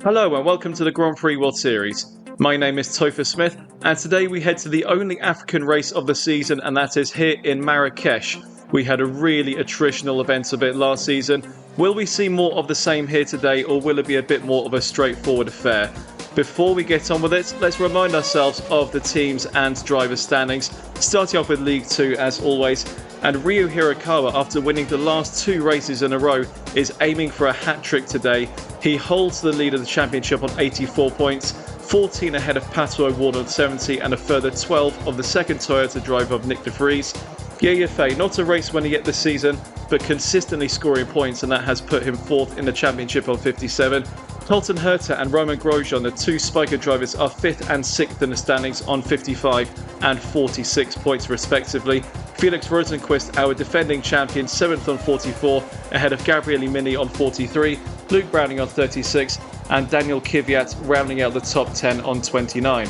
Hello and welcome to the Grand Prix World Series. My name is Topher Smith and today we head to the only African race of the season, and that is here in Marrakesh. We had a really attritional event of it last season. Will we see more of the same here today, or will it be a bit more of a straightforward affair? Before we get on with it, let's remind ourselves of the teams and drivers' standings, starting off with League 2 as always. And Ryu Hirakawa, after winning the last two races in a row, is aiming for a hat-trick today. He holds the lead of the championship on 84 points, 14 ahead of Pato O'Ward on 70, and a further 12 of the second Toyota driver of Nyck de Vries. Fei, not a race winner yet this season, but consistently scoring points, and that has put him fourth in the championship on 57. Colton Herta and Romain Grosjean, the two Spiker drivers, are 5th and 6th in the standings on 55 and 46 points respectively. Felix Rosenqvist, our defending champion, 7th on 44, ahead of Gabriele Mini on 43, Luke Browning on 36, and Daniel Kvyat rounding out the top 10 on 29.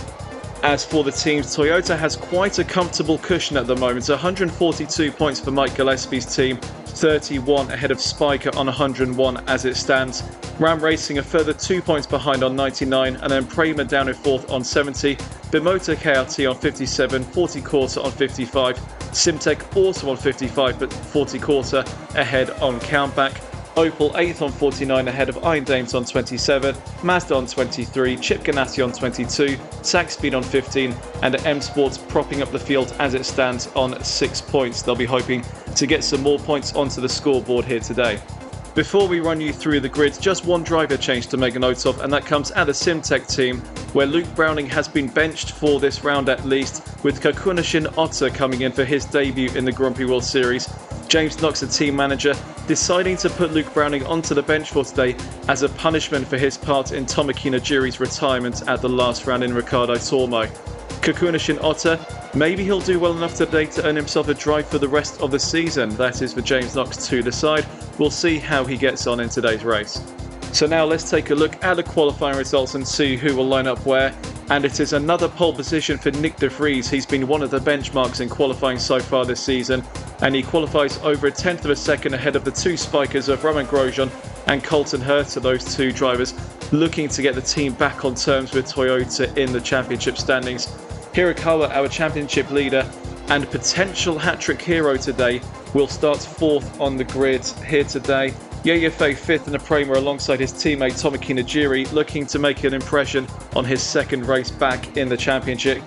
As for the teams, Toyota has quite a comfortable cushion at the moment. 142 points for Mike Gillespie's team, 31 ahead of Spiker on 101 as it stands. Ram Racing a further 2 points behind on 99, and then Prima down in 4th on 70. Bimoto KRT on 57, 40 Quarter on 55. Simtek also on 55, but 40 Quarter ahead on Countback. Opel 8th on 49 ahead of Iron Dames on 27, Mazda on 23, Chip Ganassi on 22, Sax Speed on 15, and M Sports propping up the field as it stands on 6 points. They'll be hoping to get some more points onto the scoreboard here today. Before we run you through the grids, just one driver change to make a note of, and that comes at the Simtek team, where Luke Browning has been benched for this round at least, with Kakunashin Otter coming in for his debut in the Grand Prix World Series. James Knox, the team manager, deciding to put Luke Browning onto the bench for today as a punishment for his part in Tomoki Najiri's retirement at the last round in Ricardo Tormo. Kakunashin Otter, maybe he'll do well enough today to earn himself a drive for the rest of the season. That is for James Knox to decide. We'll see how he gets on in today's race. So now let's take a look at the qualifying results and see who will line up where. And it is another pole position for Nyck de Vries. He's been one of the benchmarks in qualifying so far this season, and he qualifies over a tenth of a second ahead of the two Spikers of Romain Grosjean and Colton Herta, those two drivers looking to get the team back on terms with Toyota in the championship standings. Hirakawa, our championship leader and potential hat-trick hero today, will start 4th on the grid here today. Fei 5th in the Prima alongside his teammate Tomoki Najiri, looking to make an impression on his second race back in the championship.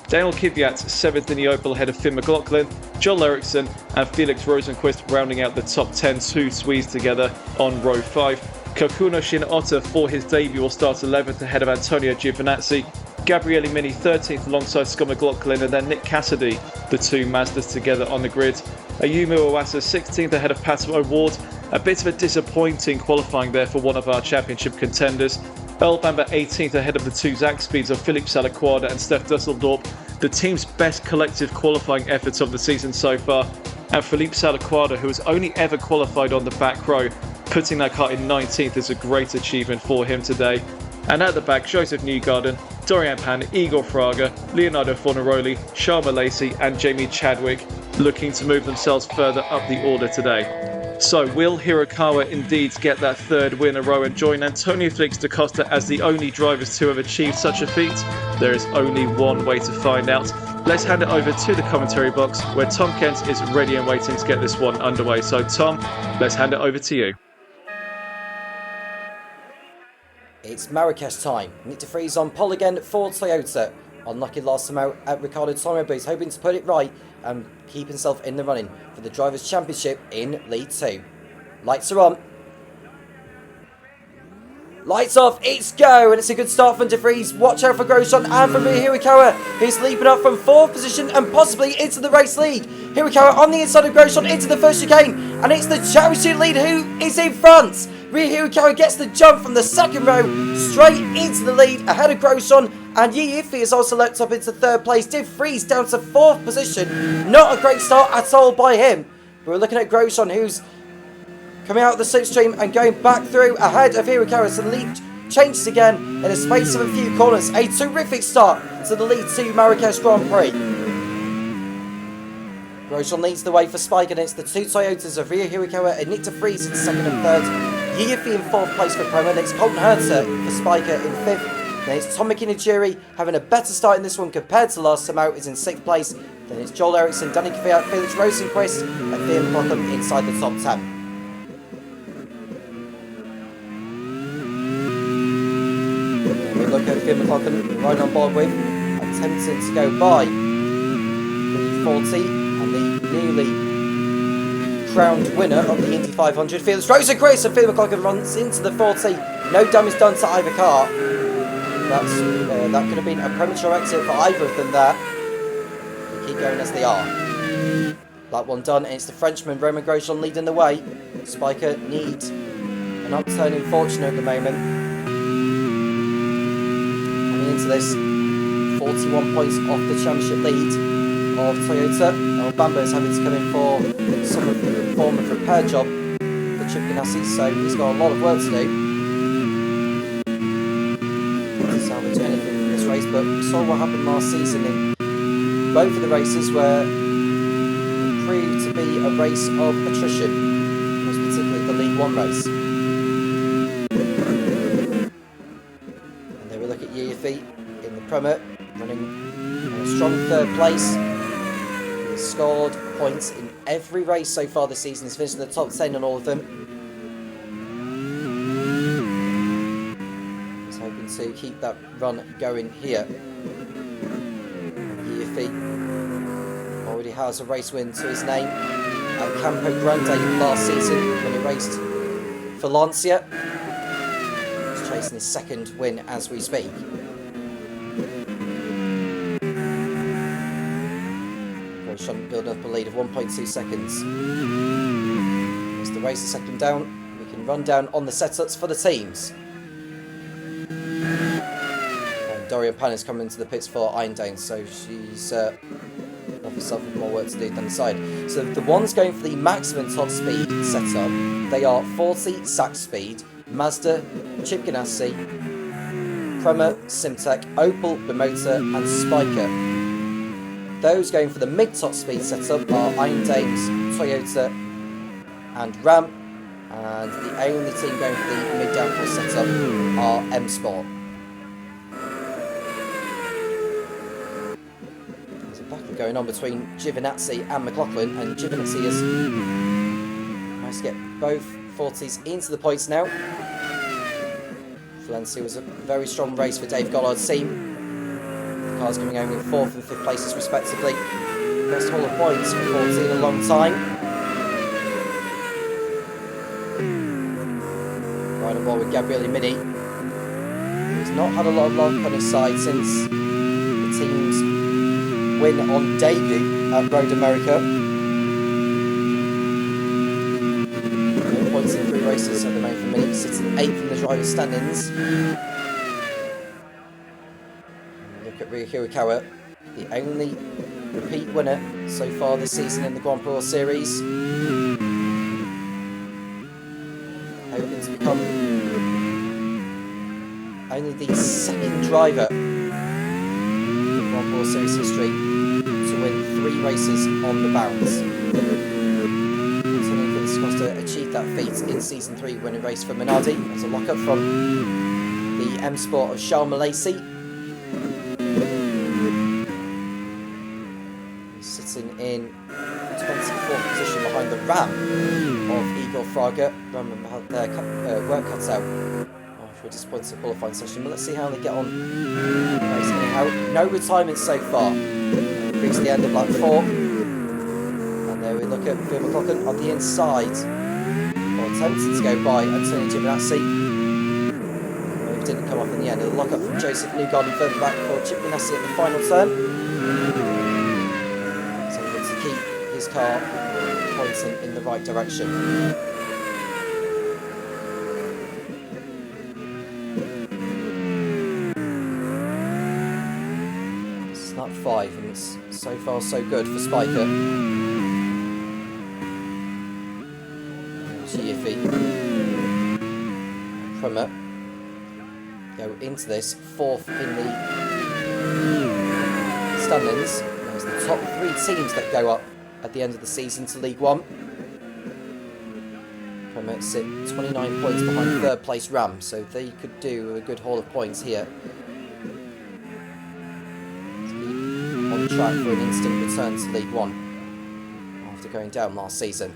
Daniel Kvyat 7th in the Opel ahead of Finn McLaughlin, Joel Eriksson and Felix Rosenqvist rounding out the top 10 to squeeze together on row 5. Kakunashin Otter for his debut will start 11th ahead of Antonio Giovinazzi. Gabriele Mini 13th alongside Scott McLaughlin, and then Nick Cassidy, the two Mazdas together on the grid. Ayumu Iwasa 16th ahead of Pato O'Ward. A bit of a disappointing qualifying there for one of our championship contenders. Earl Bamber 18th ahead of the two Zack Speeds of Philippe Salaquada and Steph Dusseldorp, the team's best collective qualifying efforts of the season so far. And Philippe Salaquada, who has only ever qualified on the back row, putting that car in 19th is a great achievement for him today. And at the back, Joseph Newgarden, Dorian Pan, Igor Fraga, Leonardo Fornaroli, Sharma Lacey and Jamie Chadwick looking to move themselves further up the order today. So will Hirakawa indeed get that third win in a row and join Antonio Felix da Costa as the only drivers to have achieved such a feat? There is only one way to find out. Let's hand it over to the commentary box where Tom Cairns is ready and waiting to get this one underway. So Tom, let's hand it over to you. It's Marrakesh time. Nyck de Vries on pole again for Toyota. Unlucky last time out at Ricardo Tormo, but he's hoping to put it right and keep himself in the running for the Drivers' Championship in League 2. Lights are on. Lights off, it's go, and it's a good start from de Vries. Watch out for Grosjean and from Hirakawa, who's leaping up from 4th position and possibly into the race lead. Hirakawa on the inside of Grosjean into the first chicane, and it's the championship lead who is in front. Hirakawa gets the jump from the second row straight into the lead ahead of Grosjean, and Yifi has also leapt up into 3rd place. De Vries down to 4th position. Not a great start at all by him. But we're looking at Grosjean, who's coming out of the slipstream and going back through ahead of Hirakawa. So the lead changes again in a space of a few corners. A terrific start to the League 2 Marrakesh Grand Prix. Grosjean leads the way for Spike, and it's the two Toyotas of Ryu Hirakawa and Nyck de Vries in 2nd and 3rd. Yiffy in 4th place for Promo. Then it's Colton Herter for Spiker in 5th. Then it's Tom McKinnon having a better start in this one compared to last time out, is in 6th place. Then it's Joel Eriksson, Danny Kvyat, Felix Rosenquist, and Theo McLaughlin inside the top 10. And we look at Theo McLaughlin right on board with, attempting to go by the 40 and the newly crowned winner of the Indy 500, Felix Rosenquist, and Theo McLaughlin runs into the 40. No damage done to either car. That could have been a premature exit for either of them there. They keep going as they are. That one done, and it's the Frenchman Romain Grosjean leading the way. Spiker needs an upturn in fortune at the moment. Coming into this, 41 points off the championship lead of Toyota. Now Bamber is having to come in for some form of repair job for Chip Ganassi, so he's got a lot of work to do. Salvage anything from this race, but we saw what happened last season in both of the races where it proved to be a race of attrition, most particularly the League One race. And there we look at Yiffy in the Premier, running in a strong 3rd place. He's scored points in every race so far this season. He's finished in the top 10 on all of them. He's hoping to keep that run going here. Yiffy already has a race win to his name at Campo Grande last season when he raced for Lancia. He's chasing his 2nd win as we speak. Grosjean building up a lead of 1.2 seconds. As the race is second down, we can run down on the setups for the teams. And Dorian Pan is coming into the pits for Irondale, so she's got herself more work to do than the side. So the ones going for the maximum top speed setup, they are 40 Sax Speed, Mazda, Chip Ganassi, Prema, Simtek, Opel, Bimota and Spiker. Those going for the mid-top speed setup are Iron Dames, Toyota and Ram, and the only team going for the mid-downforce setup are M Sport. There's a battle going on between Giovinazzi and McLaughlin, and Giovinazzi has managed to get both 40s into the points now. Valencia was a very strong race for Dave Gollard's team. Cars coming home in 4th and 5th places respectively. Best haul of points for 40 in a long time. Right on board with Gabriele Mini. He's not had a lot of luck on his side since the team's win on debut at Road America. No points in 3 races at the moment for Mini, sitting 8th in the driver's standings. At Ryo Hirakawa, the only repeat winner so far this season in the Grand Prix Series, hoping to become only the 2nd driver in Grand Prix Series history to win 3 races on the bounce. Antonio Vinicius to achieve that feat in Season 3 when he raced for Minardi as a lock-up from the M Sport of Charles Malaysi. In 24th position behind the Ram of Igor Fraga. Ram had their work cut out after a disappointing qualifying session, but let's see how they get on. Anyhow, no retirement so far. Reached the end of lap 4, and there we look at Phil McLaughlin on the inside, or attempting to go by Antonio Giovinazzi. It didn't come off in the end. A lock up from Joseph Newgarden further back for Chip Ganassi at the final turn. His car pointing in the right direction. It's lap 5 and it's so far so good for Spiker. Yiffy, Prema go into this 4th in the standings. There's the top 3 teams that go up at the end of the season to League One. sit 29 points behind third place Ram, so they could do a good haul of points here. On track for an instant return to League One after going down last season.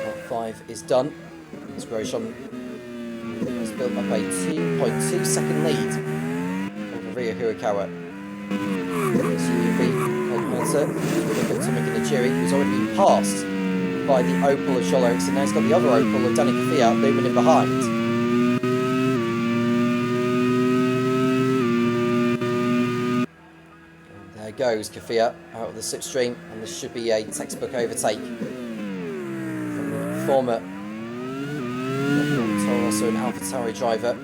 Part 5 is done. As Grosjean has built up a 2.2 second lead over Rio Hirakawa. Look at Tom Cairns, who's already been passed by the Opel of Joel Eriksson. Now he's got the other Opel of Danny Kvyat looming in behind. And there goes Kvyat out of the slipstream, and this should be a textbook overtake from the former also an AlphaTauri driver.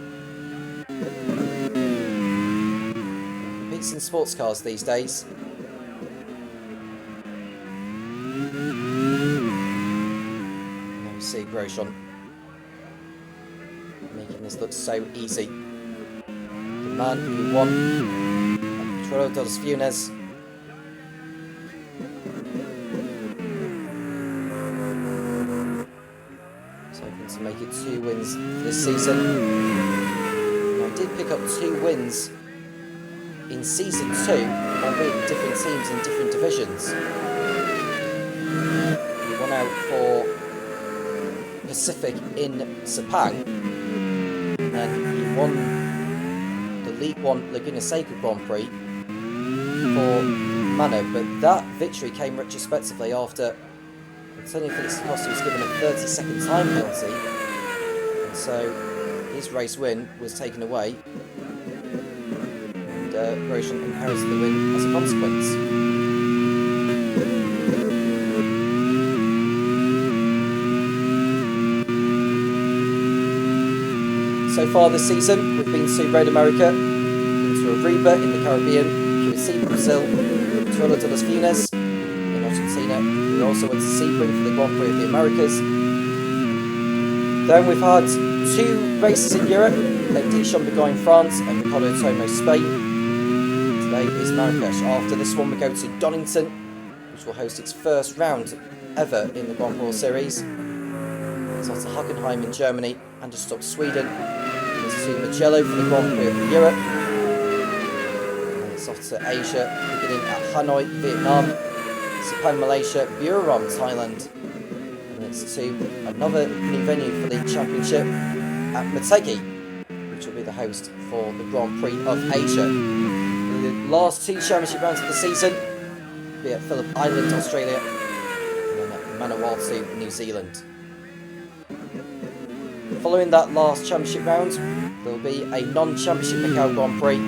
Competes in sports cars these days. See Grosjean making this look so easy. The man who won Trello dos Funes. He's hoping to make it 2 wins this season. Now, he did pick up 2 wins in season 2, albeit with different teams in different divisions. He won out for Pacific in Sepang, and he won the League One Laguna Seca Grand Prix for Mano, but that victory came retrospectively after Antonio Felix Costa was given a 30-second time penalty, and so his race win was taken away, and Grosjean inherited the win as a consequence. So far this season, we've been to Road America, been to Aruba in the Caribbean, QC Brazil, Trello de los Funes in Argentina. We also went to Sebring for the Grand Prix of the Americas. Then we've had 2 races in Europe, Dijon-Bourgogne in France and Ricardo Tomo Spain. Today is Marrakesh. After this one we go to Donington, which will host its first round ever in the Grand Prix Series. It's off to Hockenheim in Germany and just stop Sweden. It's to Mugello for the Grand Prix of Europe. And it's off to Asia, beginning at Hanoi, Vietnam, Sepang, Malaysia, Buriram, Thailand. And it's to another new venue for the championship at Motegi, which will be the host for the Grand Prix of Asia. The last 2 championship rounds of the season will be at Phillip Island, Australia, and then at Manawatu, New Zealand. Following that last championship round, there will be a non-championship Macau Grand Prix,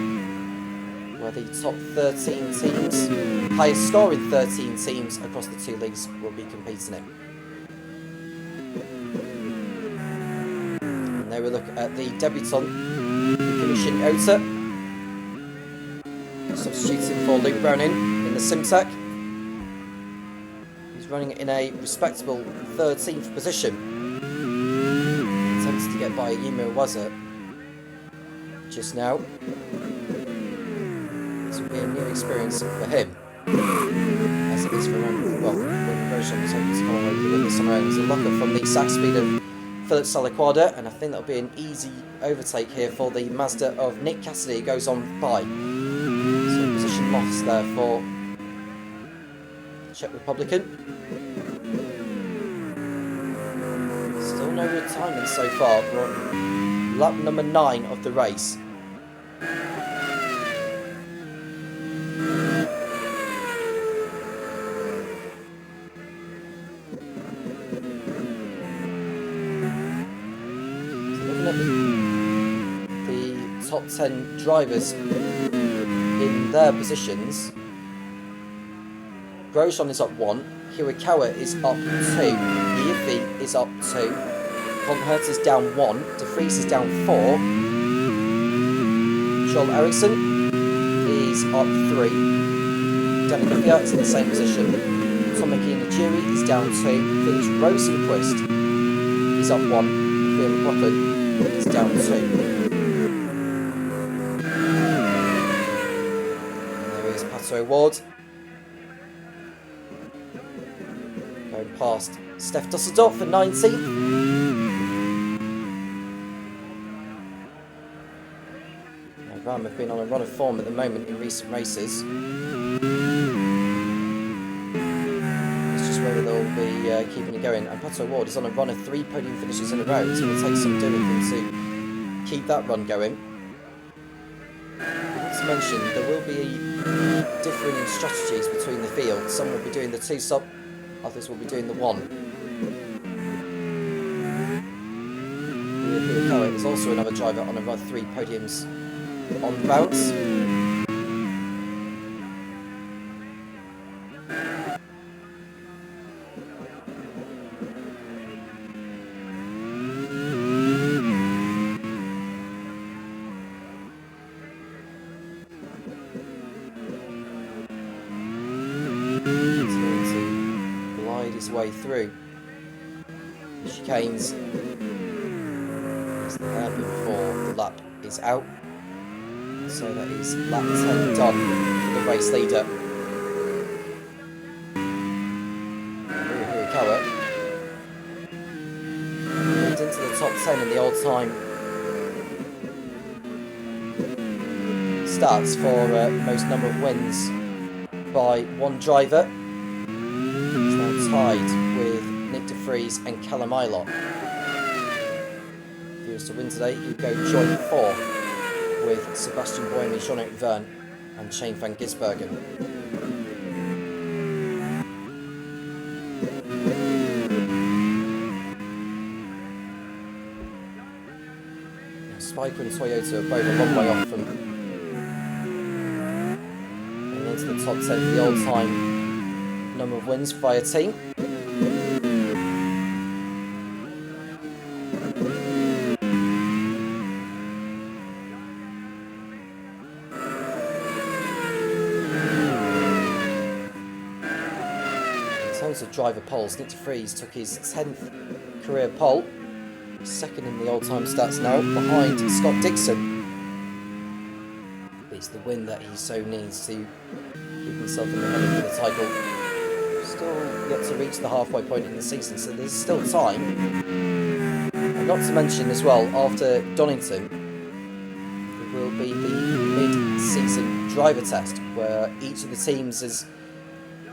where the top 13 teams, highest scoring 13 teams across the 2 leagues, will be competing in. And there we look at the debutant, Kimishin Ota, substituting for Luke Browning in the Simtech. He's running in a respectable 13th position. To get by Yimo Waza just now. This will be a new experience for him, as it is for him. Well, when Grosjean was hoping to come away with the win this summer, there's a locker from the sack speed of Philip Salaquada, and I think that'll be an easy overtake here for the Mazda of Nick Cassidy, who goes on by. So position lost there for the Czech Republican. Still no retirement so far. We're on lap number 9 of the race. So looking at the top 10 drivers in their positions, Grosjean is up 1, Hirakawa is up 2, Yiffy is up 2, Hertz is down 1, De Vries is down 4, Joel Eriksson is up 3, Danny Kvyat is in the same position, Tomek Inajiri is down 2, Felix Rosenquist is up 1, Phil McLaughlin It's down 2. And there is Pato Ward. Going past Steph Dusseldorf for 19th. Ram have been on a run of form at the moment in recent races. It's just whether they'll be keeping it going. And Pato Ward is on a run of 3 podium finishes in a row. It's going to take some doing to keep that run going. Not to mention, there will be differing strategies between the field. Some will be doing the 2-stop, others will be doing the 1. There's also another driver on a run of 3 podiums on the bounce. He's going to glide his way through the chicanes. There's the hairpin before the lap is out. So that is lap 10 done for the race leader. Hirakawa moved into the top 10 in the all-time stats for most number of wins by one driver. He's now tied with Nick de Vries and Callum Ilott. If he was to win today, he'd go joint 4th with Sebastian Boemi, Jean-Eric Verne and Shane van Gisbergen. Now, Spiker and Toyota are both a long way off from getting into the top 10 for the all-time number of wins via team. Of driver poles, Nick de Vries took his 10th career pole, second in the all-time stats now, behind Scott Dixon. It's the win that he so needs to keep himself in the running for the title. Still yet to reach the halfway point in the season, so there's still time. And not to mention as well, after Donington, there will be the mid-season driver test, where each of the teams is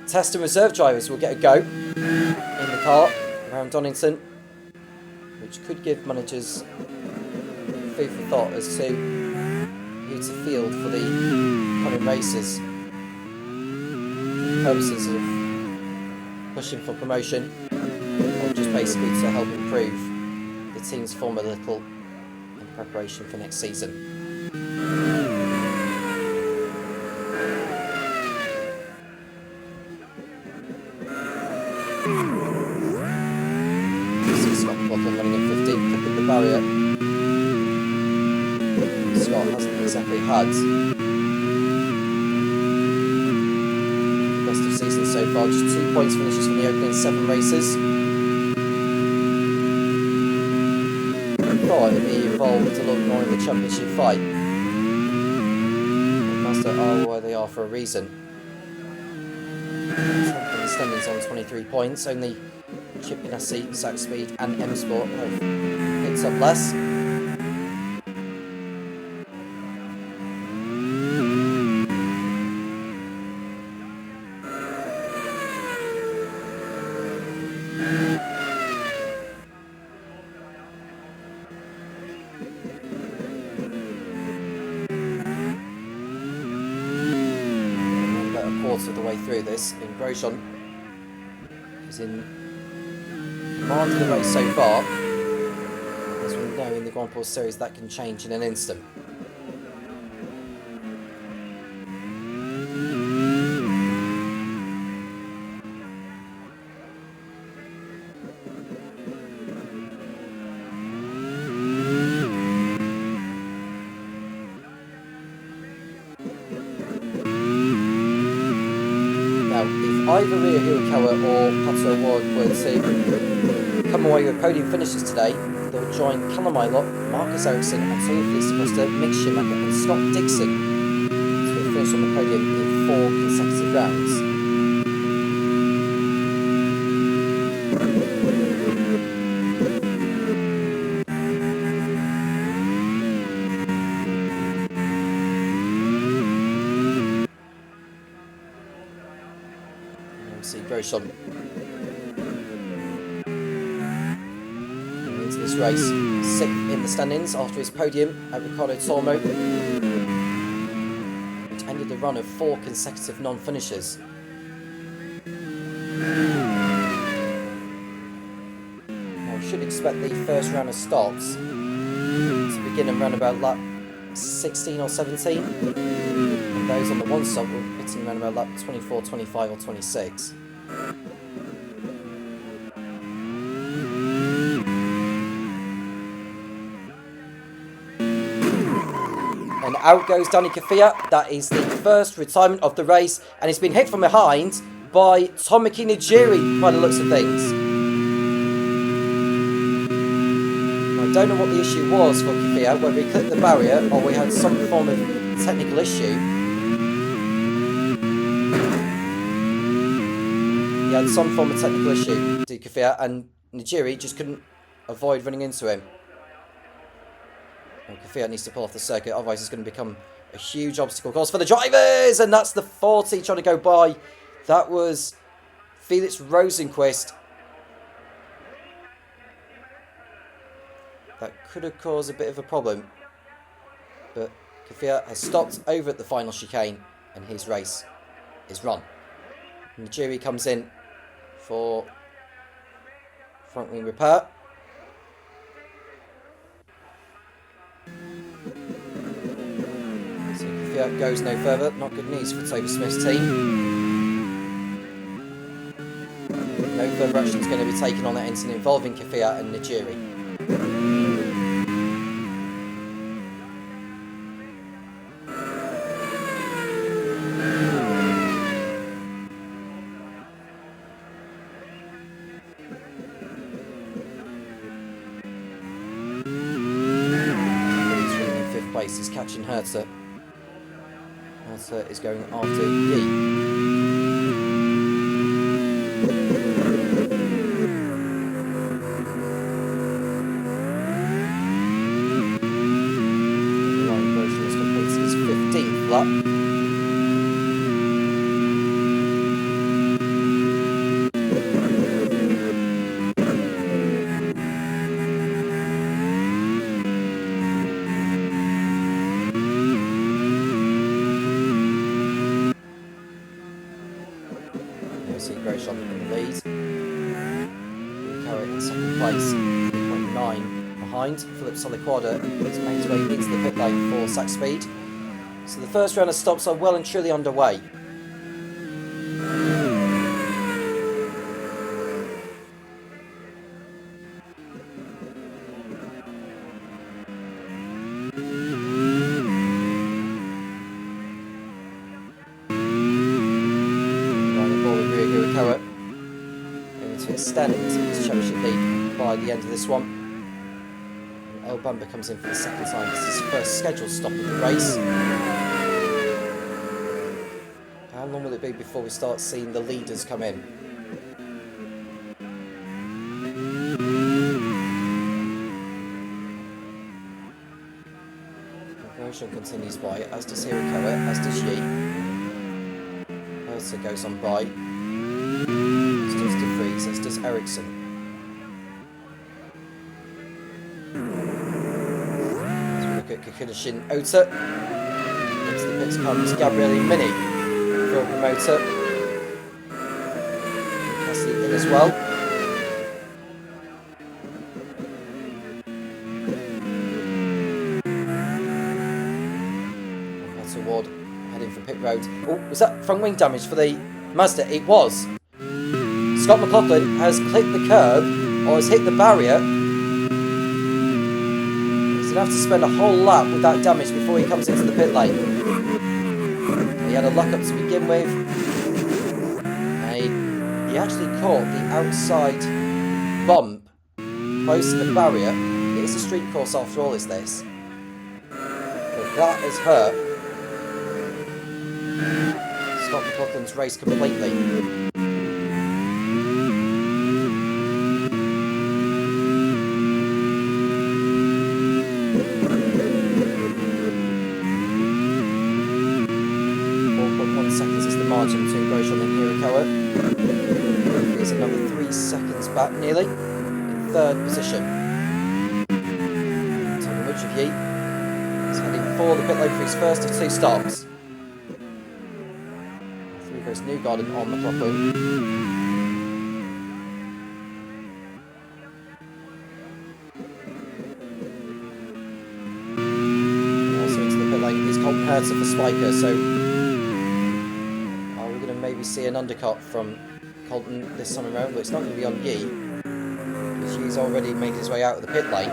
test and reserve drivers will get a go in the car around Donington, which could give managers food for thought as to who to field for the coming races for purposes of pushing for promotion or just basically to help improve the team's form a little in preparation for next season. Barrier. Scott hasn't exactly had the best of season so far, just 2 points finishes from the opening 7 races. I thought it would be involved a little more in the championship fight. Mazda are where they are for a reason. The standings on 23 points, only Chip Ganassi, Zach Speed and M Sport have picked up less. About a quarter of the way through this, in Grosjean is in command of the race so far. As we know in the Grand Prix Series, that can change in an instant. Now, if either Rio Hirakawa or Pato Award were to come away with podium finishes today, they'll join Callum Ilott, Marcus Ericsson, Antonio Felix da Costa, Mick Schumacher and Scott Dixon to finish on the podium in 4 consecutive rounds. Grosjean into this race, 6th in the standings after his podium at Ricardo Tormo, which ended the run of 4 consecutive non-finishers. Now, we should expect the first round of stops to begin and run about lap 16 or 17, and those on the one stop will be hitting around about lap 24, 25 or 26. And out goes Danny Kvyat. That is the first retirement of the race, and he's been hit from behind by Tomoki Nijiri by the looks of things. I don't know what the issue was for Kvyat, whether he clipped the barrier or we had some form of technical issue. He had some form of technical issue, did Kvyat, and Nijiri just couldn't avoid running into him. Well, Kvyat needs to pull off the circuit, otherwise it's going to become a huge obstacle course for the drivers, and that's the 40 trying to go by. That was Felix Rosenqvist. That could have caused a bit of a problem, but Kvyat has stopped over at the final chicane and his race is run. Nijiri comes in for front wing repair. So Kvyat goes no further. Not good news for Topher Smith's team. No further action is going to be taken on that incident involving Kvyat and Nijiri. Is catching Herta. Herta is going after Yi. Ryan Grosjean has completed his 15th lap. Grosjean in the lead. Hirakawa in second place, 3.9 behind. Philip Soliquada has made his way into the pit lane for Sax Speed. So the first round of stops are well and truly underway. Extend his championship lead by the end of this one. And El Bamba comes in for the second time. This is his first scheduled stop of the race. How long will it be before we start seeing the leaders come in? Grosjean continues by, as does Hirakawa, as does Yi. Herta goes on by. As does Ericsson. As we look at Kikunishin Ota. Into the pits comes Gabriele Mini for a promoter. Cassidy in as well. That's Award heading for pit road. Oh, was that front wing damage for the Mazda? It was. Scott McLaughlin has clipped the curb, or has hit the barrier. He's going to have to spend a whole lap with that damage before he comes into the pit lane. He had a lock-up to begin with. He actually caught the outside bump close to the barrier. It is a street course after all, is this? But that has hurt Scott McLaughlin's race completely. Margin between Grosjean and Hirakawa. He's another 3 seconds back, nearly, in third position. Taking much of Yi. He's heading for the pit lane for his first of 2 stops. Through goes Newgarden on McLaughlin. And also into the pit lane is Colton Herter for Spiker, so maybe see an undercut from Colton this time around, but it's not going to be on Yi, because Yi's already made his way out of the pit lane.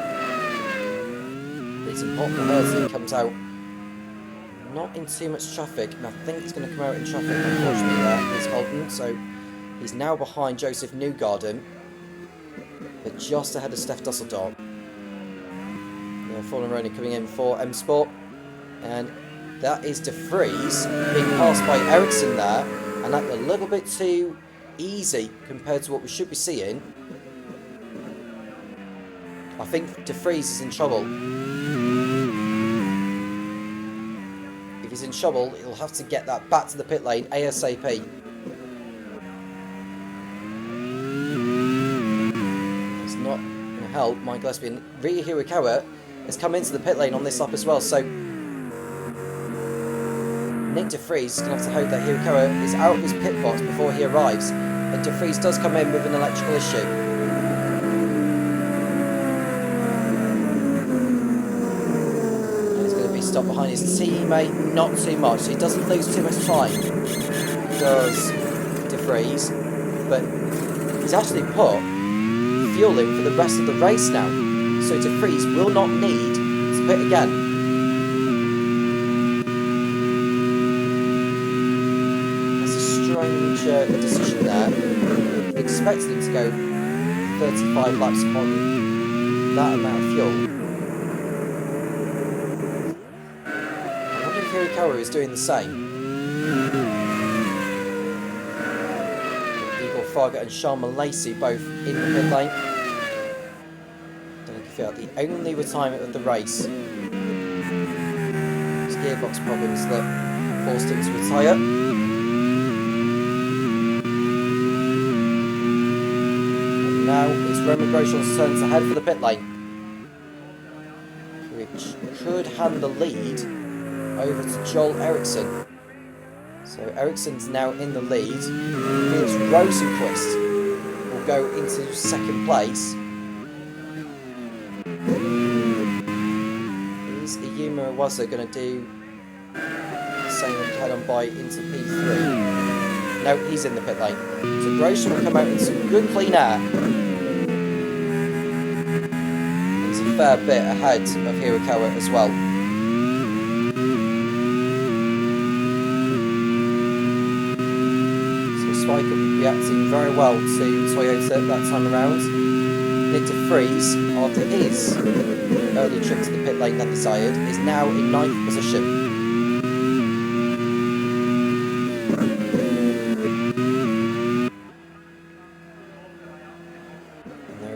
But it's important for Hertz that he comes out not in too much traffic, and I think he's going to come out in traffic, unfortunately. There is Colton, so he's now behind Joseph Newgarden, but just ahead of Steph Dusseldorp. Fallen Rona coming in for M Sport, and that is De Vries being passed by Ericsson there. And that's a little bit too easy compared to what we should be seeing. I think De Vries is in trouble. If he's in trouble, he'll have to get that back to the pit lane ASAP. It's not going to help Michael Espion. Ryu Hirakawa has come into the pit lane on this lap as well, so Nick De Vries is going to have to hope that Hirakawa is out of his pit box before he arrives. And De Vries does come in with an electrical issue. And he's going to be stopped behind his teammate, not too much. So he doesn't lose too much time, does De Vries. But he's actually put fuel in for the rest of the race now. So De Vries will not need to pit again. Decision there. We expected him to go 35 laps on that amount of fuel. I wonder if Hirakawa is doing the same. Igor Farga and Sharma Lacey both in the pit lane. Don't know if you feel the only retirement of the race. It's gearbox problems that forced him to retire. Now it's Roman Grosjean's turn to head for the pit lane, which could hand the lead over to Joel Eriksson. So Eriksson's now in the lead. Felix Rosenqvist will go into second place. Is Iyuma Iwasa going to do the same and head on by into P3? No, he's in the pit lane. So Grosjean will come out in some good clean air. He's a fair bit ahead of Hirakawa as well. So Spiker reacting very well to Toyota that time around. Nick De Vries, after his early trip to the pit lane that desired, is now in 9th position.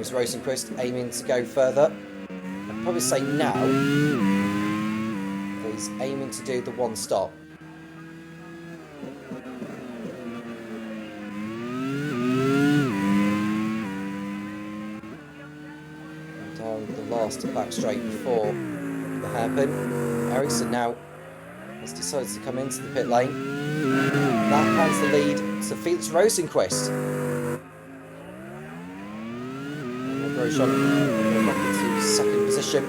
Rosenqvist aiming to go further. I'd probably say now that he's aiming to do the one stop. And down the last back straight before the hairpin. Ericsson now has decided to come into the pit lane. That hands the lead to Felix Rosenqvist. Grosjean back into second position.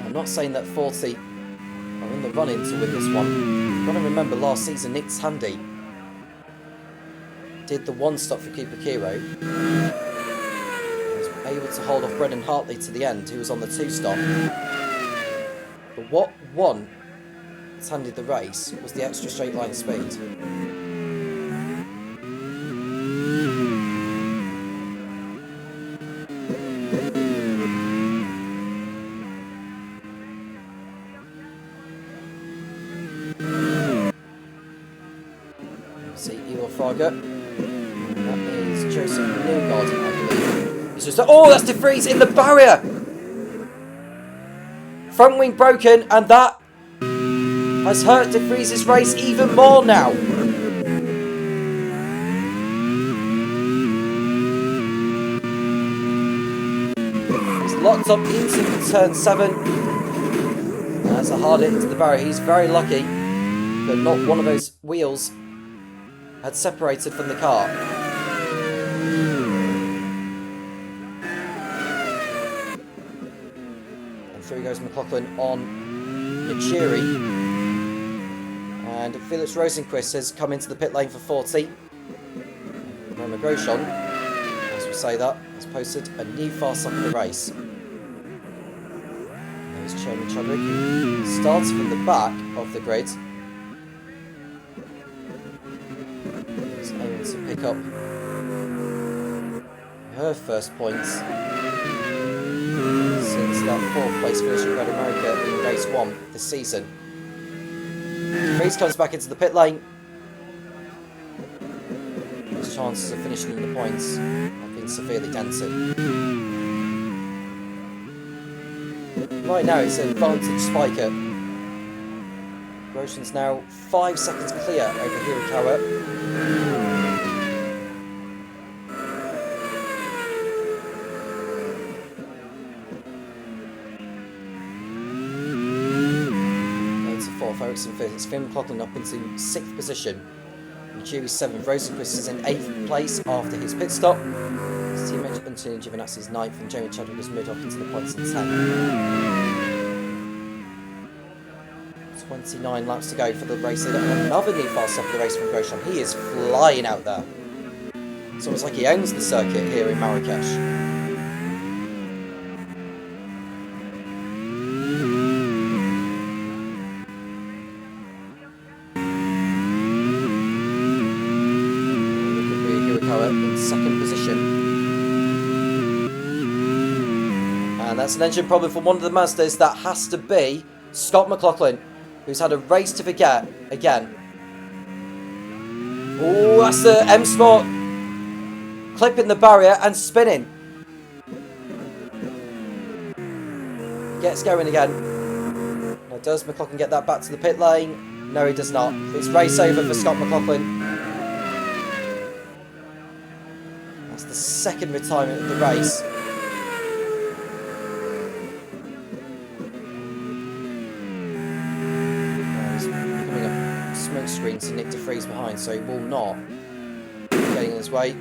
I'm not saying that 40 are in the run-in to win this one. You've got to remember last season Nick Tandy did the one stop for Cooper Kiro. He was able to hold off Brendan Hartley to the end, who was on the 2-stop. But what won Tandy the race was the extra straight line speed. See, Elon Frager. That is Joseph Newgard, I believe. It's just, oh, that's De Vries in the barrier! Front wing broken, and that has hurt De Vries' race even more now. He's locked up into turn 7. That's a hard hit into the barrier. He's very lucky that not one of those wheels had separated from the car. And through goes McLaughlin on Machiri. And Felix Rosenquist has come into the pit lane for 40. Romain Grosjean, as we say that, has posted a new fast lap of the race. There's Chairman Chadwick, who starts from the back of the grid. He's aiming to pick up her first points since that 4th place finish in Road America in race 1 this season. Prix comes back into the pit lane. His chances of finishing in the points have been severely dented. Right now it's an advantage Spiker. Grosjean's now 5 seconds clear over Hirakawa. Ericsson 5th, it's Finn McLaughlin up into 6th position. Machiri 7th, Rosenquist is in 8th place after his pit stop. His teammate Antonio Giovinazzi is 9th and Jamie Chadwick has moved up into the points in 10th. 29 laps to go for the race leader and another new fast lap of the race from Grosjean. He is flying out there. It's almost like he owns the circuit here in Marrakesh. That's an engine problem for one of the Mazdas. That has to be Scott McLaughlin, who's had a race to forget again. Oh, that's the M Sport clipping the barrier and spinning. Gets going again. Now, does McLaughlin get that back to the pit lane? No, he does not. It's race over for Scott McLaughlin. That's the 2nd retirement of the race. Screen to Nick De Vries behind, so he will not be getting in his way.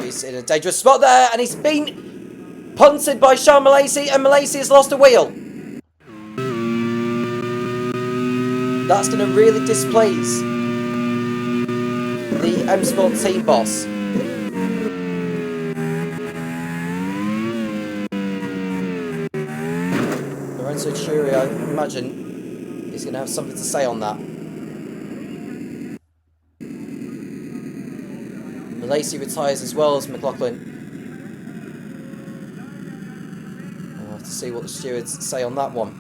He's in a dangerous spot there, and he's been punted by Sean Malaysia, and Malaysia has lost a wheel. That's going to really displease the M Sport team boss. Lorenzo Churio, I imagine he's going to have something to say on that. Malaysia retires as well as McLaughlin. We'll have to see what the stewards say on that one.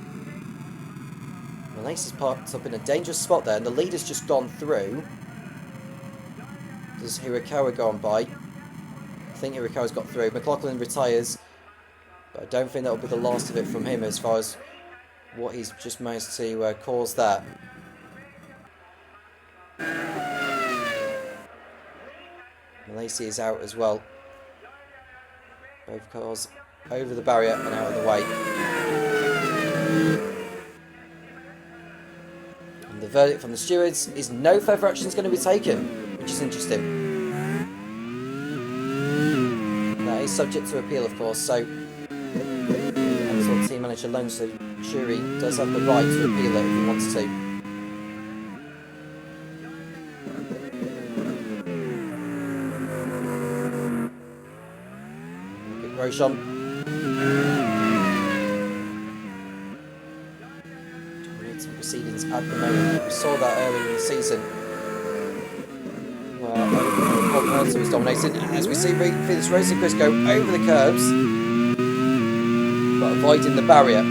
Malaysia's parked up in a dangerous spot there, and the leader's just gone through. Does Hirakawa go on by? I think Hirakawa's got through. McLaughlin retires, but I don't think that will be the last of it from him as far as what he's just managed to cause there. Malaysia is out as well. Both cars over the barrier and out of the way. And the verdict from the stewards is no further action is going to be taken, which is interesting. That is subject to appeal, of course, so team manager Lorenzo Churi does have the right to appeal it if he wants to. Grosjean. Dominating proceedings at the moment. We saw that earlier in the season, where Tom Cairns was dominating. And as we see this racing Chris go over the curbs, but avoiding the barrier.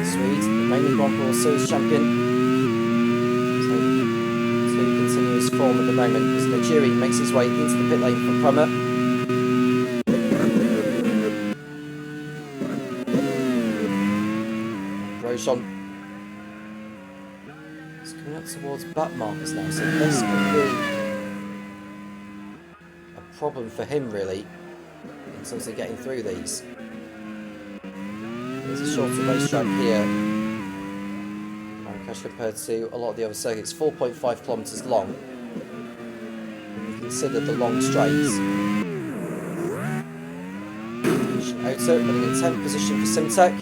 Sweet, the reigning Grand Prix Series champion. So, continuous form at the moment as Najiri makes his way into the pit lane from Prummer. Grosjean is coming up towards back markers now, so this could be a problem for him really in terms of getting through these. There's a shorter racetrack here, Marrakesh, compared to a lot of the other circuits. 4.5 kilometres long. When you consider the long straights. Ota running in 10th position for Simtek.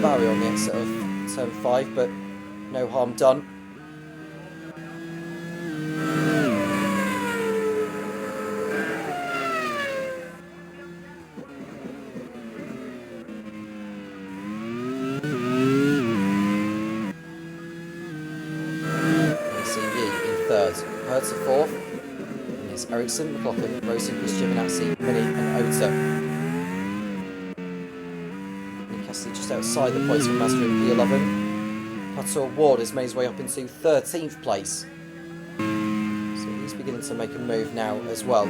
Barrier on the exit of turn 5, but no harm done. Hertz at 4th, and it's Ericsson, McLaughlin, Rosenquist, Giovinazzi, Mini and Ota. Newcastle just outside the points from Master in P11. Pator Ward has made his way up into 13th place. So he's beginning to make a move now as well.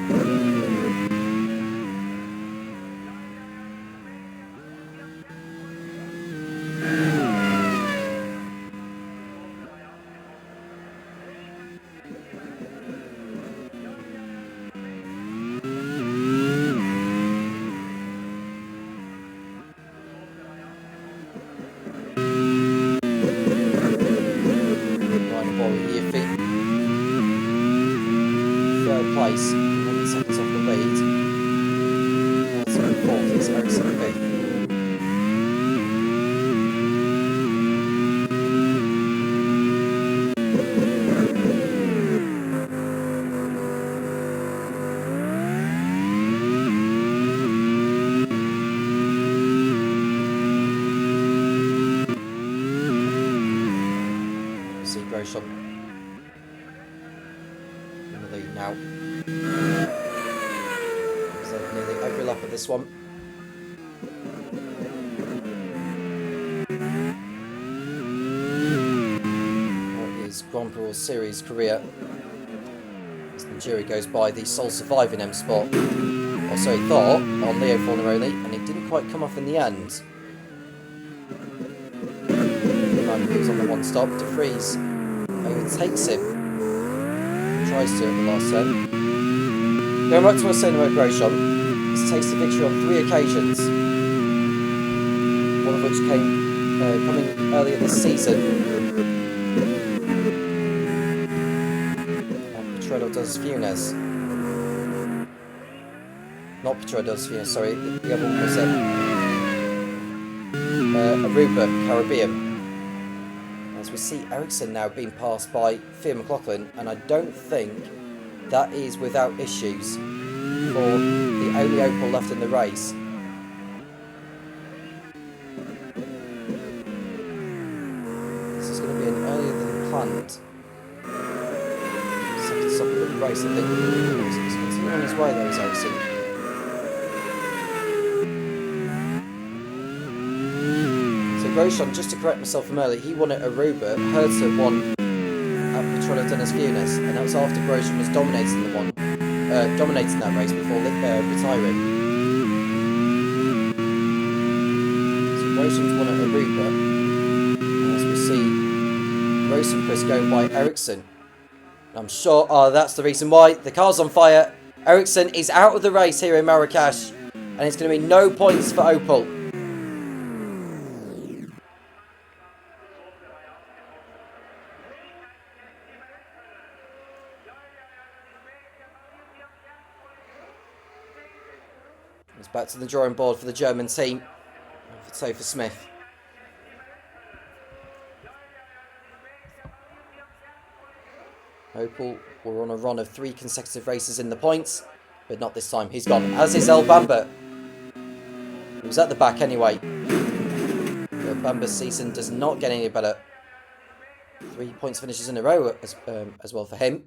Place, 11 seconds off the lead. Also 4th is Ericsson 5th. See Grosjean in the lead now. So nearly every lap of this one. What is Grand Prix Series career? As Najiri goes by the sole surviving M Sport. Or so he thought on Leo Forneroli, and it didn't quite come off in the end. He was on the one stop. De Vries overtakes him. Tries to at the last turn. Going back to what I was saying about Grosjean, he's tasted victory on 3 occasions. One of which came coming earlier this season. Petruccio does Funes. Not Petruccio does Funes, sorry. The other one was Aruba, Caribbean. As we see Ericsson now being passed by Thea McLaughlin, and I don't think that is without issues for the only Opel left in the race. This is going to be an earlier than planned second stop of the race, I think. He's continuing on his way though, is Ericsson. Grosjean, just to correct myself from earlier, he won at Aruba, Hertz won at Petrola Dennis Funes, and that was after Grosjean was dominating that race before retiring. So Grosjean's won at Aruba, and as we see, Rosenquist going by Ericsson. I'm sure, that's the reason why. The car's on fire. Ericsson is out of the race here in Marrakesh, and it's going to be no points for Opel. It's back to the drawing board for the German team, for Topher Smith. Opal were on a run of 3 consecutive races in the points, but not this time. He's gone, as is El Bamba. He was at the back anyway. El Bamba's season does not get any better. 3 points finishes in a row as well for him.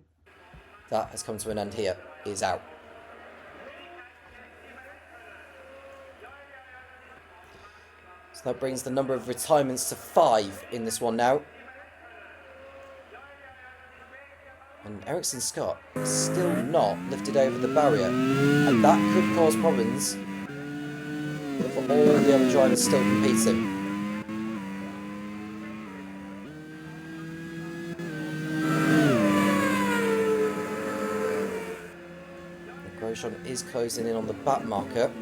That has come to an end here. He is out. So that brings the number of retirements to 5 in this one now. And Ericsson Scott is still not lifted over the barrier. And that could cause problems for all the other drivers still competing. Grosjean is closing in on the back marker.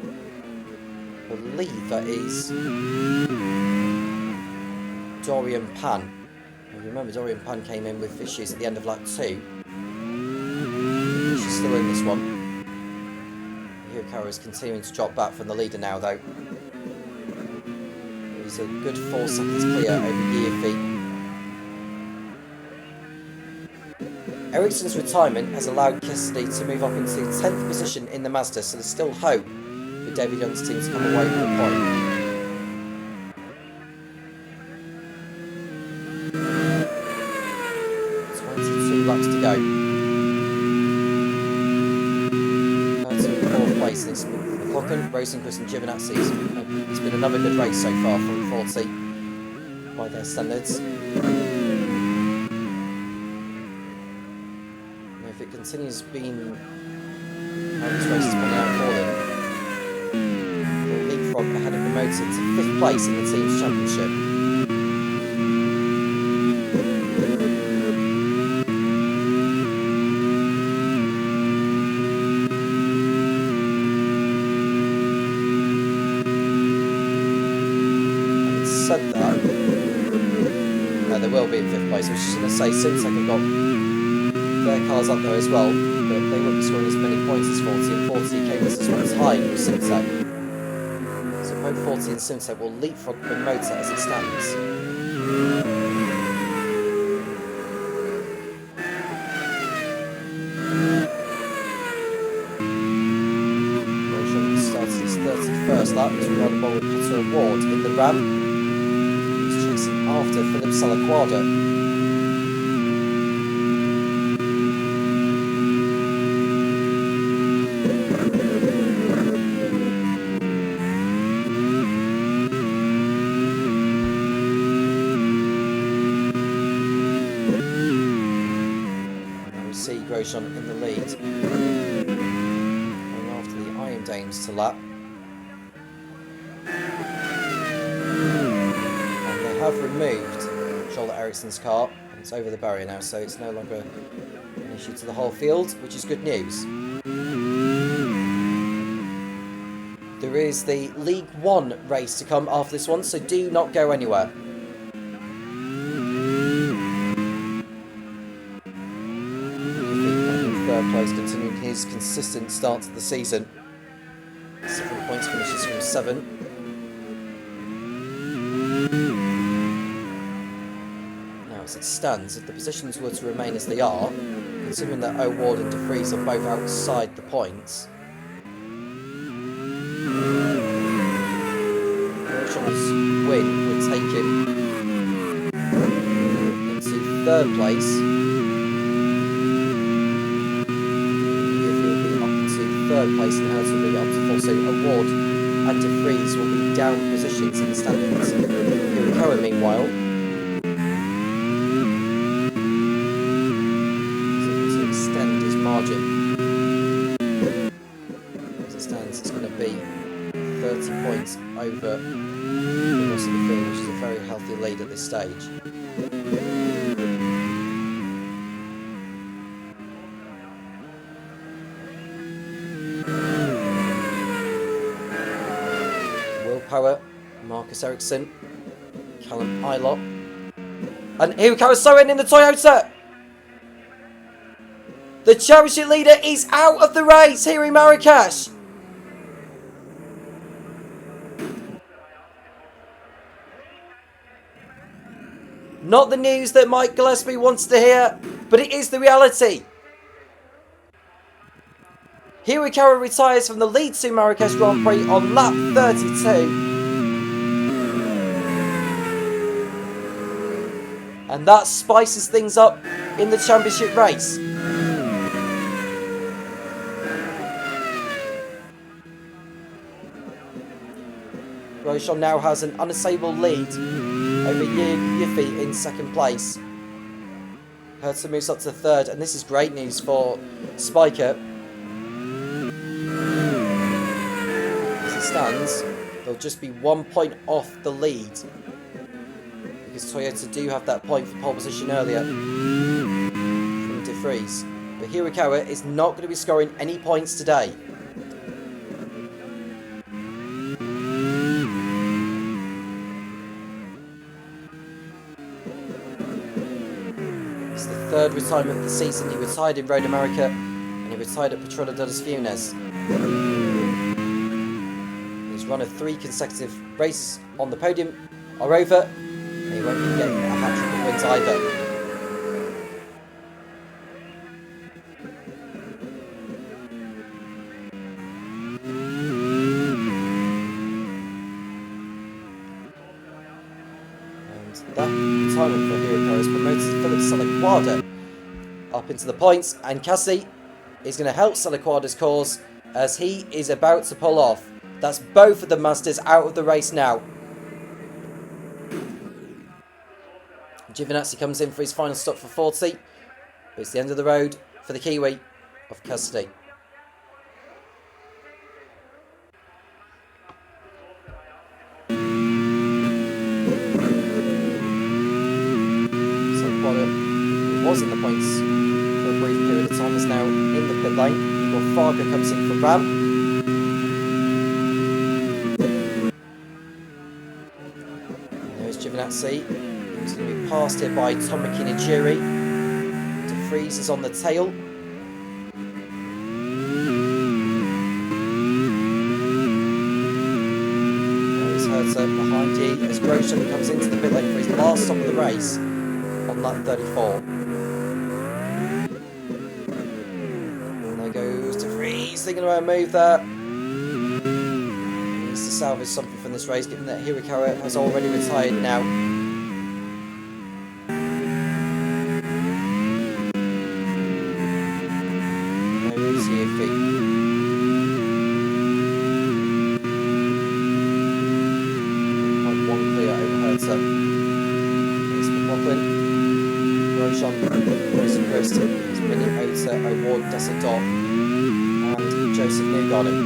I believe that is Dorian Pan. Now, remember, Dorian Pan came in with issues at the end of lap 2. She's still in this one. Hirakawa is continuing to drop back from the leader now, though. He's a good 4 seconds clear over Yearfeet. Ericsson's retirement has allowed Cassidy to move up into 10th position in the Mazda, so there's still hope for David Young's team to come away with a point. 22 laps to go. That's in 4th place, and it's McLaughlin, Rosenquist and Giovinazzi. It's been another good race so far from 40 by their standards. If it continues being how this race is playing out for them, they'll leapfrog ahead of the motor to 5th place in the team's championship. Having said that, they will be in 5th place, which is going to say Simtek have got their cars up there as well, but they won't be scoring as many points as 40, and 40 came as well as high with Simtek. So both 40 and Simtek will leapfrog the motor as it stands. Grosjean started his 31st lap as we had a ball with Potter Award in the Ram. He was chasing after Philip Salaquada. Grosjean in the lead, going after the Iron Dames to lap, and they have removed Charlotte Ericsson's car, and it's over the barrier now, so it's no longer an issue to the whole field, which is good news. There is the League One race to come after this one, so do not go anywhere. Place continuing his consistent start to the season. 7 points finishes from 7. Now as it stands, if the positions were to remain as they are, considering that O'Ward and De Vries are both outside the points, Grosjean's win would take him into 3rd place. 3rd place and Harris will be up to 4th, so Award and De Vries will be down positions in the standings. Hirakawa, meanwhile, to extend his margin. As it stands, it's going to be 30 points over the rest of the field, which is a very healthy lead at this stage. Power, Marcus Ericsson, Callum Ilott, and Hirakawa Soren in the Toyota. The championship leader is out of the race here in Marrakesh. Not the news that Mike Gillespie wants to hear. but it is the reality. Hirakawa retires from the lead to Marrakesh Grand Prix on lap 32. And that spices things up in the championship race. Grosjean now has an unassailable lead over Yuffie in second place. Hertz moves up to third, and this is great news for Spiker. As it stands, they'll just be 1 point off the lead, because Toyota do have that point for pole position earlier from De Vries. But Hirakawa is not going to be scoring any points today. It's the third retirement of the season. He retired in Road America and he retired at Petrola de los Funes. His run of 3 consecutive races on the podium are over. He won't be getting a hat-trick of wins either. And that retirement for Hirakawa has promoted Philip Salaquada up into the points, and Cassidy is going to help Salaquada's cause as he is about to pull off. That's both of the Masters out of the race now. Giovinazzi comes in for his final stop for 40, but it's the end of the road for the Kiwi of Cassidy. Salaquada, who was in the points for a brief period of time, is now in the pit lane. Igor Fargo comes in for Ram. And there's Giovinazzi. He's going to be passed here by Tom Cairns. De Vries is on the tail. There's Hertha behind you as Grosjean comes into the pit lane for his last stop of the race on lap 34. And there goes De Vries, thinking about a move there. He needs to salvage something from this race, given that Hirakawa has already retired now. And Joseph Newgarden.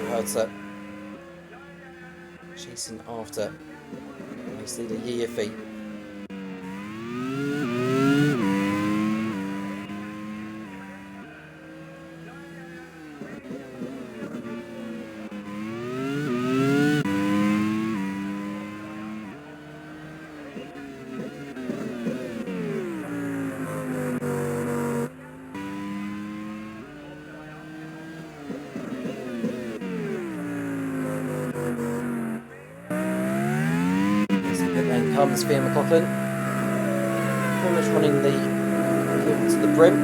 Hertha chasing after race leader Yuffie. Comes Ian McLaughlin, pretty much running the field to the brim.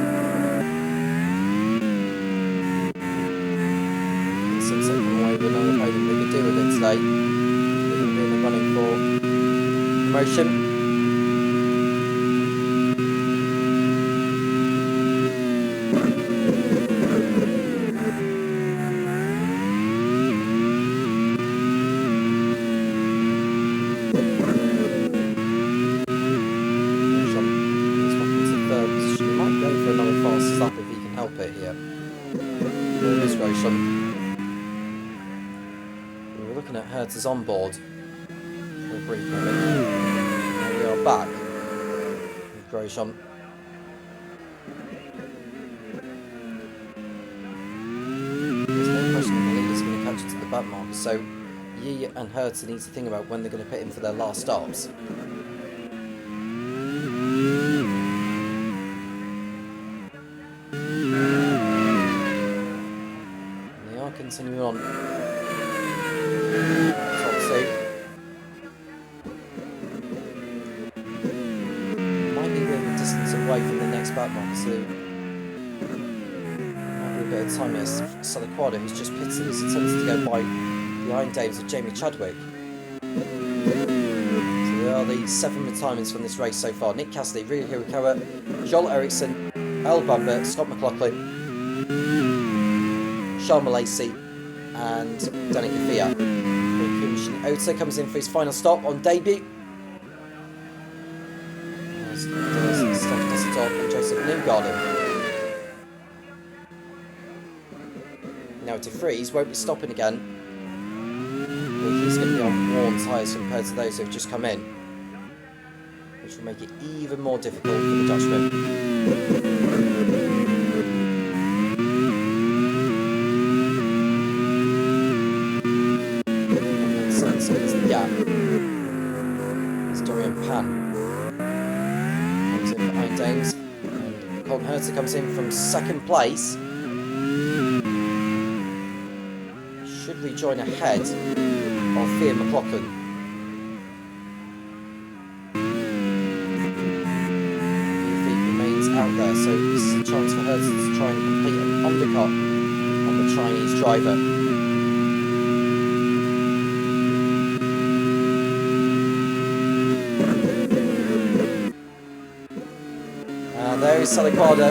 Since taking away with another podium they could do with it today, they're going to be in the running for promotion. Hertz on board for a brief moment. And we are back with Grosjean. There's no question the leader's going to catch it to the back marker, so Yi and Hertz need to think about when they're going to pit in for their last stops. continuing on. Top 2. Might be a bit of a distance away from the next back marker, so might be a bit of time here. Salaquada, who's just pitted, is attempting to go by the Iron Dames of Jamie Chadwick. So there are the 7 retirements from this race so far. Nick Cassidy, Ryu Hirakawa, Joel Eriksson, Al Bamber, Scott McLaughlin, Sean Lacey, and Danica Fiat. Ota comes in for his final stop on debut. Steph Desitop and Joseph Newgarden. Now De Vries won't be stopping again. But he's going to be on worn tyres compared to those who have just come in, which will make it even more difficult for the Dutchman. Yeah, it's Dorian Pan comes in for Iron Dames, and Colton Herter comes in from 2nd place. Should rejoin ahead of Thea McLaughlin. He remains out there, so this is a chance for Herter to try and complete an undercut on the Chinese driver. There is Salaquada,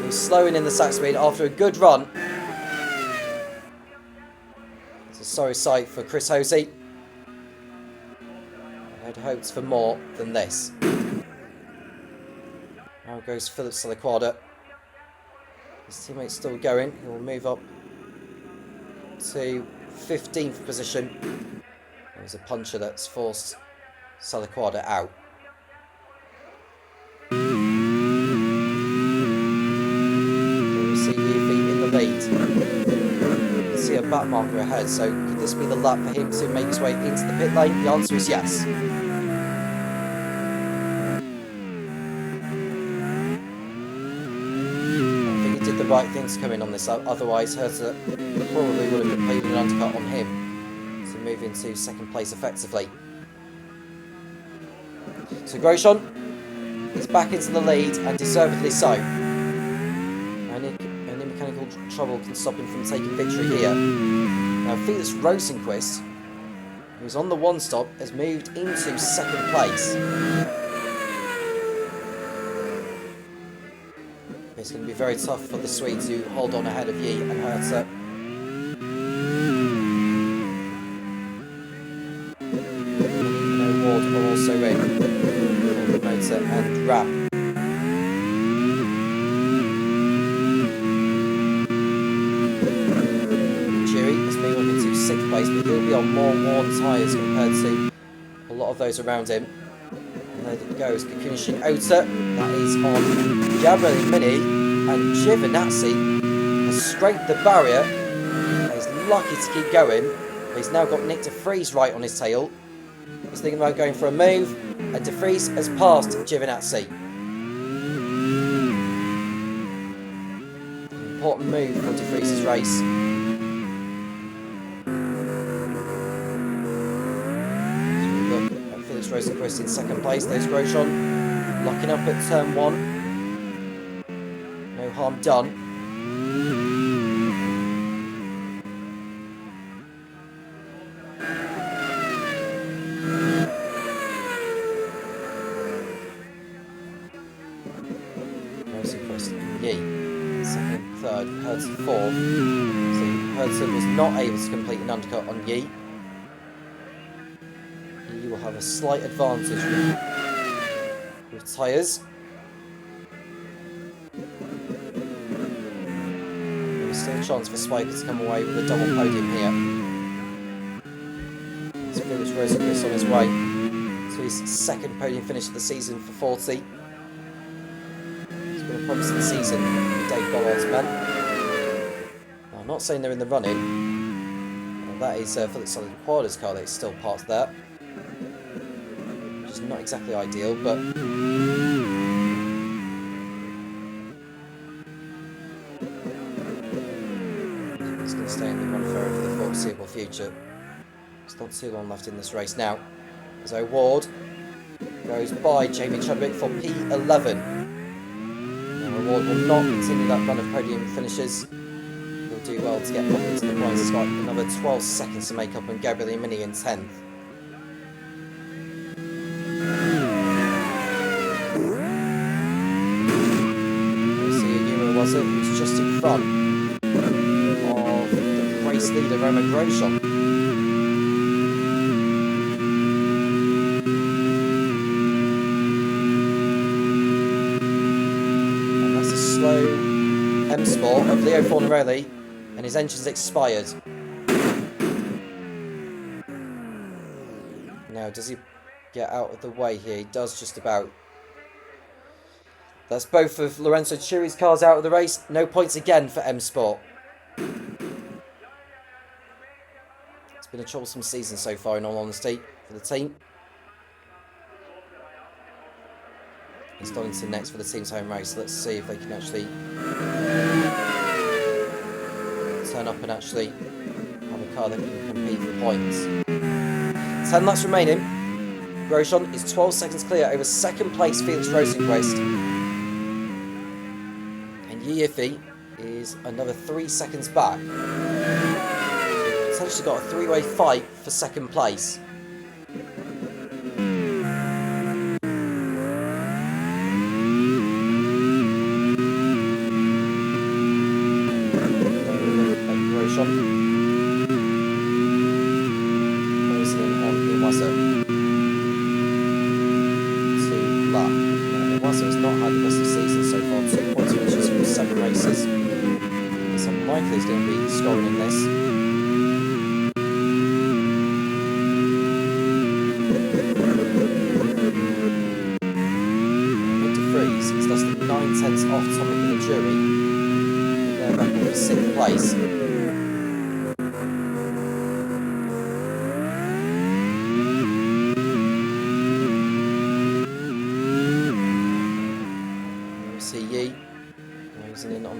who's slowing in the sack speed after a good run. It's a sorry sight for Chris Hosey. I had hoped for more than this. Now goes Philip Salaquada. His teammate's still going. He will move up to 15th position. There's a puncher that's forced Salaquada out. See a back marker ahead, so could this be the lap for him to make his way into the pit lane? The answer is yes. I think he did the right thing to come in on this, otherwise Herter probably would have completed an undercut on him to move into 2nd place effectively. So Grosjean is back into the lead, and deservedly so. Mechanical trouble can stop him from taking victory here. Now Felix Rosenquist, who's on the 1 stop, has moved into 2nd place. It's going to be very tough for the Swede to hold on ahead of Yi and Herter. Ward are also in. Motor and Ram. Place, but he'll be on more worn tyres compared to a lot of those around him. And there it goes, Kikunishin Ota, that is on Gabriel Mini, and Giovinazzi has scraped the barrier. He's lucky to keep going, but he's now got Nick De Vries right on his tail. He's thinking about going for a move, and De Vries has passed Giovinazzi. An important move for De Vries' race. Rosenquist in 2nd place. There's Grosjean locking up at turn 1. No harm done. Rosenquist, Yi, 2nd, 3rd, Herter 4th. So Herter was not able to complete an undercut on Yi. You will have a slight advantage with tyres. There's still a chance for Spiker to come away with a double podium here. It's Felix Rosenquist on his way to his 2nd podium finish of the season for 40. It's been a promising season for Dave Bollard's men. Now, I'm not saying they're in the running. Well, that is Felix Salaquada's car that is still parked there. Not exactly ideal, but He's going to stay in the run for the foreseeable future. There's not too long left in this race now. As O'Ward goes by Jamie Chadwick for P11. Now O'Ward will not continue that run of podium finishes. He'll do well to get up into the points. He's got another 12 seconds to make up on Gabriel Mini in 10th. Who's just in front of the race leader Roman Grosjean. And that's a slow M Sport of Leo Fornarelli, and his engine's expired. Now, does he get out of the way here? He does just about. That's both of Lorenzo Chiri's cars out of the race. No points again for M Sport. It's been a troublesome season so far, in all honesty, for the team. It's Donington next for the team's home race. Let's see if they can actually turn up and actually have a car that can compete for points. 10 laps remaining. Grosjean is 12 seconds clear over second place Felix Rosenquist. Yiffy is another 3 seconds back. Potentially got a three-way fight for second place. Grosjean closing in on Iwasa to lap. Iwasa has not had the best of season so far. 2 points finishes from 7 races. It's unlikely he's going to be scoring in this. Nick de Vries is less than 9/10 off Tommy Vinaguri. They're back in 6th place.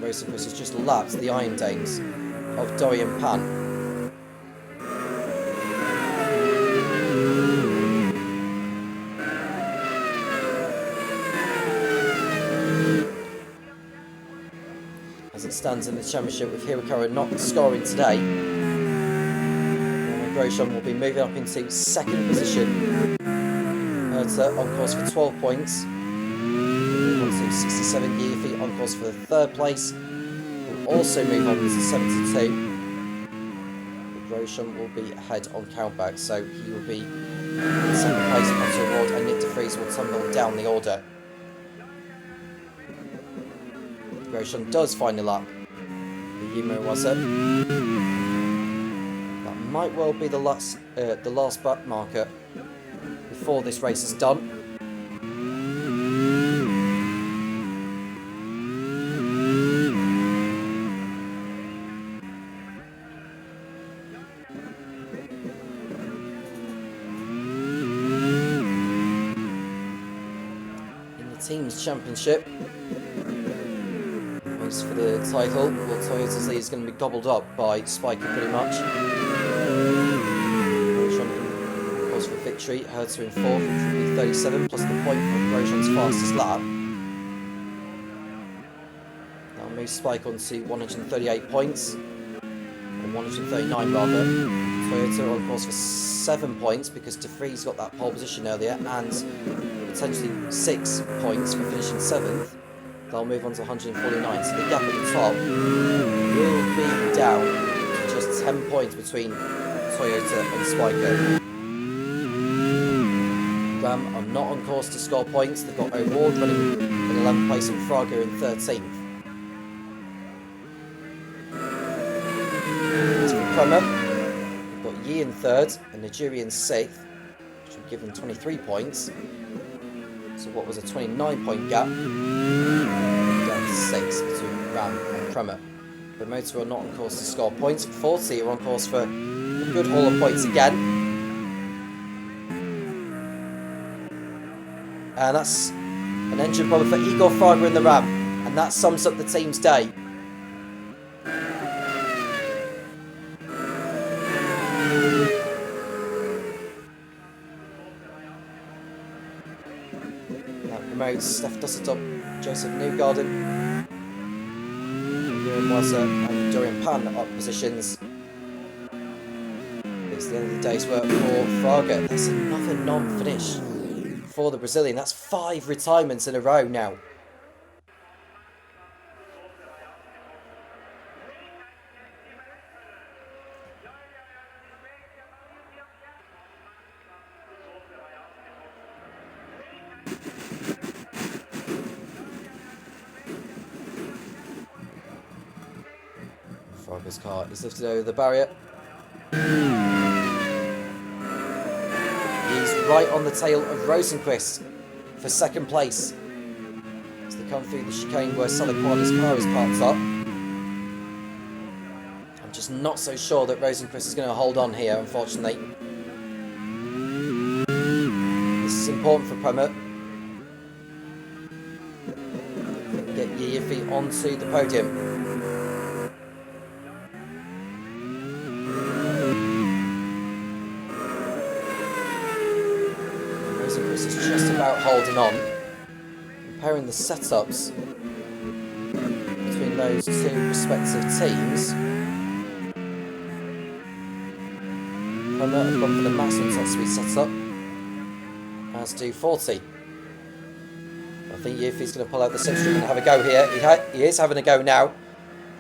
Rosenquist has just lapped the Iron Dames of Dorian Pan. As it stands in the championship with Hirakawa not scoring today, Grosjean will be moving up into second position. Hertha on course for 12 points. 67 Yiffy on course for the 3rd place. Will also move on to 72. Grosjean will be ahead on countback, so he will be in 2nd place on to Award, and Nick de Vries will tumble down the order. Grosjean does find a lap. Yumo was it? That might well be the last back marker before this race is done. Teams Championship. Race for the title. Well, Toyota's lead is going to be gobbled up by Spiker pretty much. Grosjean in course for victory. Hertha in 4th, which will be 37, plus the point for Grosjean's fastest lap. That'll move Spike on to 138 points. Or 139 rather. Toyota on course for 7 points because de Vries got that pole position earlier, and potentially 6 points for finishing 7th. They'll move on to 149, so the gap at the top will be down to just 10 points between Toyota and Spiker. Ram are not on course to score points. They've got O'Ward running in 11th place and Fraga in 13th. As for Prema, we've got Yi in 3rd and Nigiri in 6th, which will give them 23 points. So what was a 29-point gap, down to 6 between Ram and Prema. But Motor are not on course to score points. 40 are on course for a good haul of points again. And that's an engine problem for Igor Fraga in the Ram. And that sums up the team's day. promotes Steph Dussetup, Joseph Newgarden, Ewan Wazza and Dorian Pan up positions. It's the end of the day's work for Fraga. That's another non-finish for the Brazilian. That's 5 retirements in a row now. Fraga's car is lifted over the barrier. He's right on the tail of Rosenquist for second place as they come through the chicane where Salaquada's car is parked up. I'm just not so sure that Rosenquist is going to hold on here, unfortunately. This is important for Prema. Get your feet onto the podium. Is just about holding on. Comparing the setups between those two respective teams, Prema have gone for the maximum top speed setup, as do 40. I think Yuffie's going to pull out the slipstream and have a go here. He is having a go now.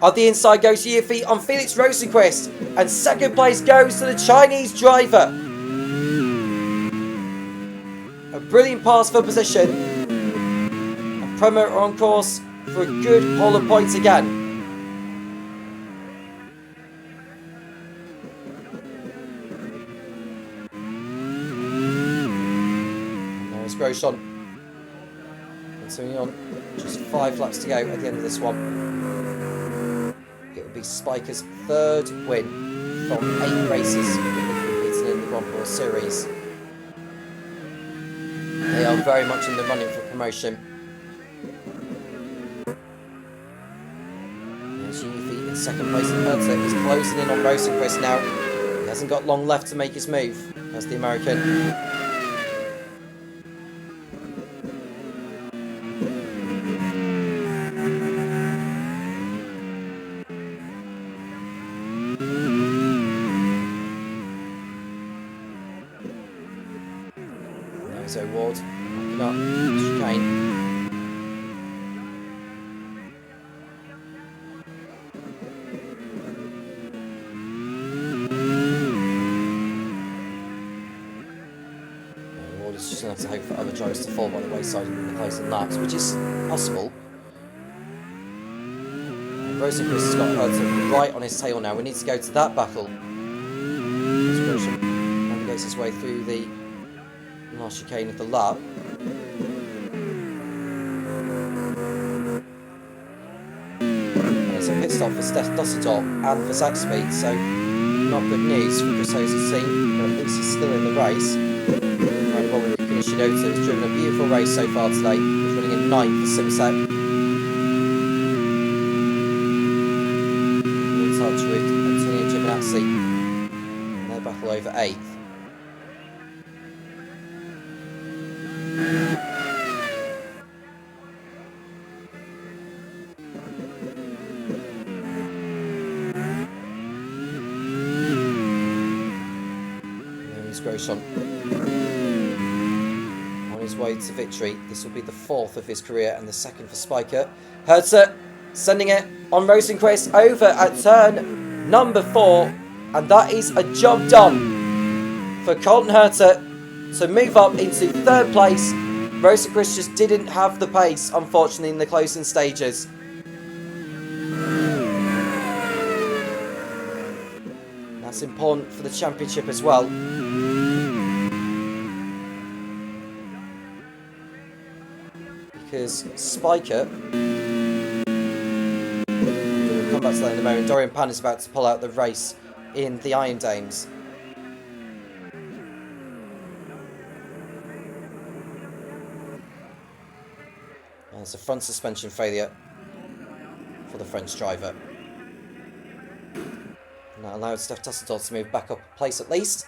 On the inside goes Yuffie on Felix Rosenquist, and second place goes to the Chinese driver. A brilliant pass for position, and Prema are on course for a good haul of points again. And there's Grosjean continuing on, just 5 laps to go at the end of this one. It will be Spiker's 3rd win from 8 races competing in the Grand Prix Series. They are very much in the running for promotion. There's Yuffie in second place in Herta. He's closing in on Rosenquist now. He hasn't got long left to make his move. That's the American. Ward, backing up, chicane. Ward is just going to have to hope for other drivers to fall by the wayside in the closing laps, which is possible. Rosenquist has got Herta right on his tail now. We need to go to that battle. Grosjean navigates his way through the last chicane of the lap. And it's a pit stop for Steph Dussetup and for Zaxby, so not good news for Chris Hayes' team, but at least he's still in the race. Right, well, with Shinoda has driven a beautiful race so far today. He's running in 9th for Simsek. Tartarud and Antonio Giovinazzi in their battle over 8th. Grosjean on his way to victory. This will be the 4th of his career and the 2nd for Spiker. Herta sending it on Rosenquist over at turn number 4, and that is a job done for Colton Herta to move up into 3rd place. Rosenquist just didn't have the pace, unfortunately, in the closing stages. That's important for the championship as well. Because Spiker, we'll come back to that in a moment. Dorian Pan is about to pull out the race in the Iron Dames. And it's a front suspension failure for the French driver. And that allowed Steph Dussetup to move back up a place at least.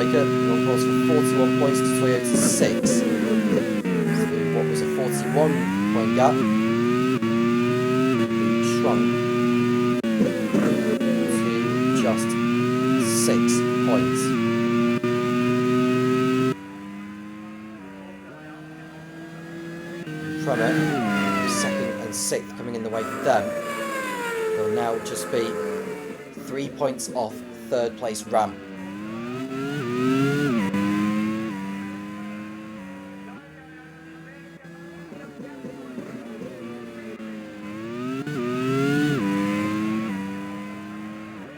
Spiker, on course for 41 points to Toyota 6. So what was a 41-point gap shrunk to just 6 points. Prema, 2nd and 6th coming in the way for them. They'll now just be 3 points off 3rd place Ram.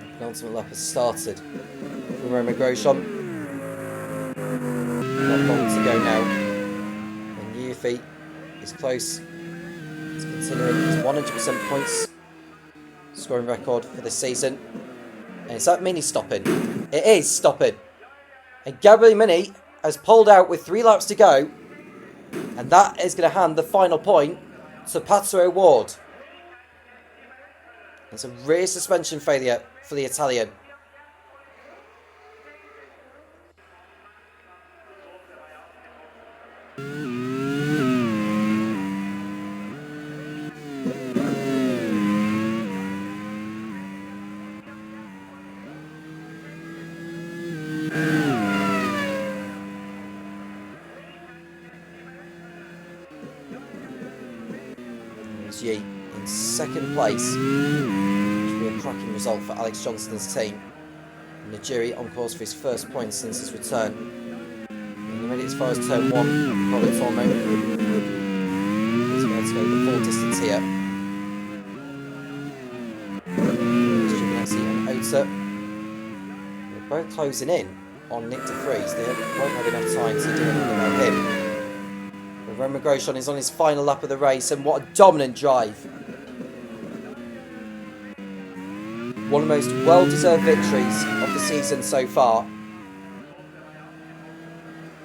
The penultimate lap has started. Romeo Grosjean. Not long to go now. And Yuffie is close. It's continuing his 100% points scoring record for this season. And is that Mini stopping? It is stopping. And Gabriel Mini has pulled out with 3 laps to go. And that is going to hand the final point to Pato Ward. It's a rear suspension failure for the Italian. Yee in 2nd place, which will be a cracking result for Alex Johnston's team. And the jury on course for his 1st point since his return. And he made it as far as turn 1. Product hormone. He's going to go the full distance here. Giovinazzi and Ota. They're both closing in on Nick de Vries. They won't have enough time to do anything about him. Romain Grosjean is on his final lap of the race, and what a dominant drive. One of the most well-deserved victories of the season so far.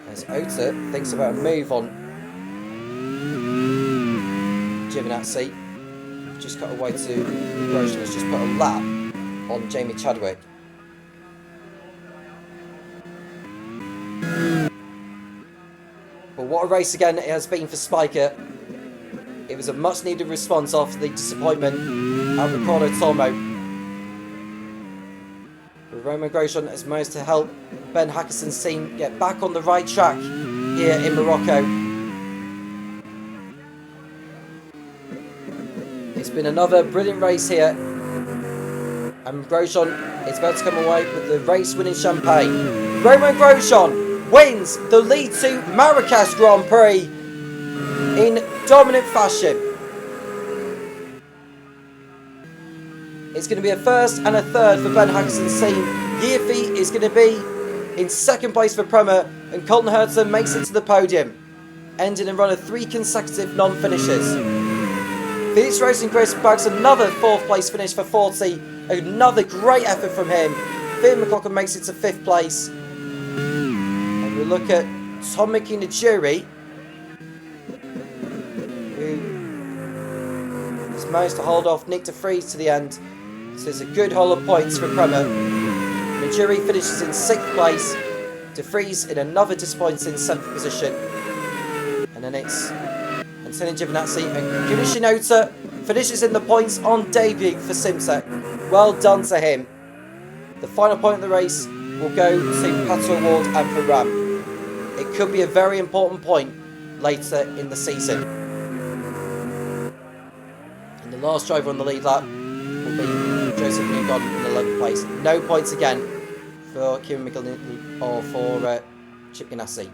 As Ota thinks about a move on Giovinazzi. Just cut away to Grosjean, has just put a lap on Jamie Chadwick. But what a race again it has been for Spiker. It was a much needed response after the disappointment at Ricardo Tormo. Romain Grosjean has managed to help Ben Hackerson's team get back on the right track here in Morocco. It's been another brilliant race here. And Grosjean is about to come away with the race winning champagne. Romain Grosjean wins the lead to Marrakesh Grand Prix in dominant fashion. It's going to be a 1st and a 3rd for Ben Hackerson's team. Yuffie is going to be in 2nd place for Prema, and Colton Herta makes it to the podium, ending a run of 3 consecutive non-finishes. Felix Rosenquist bags another 4th place finish for 40. Another great effort from him. Finn McLaughlin makes it to 5th place. We look at Tom McKinnon-Jury, who has managed to hold off Nick de Vries to the end. So it's a good haul of points for Prema. Jury finishes in 6th place. De Vries in another disappointing 7th position. And then it's Antonio Giovinazzi and Yuki Tsunoda finishes in the points on debut for Simtek. Well done to him. The final point of the race will go to Pato Ward and for Ram. It could be a very important point later in the season. And the last driver on the lead lap will be Joseph Newgarden in 11th place. No points again for Kieran McGill or for Chip Ganassi.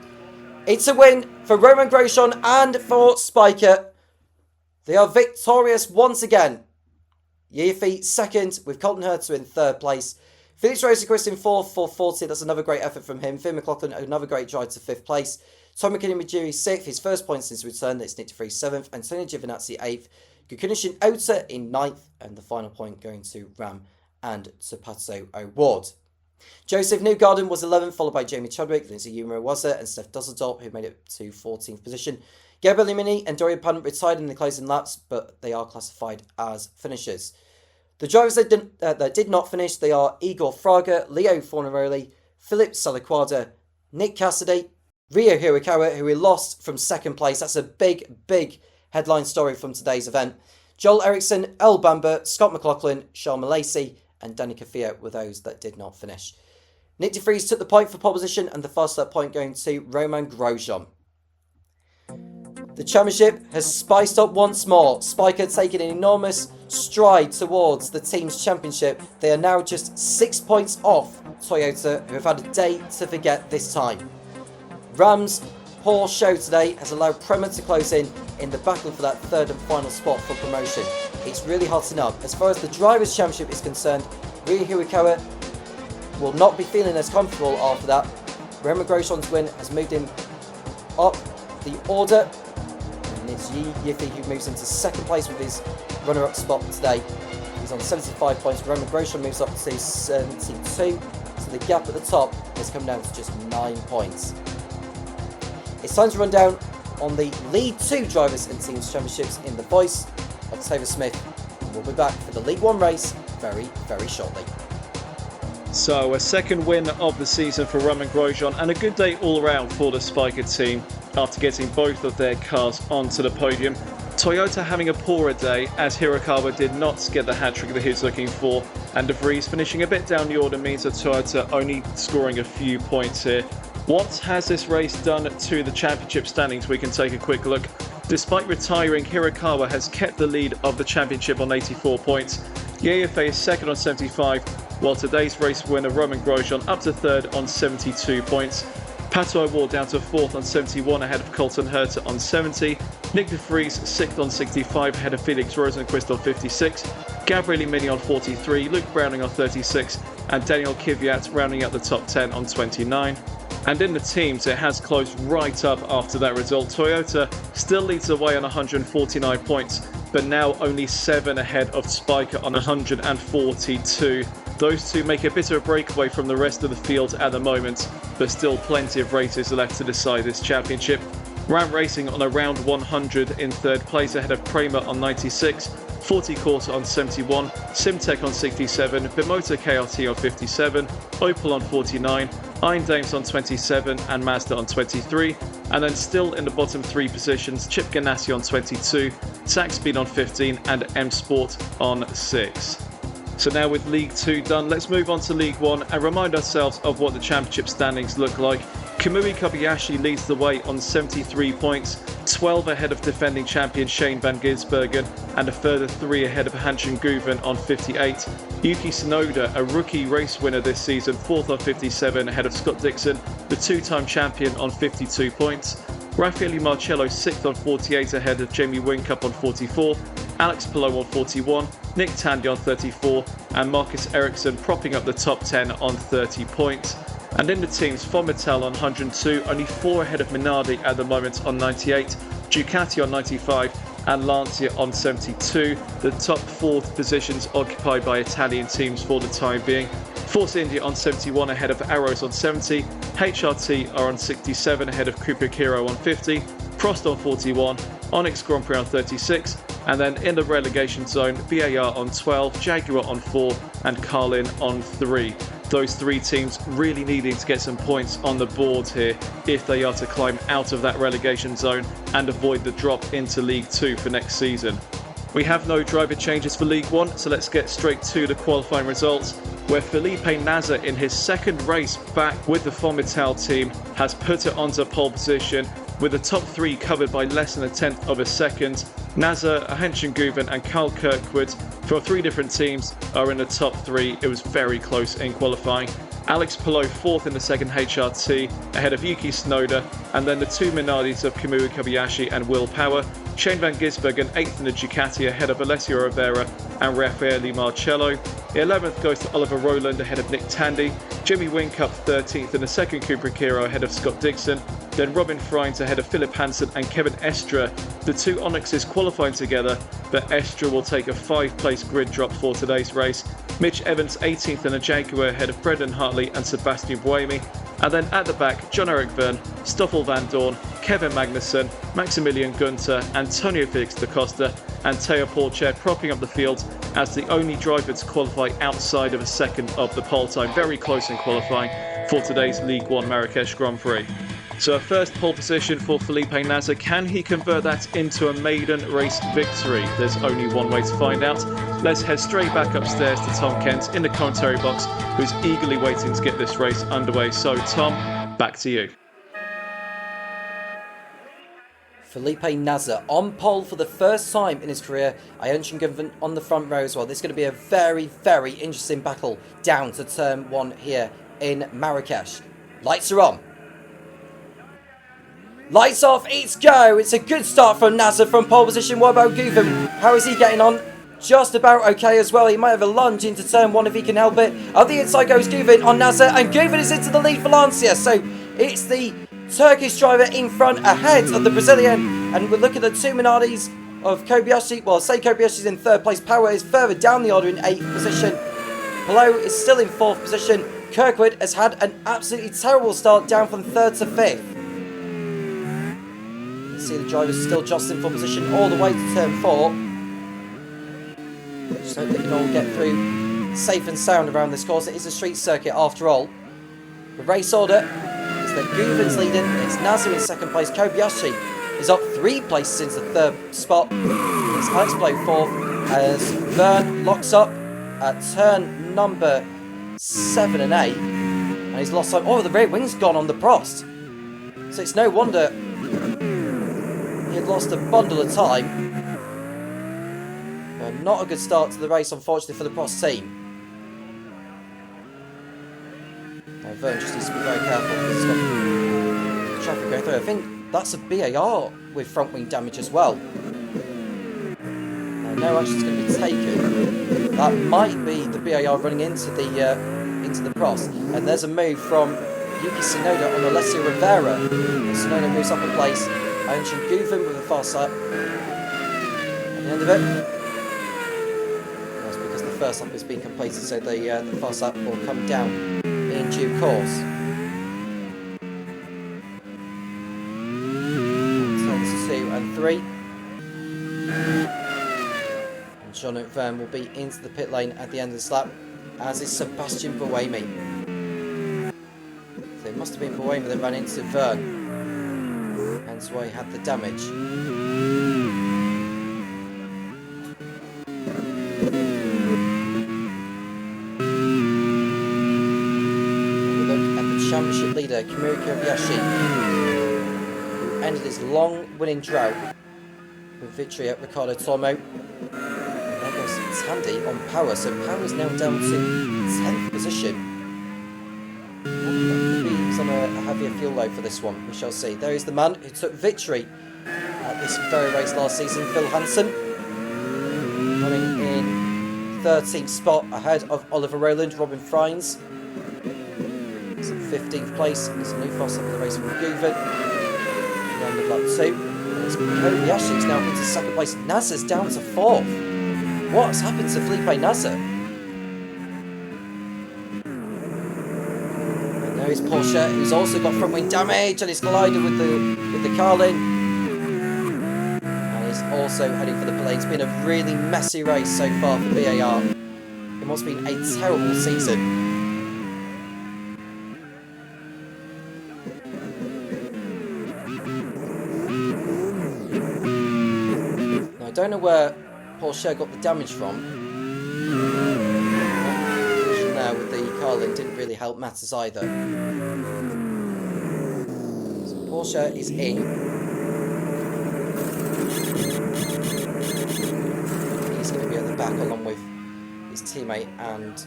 It's a win for Romain Grosjean and for Spiker. They are victorious once again. Yuffie 2nd with Colton Herta in 3rd place. Felix Rosenquist in 4th for 40. That's another great effort from him. Finn McLaughlin, another great drive to 5th place. Tom McKinnon-Jury 6th, his 1st point since return. That's Nick de Vries 7th. Antonio Giovinazzi 8th. Gukunishin Ota in 9th. And the final point going to Ram and to Pato O'Ward. Joseph Newgarden was 11th, followed by Jamie Chadwick, Lindsay Yuma Wazza and Steph Dusseldorp, who made it to 14th position. Gabriel Mini and Dorian Punt retired in the closing laps, but they are classified as finishers. The drivers that did not finish, they are Igor Fraga, Leo Fornaroli, Philip Salaquada, Nick Cassidy, Ryo Hirakawa, who we lost from second place. That's a big headline story from today's event. Joel Eriksson, El Bamba, Scott McLaughlin, Sean Malasey, and Danny Kafia were those that did not finish. Nick de Vries took the point for pole position, and the fast lap point going to Romain Grosjean. The championship has spiced up once more. Spiker taking an enormous stride towards the team's championship. They are now just 6 points off Toyota, who have had a day to forget this time. Ram's poor show today has allowed Prema to close in the battle for that third and final spot for promotion. It's really hotting up. As far as the Drivers' Championship is concerned, Ryo Hirakawa will not be feeling as comfortable after that. Romain Grosjean's win has moved him up the order. And it's Yi Yiffy who moves into second place with his runner-up spot today. He's on 75 points. Romain Grosjean moves up to 72. So the gap at the top has come down to just 9 points. It's time to run down on the League 2 Drivers and Teams Championships in the voice of Topher Smith. And we'll be back for the League 1 race very shortly. So a second win of the season for Romain Grosjean and a good day all around for the Spiker team after getting both of their cars onto the podium. Toyota having a poorer day as Hirakawa did not get the hat-trick that he was looking for, and de Vries finishing a bit down the order means that Toyota only scoring a few points here. What has this race done to the championship standings? We can take a quick look. Despite retiring, Hirakawa has kept the lead of the championship on 84 points. Yefe is second on 75, while today's race winner Romain Grosjean up to third on 72 points. Pato O'Ward down to fourth on 71 ahead of Colton Herta on 70. Nick de Vries sixth on 65 ahead of Felix Rosenquist on 56. Gabriel Mini on 43, Luke Browning on 36, and Daniel Kvyat rounding out the top 10 on 29. And in the teams, it has closed right up after that result. Toyota still leads the way on 149 points, but now only 7 ahead of Spiker on 142. Those two make a bit of a breakaway from the rest of the field at the moment, but still plenty of races left to decide this championship. Ram Racing on around 100 in third place ahead of Prema on 96, 40 Corsa on 71, Simtech on 67, Bimota KRT on 57, Opel on 49, Iron Dames on 27 and Mazda on 23, and then still in the bottom 3 positions, Chip Ganassi on 22, Taxspeed on 15 and M Sport on 6. So now with League 2 done, let's move on to League 1 and remind ourselves of what the championship standings look like. Kamui Kobayashi leads the way on 73 points, 12 ahead of defending champion Shane van Gisbergen and a further 3 ahead of Hanshin Guven on 58. Yuki Tsunoda, a rookie race winner this season, 4th on 57 ahead of Scott Dixon, the 2-time champion on 52 points. Raffaele Marcello 6th on 48 ahead of Jamie Whincup on 44, Alex Palou on 41, Nick Tandy on 34 and Marcus Ericsson propping up the top 10 on 30 points. And in the teams, Fomitel on 102, only 4 ahead of Minardi at the moment on 98, Ducati on 95 and Lancia on 72. The top 4 positions occupied by Italian teams for the time being. Force India on 71 ahead of Arrows on 70, HRT are on 67 ahead of Cooper Kiro on 50, Prost on 41, Onyx Grand Prix on 36, and then in the relegation zone, VAR on 12, Jaguar on 4 and Carlin on 3. Those 3 teams really needing to get some points on the board here if they are to climb out of that relegation zone and avoid the drop into League 2 for next season. We have no driver changes for League 1, so let's get straight to the qualifying results, where Felipe Nasr in his second race back with the Fomitel team has put it onto pole position with the top 3 covered by less than a tenth of a second. Nasr, Hanshin Guven and Carl Kirkwood for 3 different teams are in the top 3. It was very close in qualifying. Alex Palou 4th in the second HRT ahead of Yuki Tsunoda, and then the 2 Minardis of Kamui Kobayashi and Will Power. Shane van Gisbergen 8th in the Ducati ahead of Alessio Rivera and Raffaele Marcello. 11th goes to Oliver Rowland ahead of Nick Tandy. Jimmy Whincup 13th in the second Cooper Kiro ahead of Scott Dixon. Then Robin Freins ahead of Philip Hansen and Kevin Estra. The 2 Onyxes qualifying together, but Estra will take a 5-place grid drop for today's race. Mitch Evans 18th in a Jaguar ahead of Brendan Hartley and Sebastian Buemi. And then at the back, John Eric Verne, Stoffel Van Dorn, Kevin Magnussen, Maximilian Gunter, Antonio Felix da Costa and Teo Porcher propping up the field as the only driver to qualify outside of a second of the pole time. Very close in qualifying for today's League One Marrakesh Grand Prix. So a first pole position for Felipe Nasr. Can he convert that into a maiden race victory? There's only one way to find out. Let's head straight back upstairs to Tom Cairns in the commentary box, who's eagerly waiting to get this race underway. So Tom, back to you. Felipe Nasr on pole for the first time in his career. Ayunchungunvan on the front row as well. This is going to be a very, very interesting battle down to turn 1 here in Marrakesh. Lights are on. Lights off, it's go! It's a good start from Nasr from pole position. What about Guven? How is he getting on? Just about okay as well. He might have a lunge into turn 1 if he can help it. On the inside goes Guven on Nasr, and Guven is into the lead for Lancia. So it's the Turkish driver in front ahead of the Brazilian. And we're looking at the two Minardis of Kobayashi. Well, say Kobayashi's in 3rd place. Power is further down the order in 8th position. Palo is still in 4th position. Kirkwood has had an absolutely terrible start, down from 3rd to 5th. See the drivers still jostling for position all the way to turn 4. Just hope they can all get through safe and sound around this course. It is a street circuit after all. The race order is that Guven's leading. It's Nasr in 2nd place. Kobayashi is up 3 places into the 3rd spot. It's Alex Blow 4th as Vern locks up at turn number 7 and 8. And he's lost time. Oh, the rear wing's gone on the Prost. So it's no wonder he had lost a bundle of time. Not a good start to the race, unfortunately, for the Prost team. Now, Vern just needs to be very careful because he's got traffic going through. I think that's a BAR with front wing damage as well. Now, no action's going to be taken. That might be the BAR running into the Prost. And there's a move from Yuki Tsunoda on Alessio Rivera. Tsunoda moves up in place. Ayunchun Guven with a fast lap. At the end of it, that's because the first lap has been completed, so the fast lap will come down in due course. Turns 2 and 3. And Jean-Luc Verne will be into the pit lane at the end of this lap, as is Sebastian Buemi. So it must have been Buemi that ran into Verne. Hence why he had the damage. We look at the championship leader, Kamui Kobayashi, who ended his long winning drought with victory at Ricardo Tormo. And there goes Tandy on Power, so Power is now down to 10th position. On a heavier fuel load for this one, we shall see. There is the man who took victory at this very race last season, Phil Hansen, running in 13th spot ahead of Oliver Rowland. Robin Frines is in 15th place. There's a new fast up for the race from Guven on the lap 2. And Kobayashi's now into 2nd place. Nasr's down to 4th. What's happened to Felipe Nasr? Is Porsche, who's also got front wing damage and is collided with the Carlin, and is also heading for the pit lane. It's been a really messy race so far for BAR. It must have been a terrible season. Now, I don't know where Porsche got the damage from. With the Carlin didn't really help matters either. So Porsche is in. He's going to be at the back along with his teammate and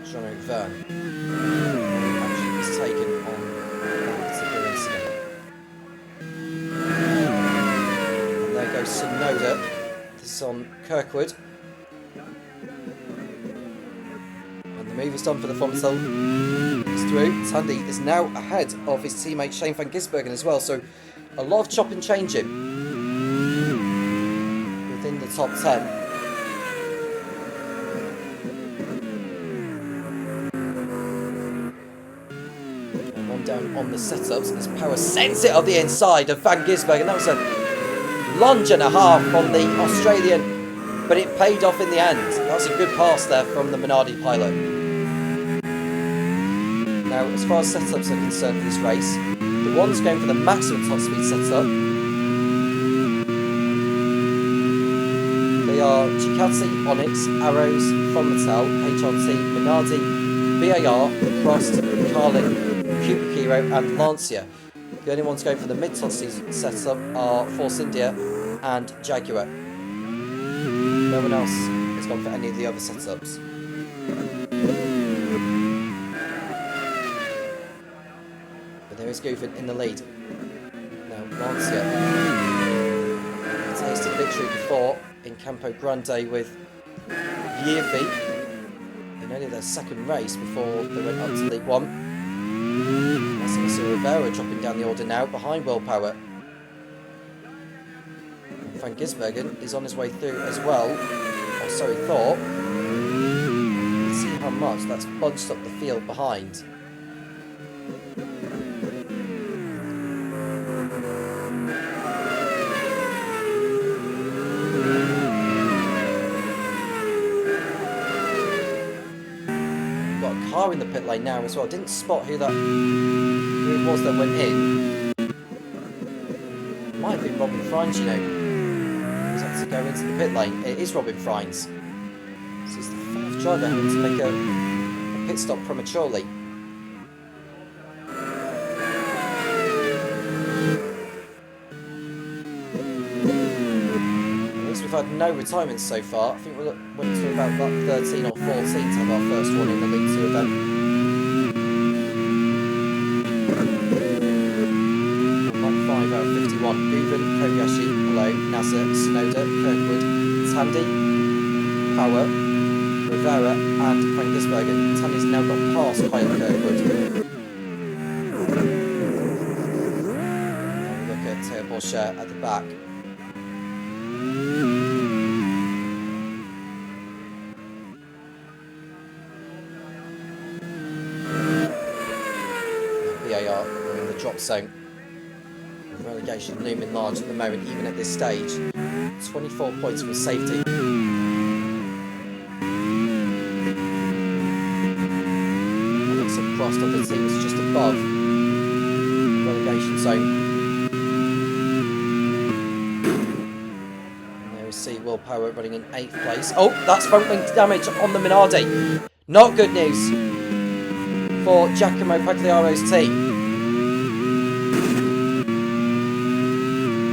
Jean-Luc Verne. Action was taken on that particular incident. And there goes Tsunoda. This is on Kirkwood. The move is done for the Fomsel. It's through. Tandy is now ahead of his teammate Shane van Gisbergen as well, so a lot of chop and changing within the top 10. And one down on the setups as Power sends it up the inside of Van Gisbergen. That was a lunge and a half from the Australian, but it paid off in the end That's a good pass there from the Minardi pilot. Now, as far as setups are concerned for this race, the one's going for the maximum top speed setup. They are Ducati, Onyx, Arrows, Von Mattel, HRT, Minardi, BAR, Prost, Carlin, Cooper Hero and Lancia. The only ones going for the mid-top speed setup are Force India and Jaguar. No one else has gone for any of the other setups. But there is Goofin in the lead. Now Lancia. A taste of victory before in Campo Grande with Yearfy in only their second race before they went up to League One. That's also Rivera dropping down the order now behind Willpower. Van Gisbergen is on his way through as well, or so he thought. Let's see how much that's bunched up the field behind. Got a car in the pit lane now as well. Didn't spot who it was that went in. Might have been Robin Frines, you know. He's had to go into the pit lane. It is Robin Frines. This is the fourth driver having to make a pit stop prematurely. At least we've had no retirements so far. I think we're went to about 13 or 14 to have our first one in the League 2 event. Out of 51. Guven, Kobayashi, Hello, Nasser, Snowder, Kirkwood, Tandy, Power, Rivera, and Van Gisbergen. Tandy's now got past Kyle Kirkwood. And we look at Théo Pourchaire at the back. BAR are in the drop zone. Relegation looming large at the moment, even at this stage. 24 points for safety. Alex and Prost of the team is just above the relegation zone. And there we see Willpower running in 8th place. Oh, that's front wing damage on the Minardi. Not good news for Giacomo Pagliaro's team.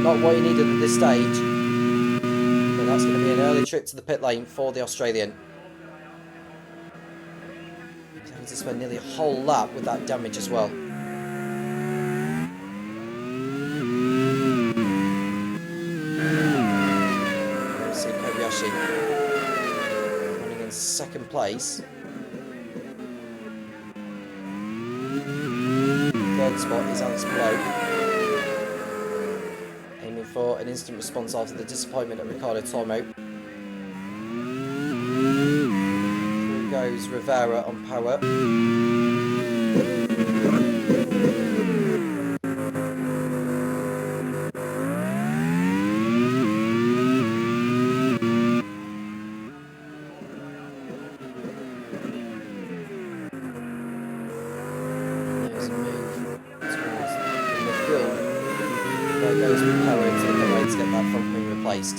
Not what you needed at this stage, but that's going to be an early trip to the pit lane for the Australian. He's having to spend nearly a whole lap with that damage as well. Let's see Kobayashi running in 2nd place. 3rd spot is Alex Blow. For an instant response after the disappointment of Ricardo Tormo. Through goes Rivera on Power. There's a move towards the midfield. There goes Power into the pit lane to get that front wing replaced.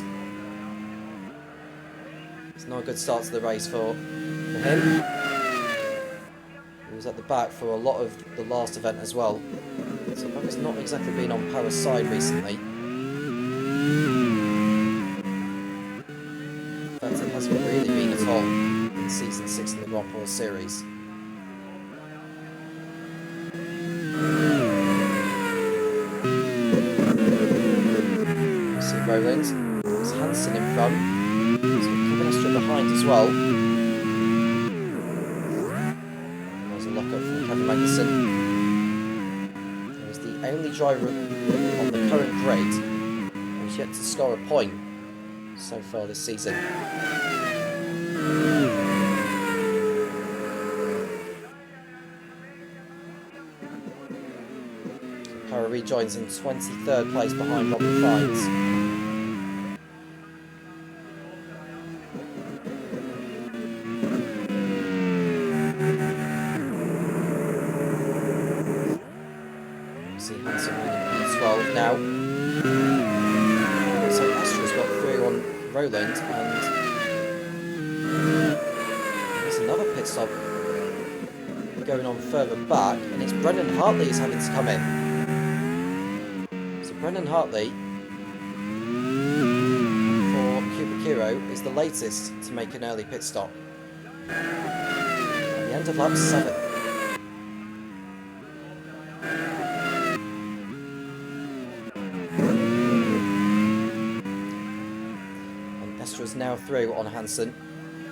It's not a good start to the race for him. He was at the back for a lot of the last event as well. So Power's not exactly been on Power's side recently. In fact, it hasn't really been at all in Season 6 of the Grand Prix Series. Roland. There's Hansen in front. There's Cabinastra behind as well. There's a lock-up from Kevin Magnussen. There's the only driver on the current grid who's yet to score a point so far this season. Power rejoins in 23rd place behind Robin Frines. now. So Astra's got through on Roland, and there's another pit stop going on further back, and it's Brendan Hartley is having to come in. So Brendan Hartley for Kubakiro is the latest to make an early pit stop. At the end of lap 7. And Estra's now through on Hansen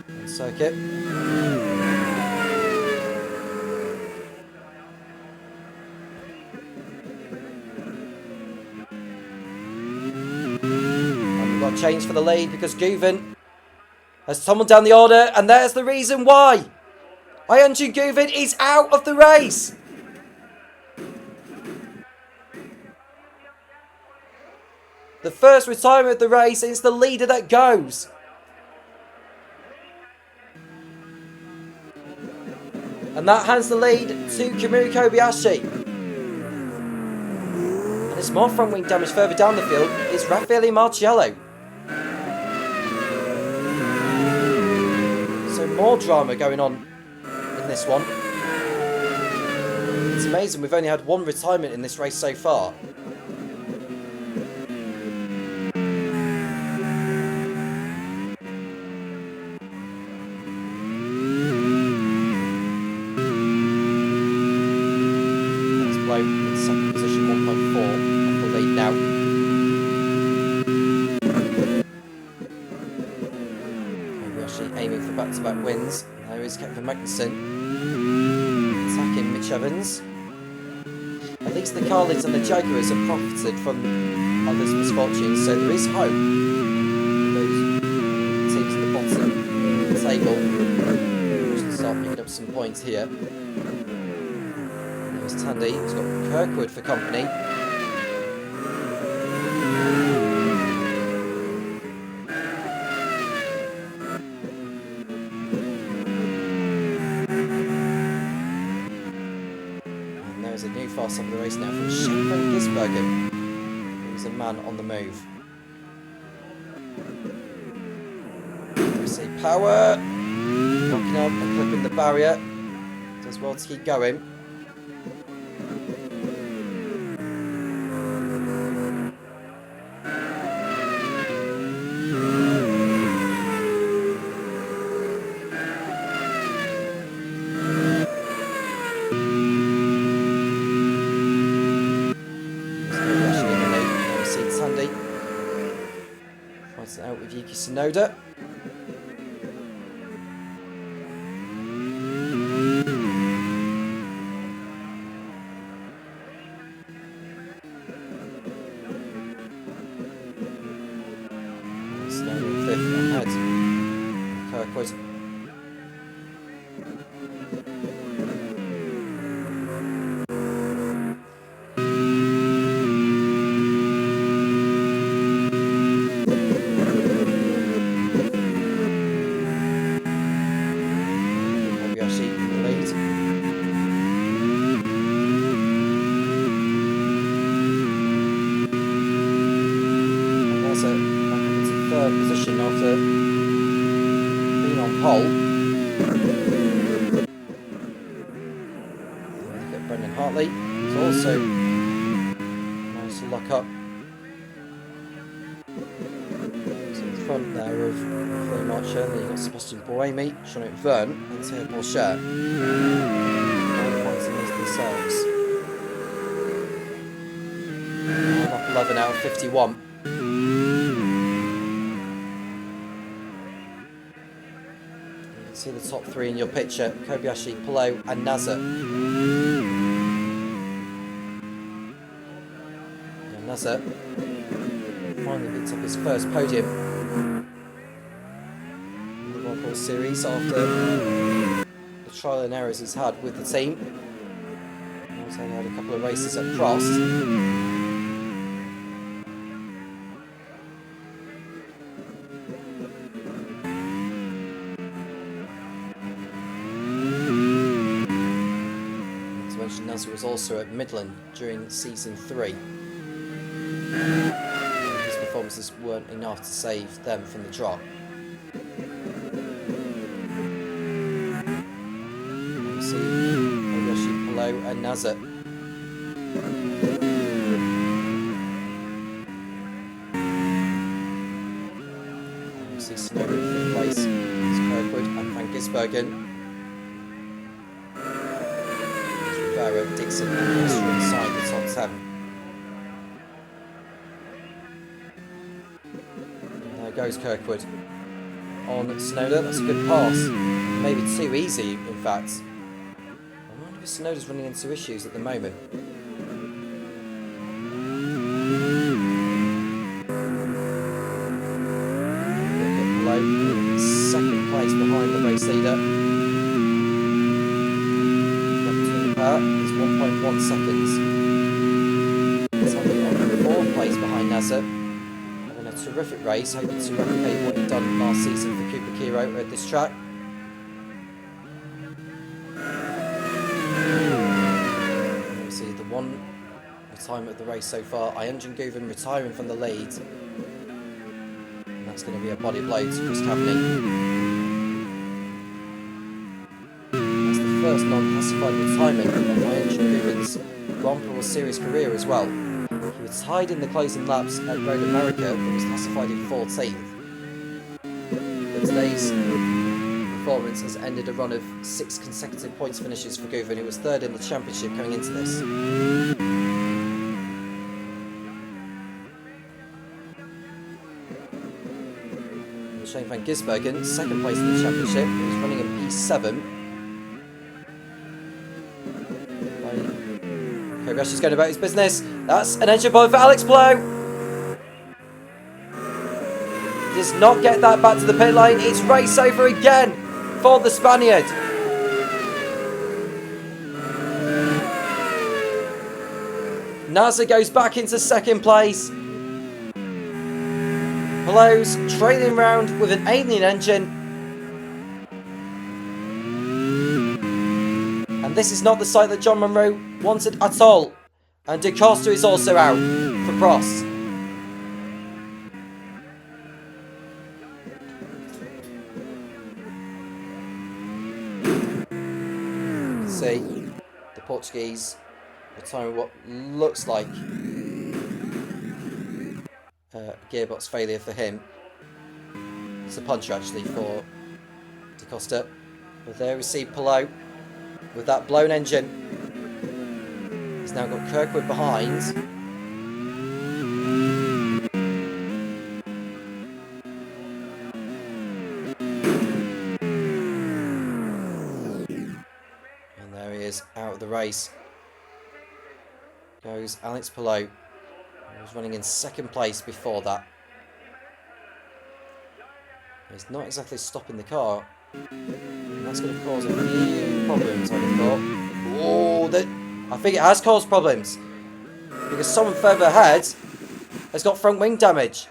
on circuit. Change for the lead because Guven has tumbled down the order, and there's the reason why. Ayunju Guven is out of the race. The first retirement of the race, it's the leader that goes. And that hands the lead to Kamui Kobayashi. And there's more front wing damage further down the field. It's Raffaele Marciello. More drama going on in this one. It's amazing we've only had one retirement in this race so far. Let's blow in second position, 1.4 off the lead now. Aiming for back-to-back wins. There is Kevin Magnussen attacking Mitch Evans. At least the Carlins and the Jaguars have profited from others' misfortunes, so there is hope for those teams at the bottom of the table who should start picking up some points here. There's Tandy, who's got Kirkwood for company. Fast up the race now from Stefan Gisbergen, who's a man on the move. We see power, knocking up and clipping the barrier. Does well to keep going. Out with Yuki Tsunoda. Tsunoda in fifth ahead. Kirkwood. Position after being on pole. Look at Brendan Hartley. He's also managed to lock up. So in front there of Flynn Archer, then you've got Sebastian Buemi, Jean-Luc Verne, and Theo Porcher. 9 points against themselves. Up 11 out of 51. See the top three in your picture: Kobayashi, Palou and Nasser. And Nasser finally picks up his first podium in the World Course Series after the trial and errors he's had with the team. He's only had a couple of races at Prost. Nasser was also at Midland during season 3. His performances weren't enough to save them from the drop. You see Oyoshi, Polo and Nazar. You see Snow in fifth place. It's Kirkwood and Van Gisbergen. Rivera, Dixon and Hester inside the top 10. And there goes Kirkwood on Snowden. That's a good pass. Maybe too easy, in fact. I wonder if Snowden's running into issues at the moment. Look at Lowe, second place behind the race leader. Is 1.1 seconds. Tommy on fourth place behind Nazar. Having a terrific race, hoping to replicate what he'd done last season for Cooper Kiro at this track. See the one retirement of the race so far. Ianjan Guven retiring from the lead. And that's going to be a body blow to Chris Cavney. First non-classified retirement of Ianjan Guven's Grand Prix Series career as well. He retired in the closing laps at Road America but was classified in 14th. But today's performance has ended a run of 6 consecutive points finishes for Guven, who was third in the championship coming into this. Shane van Gisbergen, second place in the championship, he was running in P7. Rush is going about his business. That's an engine point for Alex Blow. Does not get that back to the pit lane. It's race over again for the Spaniard. Nazar goes back into second place. Blow's trailing round with an alien engine. And this is not the site that John Munro wanted at all. And De Costa is also out for Prost. See the Portuguese retiring what looks like a gearbox failure for him. It's a puncher actually for De Costa. But there we see Palou with that blown engine. He's now got Kirkwood behind. And there he is, out of the race. Goes Alex Palou. He was running in second place before that. He's not exactly stopping the car. And that's going to cause a few problems, I would have thought. Oh, I think it has caused problems. Because someone further ahead has got front wing damage.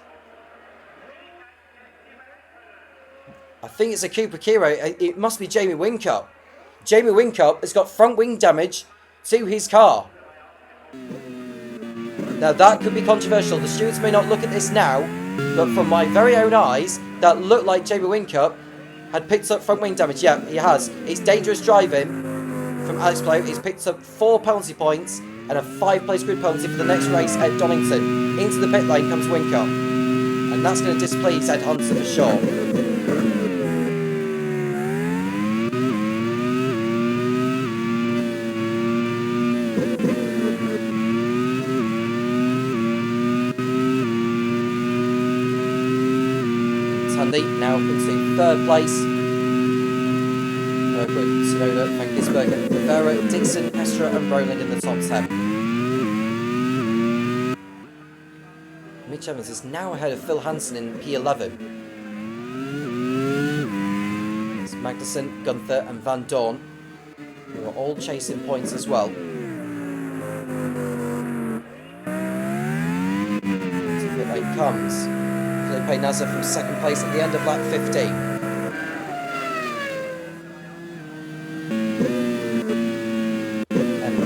I think it's a Cooper Kiro. It must be Jamie Whincup. Jamie Whincup has got front wing damage to his car. Now that could be controversial. The stewards may not look at this now, but from my very own eyes, that looked like Jamie Whincup had picked up front wing damage. Yeah, he has. It's dangerous driving from Alex Blow. He's picked up 4 penalty points and a 5-place grid penalty for the next race at Donington. Into the pit lane comes Whincup. And that's going to displease Ed Hunter for sure. Tandy now up into third place. Kirkwood, Tsunoda, Van Gisbergen, Rivera, Dixon, Estra and Rowland in the top 10. Mitch Evans is now ahead of Phil Hansen in P11. It's Magnussen, Gunther and Van Dorn, who are all chasing points as well. So pit lane comes Felipe Nasr from second place at the end of lap 15.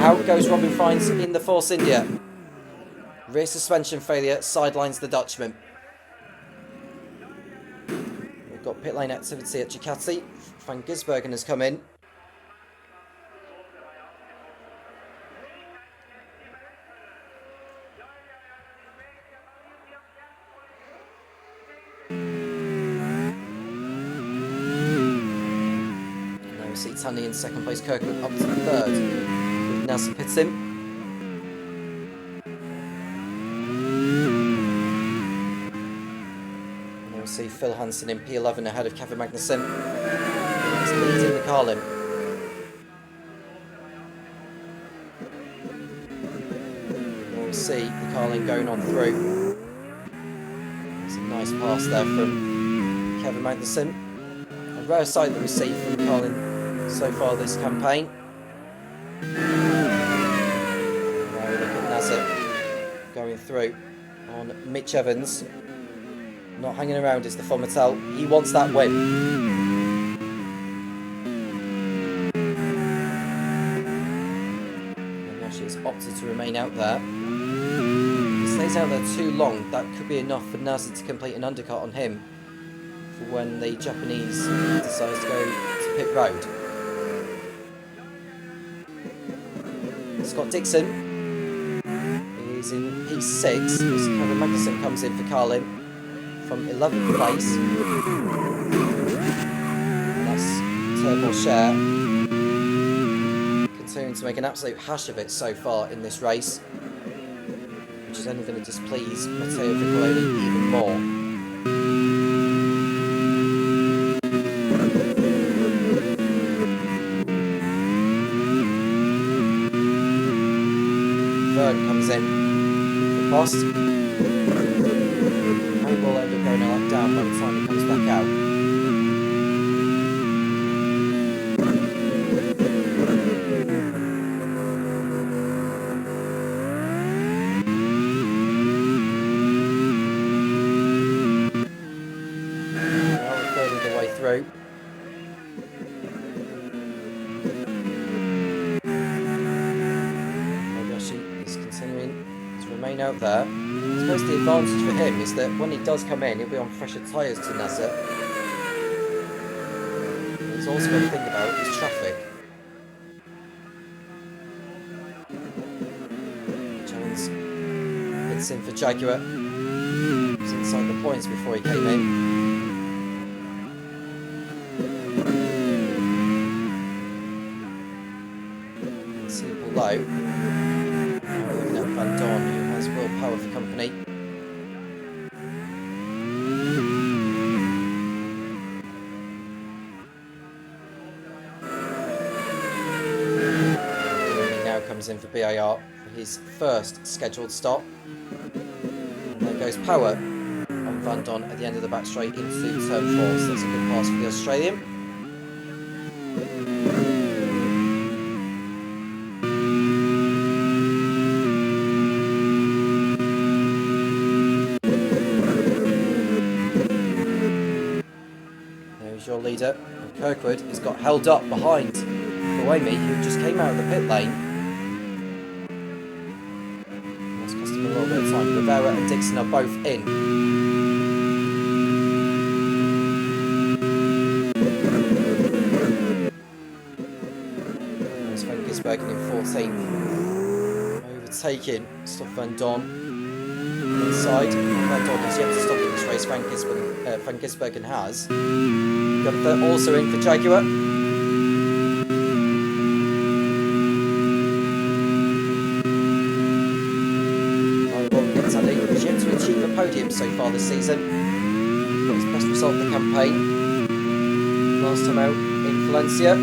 Out goes Robin Fines in the Force India. Rear suspension failure sidelines the Dutchman. We've got pit lane activity at Ducati. Van Gisbergen has come in. Now we see Tandy in second place, Kirkwood up to third with Nasser pitting. See Phil Hansen in P11 ahead of Kevin Magnussen. He's leading the Carlin. We'll see the Carlin going on through. It's a nice pass there from Kevin Magnussen. A rare sight that we've seen from Carlin so far this campaign. Now we look at Nasser going through on Mitch Evans. Not hanging around is the Fomitel. He wants that win. And actually has opted to remain out there. If he stays out there too long, that could be enough for Nasser to complete an undercut on him for when the Japanese decides to go to pit road. Scott Dixon is in P6 as Kevin Magnussen comes in for Carlin from 11th place. And that's Turbo Share continuing to make an absolute hash of it so far in this race, which is only going to displease Matteo Vicoloni even more. Verne comes in for Post. Will end up going a lap down by the time he comes back out. Now we're further the way through. Kobayashi is continuing to remain out there. I suppose the advantage for him is that when he does come in, he'll be on fresher tyres to Nasser. He's also got to think about his traffic. Jones hits in for Jaguar. He was inside the points before he came in. See below. Now looking at Van Dorn, who has Will Power for company. In for BAR for his first scheduled stop. And there goes Power on Van Dorn at the end of the back straight into turn 4, so that's a good pass for the Australian. There's your leader. And Kirkwood has got held up behind Buemi, who just came out of the pit lane. A little bit of time. Rivera and Dixon are both in. There's Van Gisbergen in 14th. Overtaking Stoff Van Dorn. Inside. Van Dorn has yet to stop in this race. Van Gisbergen has. Gunther also in for Jaguar. Podium so far this season. Got his best result of the campaign. Last time out in Valencia.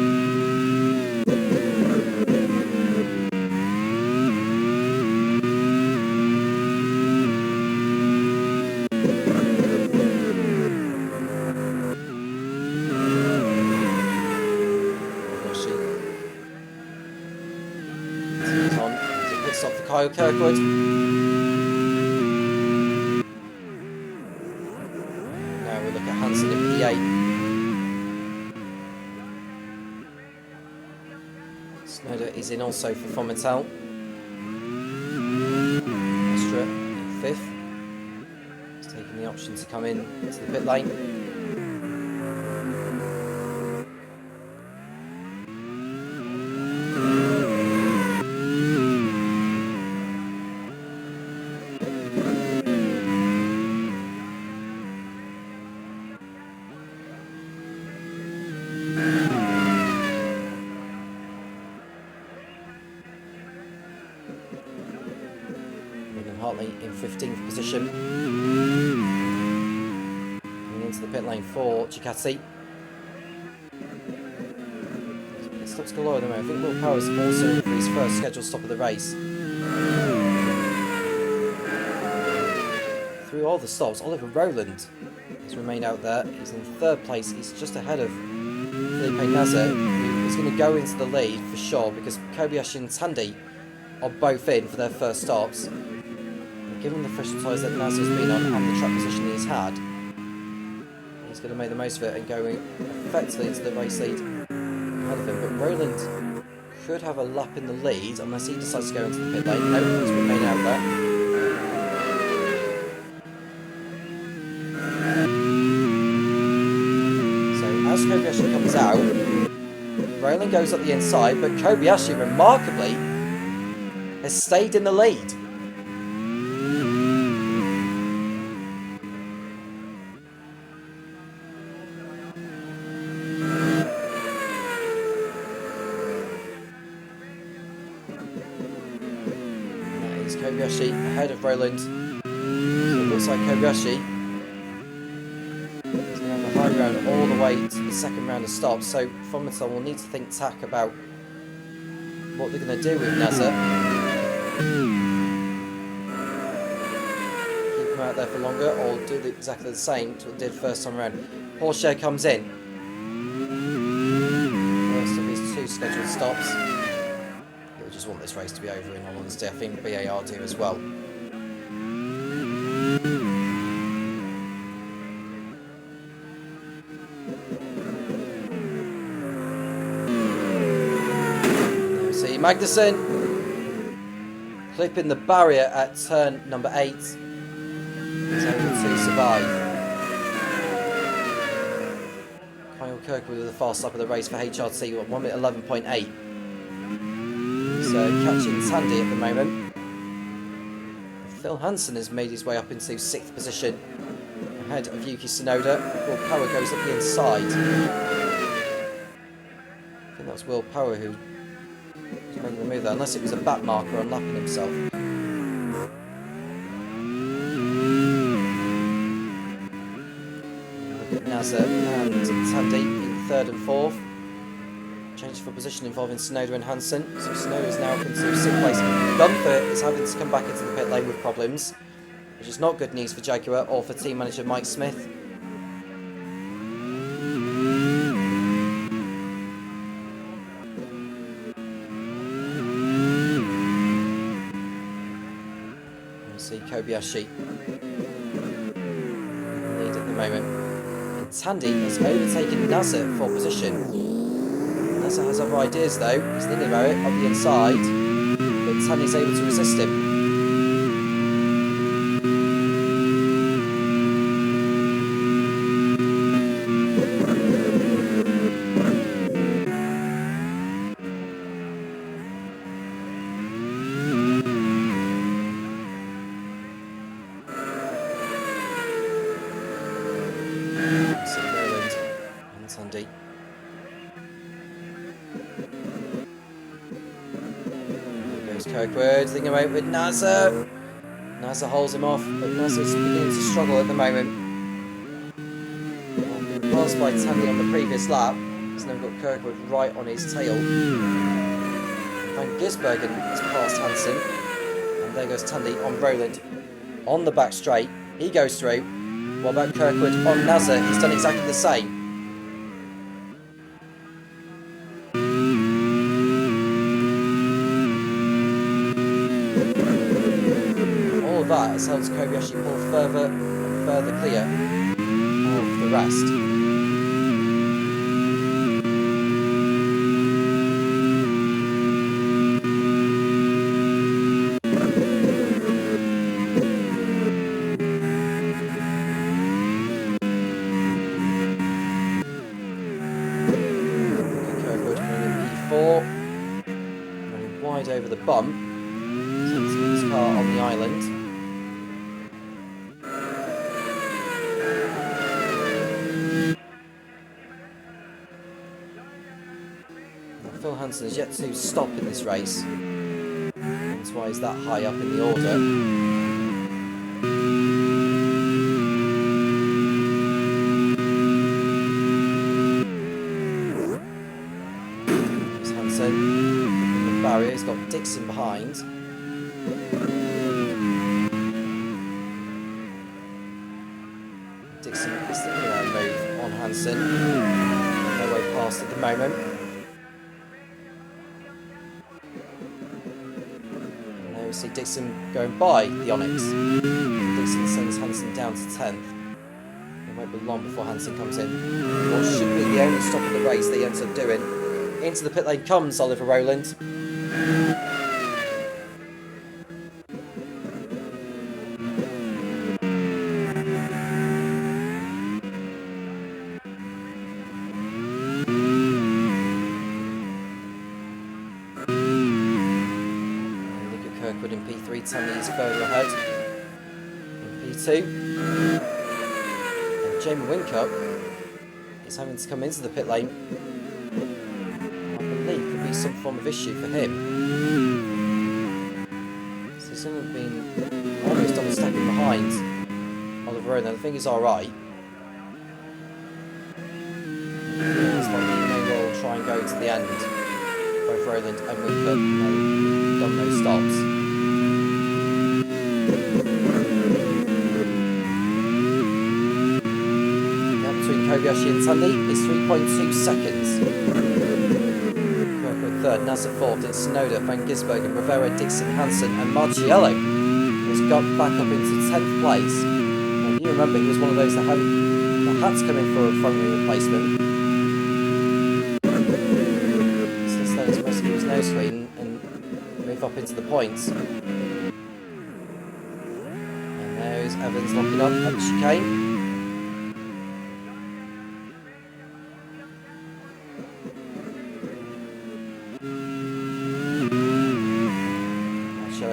On. He's a pit stop for Kyle Kirkwood. Hansen in P8. Snowder is in also for Fomitel. Astra to come in to the pit lane. In 15th position. Coming into the pit lane for Ducati. It stops galore at the moment. I think Will Power's also in for his first scheduled stop of the race. Through all the stops, Oliver Rowland has remained out there. He's in 3rd place. He's just ahead of Felipe Nasr, who is going to go into the lead for sure because Kobayashi and Tandy are both in for their first stops. Given the fresh tyres that Nasr has been on and the track position he's had, he's going to make the most of it and go effectively into the race lead ahead of him. But Rowland could have a lap in the lead unless he decides to go into the pit lane. No, he's remained out there. So as Kobayashi comes out, Rowland goes up the inside, but Kobayashi remarkably has stayed in the lead. Kobayashi ahead of Rowland. So it looks like Kobayashi is going to have a high ground all the way to the second round of stops. So Fomental will need to think tack about what they're going to do with Nasr. Keep him out there for longer or do exactly the same to what it did first time around. Porsche comes in. First of his 2 scheduled stops. Just want this race to be over in all honesty. I think BAR do as well. See Magnussen clipping the barrier at turn number 8. He's able to survive. Kyle Kirkwood with the fast lap of the race for HRT at 1 minute 11.8. Catching Tandy at the moment. Phil Hansen has made his way up into 6th position ahead of Yuki Tsunoda. Will Power goes up the inside. I think that was Will Power who was making the move there, unless it was a back marker unlapping himself. Look at Nasr and Tandy in 3rd and 4th. Change for position involving Tsunoda and Hansen. So Tsunoda is now up into 6th place. Gunther is having to come back into the pit lane with problems, which is not good news for Jaguar or for team manager Mike Smith. You see Kobayashi lead at the moment. And Tandy has overtaken Nasr for position. Nasr has other ideas though. He's thinking about it on the inside, but Tandy's able to resist him. So Rowland and Tandy. Kirkwood thinking about it with Nasr. Nasr holds him off, but Nasr's beginning to struggle at the moment. Being passed by Tandy on the previous lap. He's now got Kirkwood right on his tail. Van Gisbergen has passed Hansen. And there goes Tandy on Rowland. On the back straight. He goes through. What about Kirkwood on Nasr? He's done exactly the same. That has helped Kobayashi pull further and further clear of the rest. 4. Running wide over the bump. His car on the island. Phil Hansen has yet to stop in this race. That's why he's that high up in the order. There's Hansen in the barrier. He's got Dixon behind. Dixon is thinking about a move on Hansen. No way past at the moment. We see Dixon going by the Onyx. Dixon sends Hansen down to 10th. It won't be long before Hansen comes in. What should be the only stop of the race they ends up doing. Into the pit lane comes Oliver Rowland. In P3, 10 metres further ahead. In P2. And Jamie Wincup is having to come into the pit lane. I believe could be some form of issue for him. So he's only been almost on a second behind Oliver Rowland. I think he's alright. Looks like he may well try and go to the end. Both Rowland and Wincup have done no stops. Kobayashi and Tandy is 3.2 seconds. Kirkwood third, Nasser fourth, it's Sonoda, Van Gisbergen, Rivera, Dixon, Hansen and Marciello has got back up into 10th place. And you remember he was one of those that had to come in for a front wing replacement. Since then he's supposed to give his nose clean and move up into the points. And there's Evans locking up at the chicane.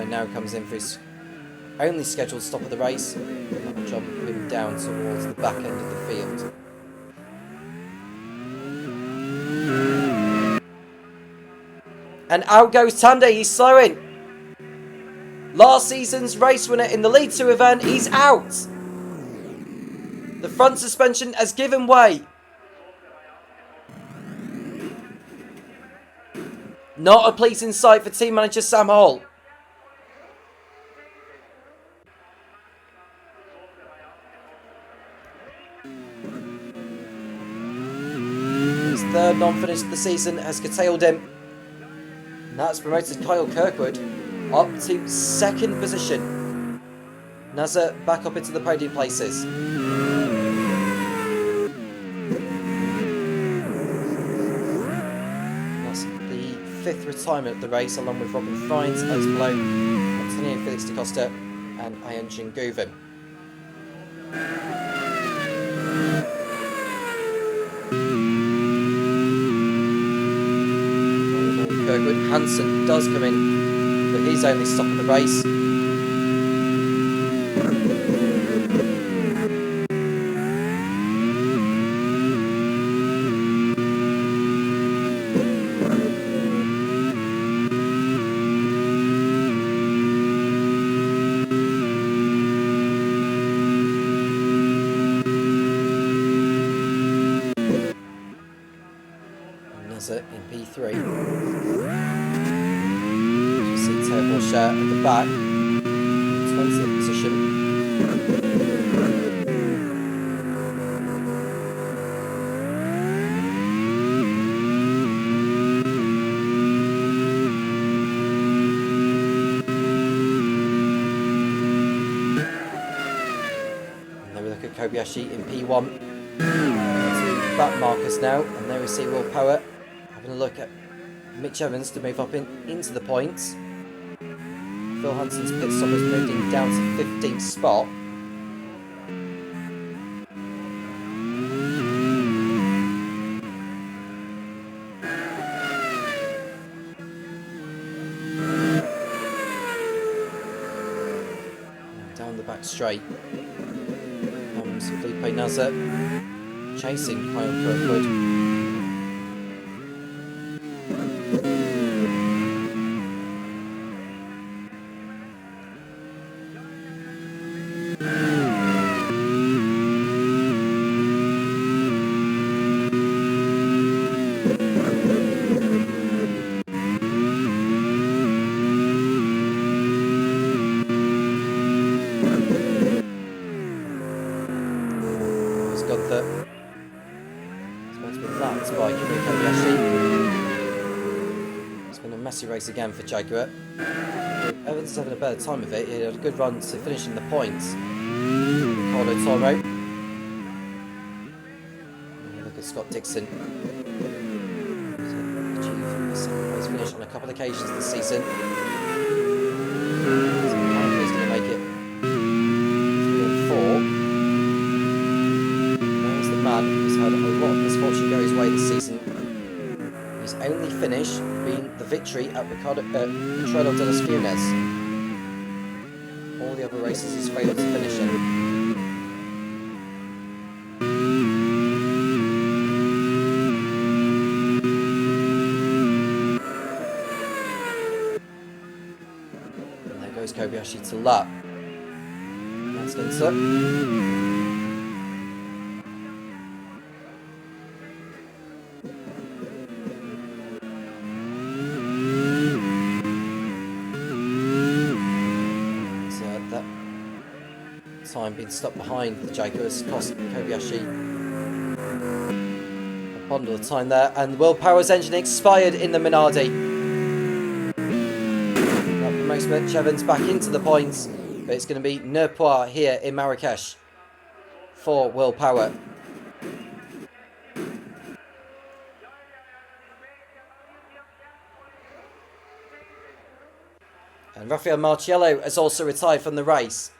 Now comes in for his only scheduled stop of the race. That'll jump him down towards the back end of the field. And out goes Tandy, he's slowing. Last season's race winner in the League 2 event, he's out. The front suspension has given way. Not a pleasing sight for team manager Sam Hall. His third non-finish of the season has curtailed him. And that's promoted Kyle Kirkwood up to second position. Nazar back up into the podium places. That's the fifth retirement of the race, along with Robin Friends, as below Antonio Felix da Costa and Ian Guven. Kirkwood Hansen does come in for his only stop of the race. In P3. You see Topher at the back, 20th position. And then we look at Kobayashi in P1. Back markers now, and there we see Will Power having a look at Mitch Evans to move up into the points. Phil Hansen's pit stop has moved him down to 15th spot. back straight. Comes Felipe Nasser, chasing Kyle Kirkwood. Race again for Jaguar. Evans is having a better time of it. He had a good run to finishing the points. Ricardo Toro. Look at Scott Dixon. He's achieved a second place finish on a couple of occasions this season. He's going to make it 3 and 4. There's the man who's had a lot of misfortune go his way this season. His only finish being the victory at Potrero de los Funes. All the other races he's failed to finish in. And there goes Kobayashi to lap. That's Linser. Being stuck behind the Jaguars cost Kobayashi a bundle of time there, and Will Power's engine expired in the Minardi. That promotes Mitch Evans back into the points, but it's going to be Neupois here in Marrakesh for Will Power. And Rafael Marciello has also retired from the race.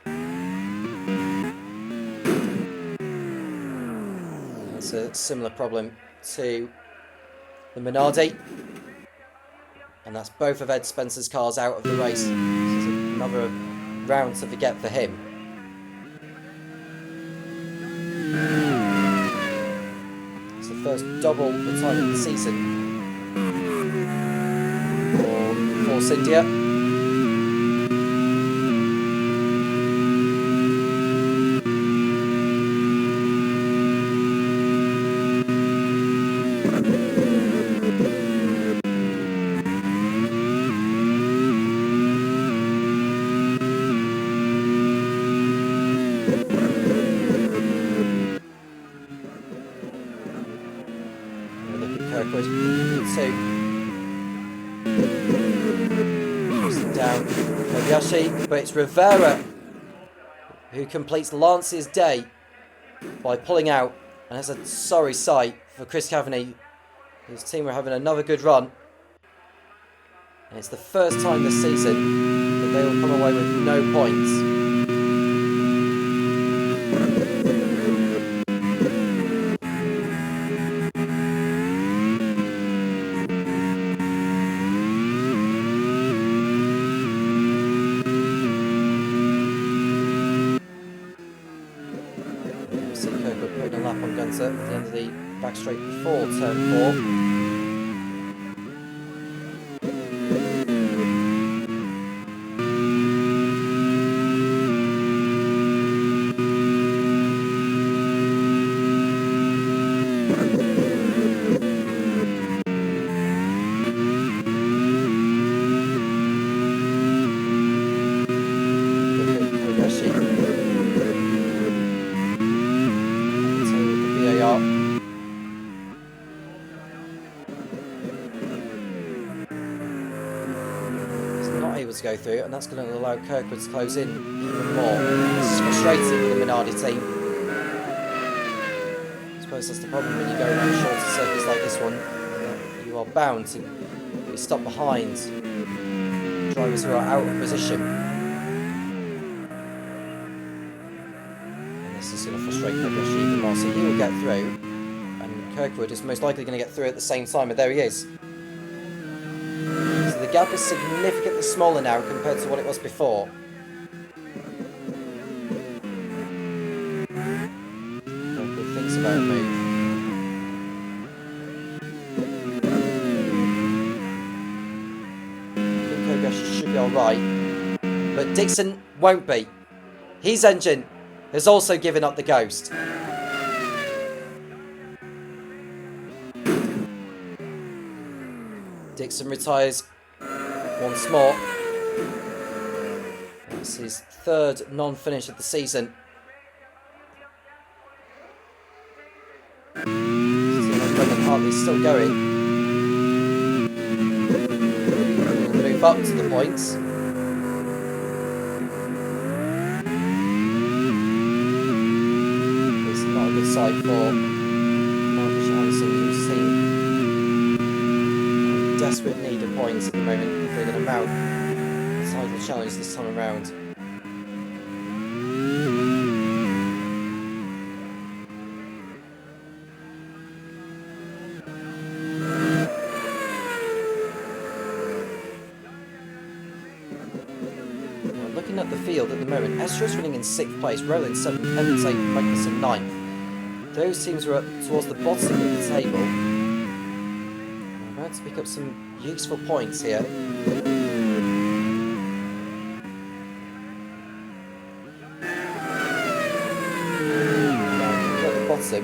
A similar problem to the Minardi, and that's both of Ed Spencer's cars out of the race. This is another round to forget for him. It's the first double retirement of the season for Force India. But it's Rivera who completes Lance's day by pulling out, and it's a sorry sight for Chris Cavaney. His team are having another good run, and it's the first time this season that they will come away with no points. At the end of the back straight before turn 4. To go through, and that's going to allow Kirkwood to close in even more. It's frustrating for the Minardi team. I suppose that's the problem when you go around shorter circuits like this one. You are bound to be stopped behind drivers who are out of position. And this is going to frustrate Kobayashi even more, so he will get through, and Kirkwood is most likely going to get through at the same time, and there he is. The gap is significantly smaller now compared to what it was before. about a move. I think Kobayashi should be alright. But Dixon won't be. His engine has also given up the ghost. Dixon retires once more. It's his third non-finish of the season. Brendan Hartley's still going. We'll move up to the points. It's not a good sight for Marrakesh who's seen desperate need of points at the moment if they're going to mount the title challenge this time around. Looking at the field at the moment, Estra's running in 6th place, Rowland 7th, Evans 8th, Magnussen 9th. Those teams are up towards the bottom of the table. We're about to pick up some useful points here. At the bottom,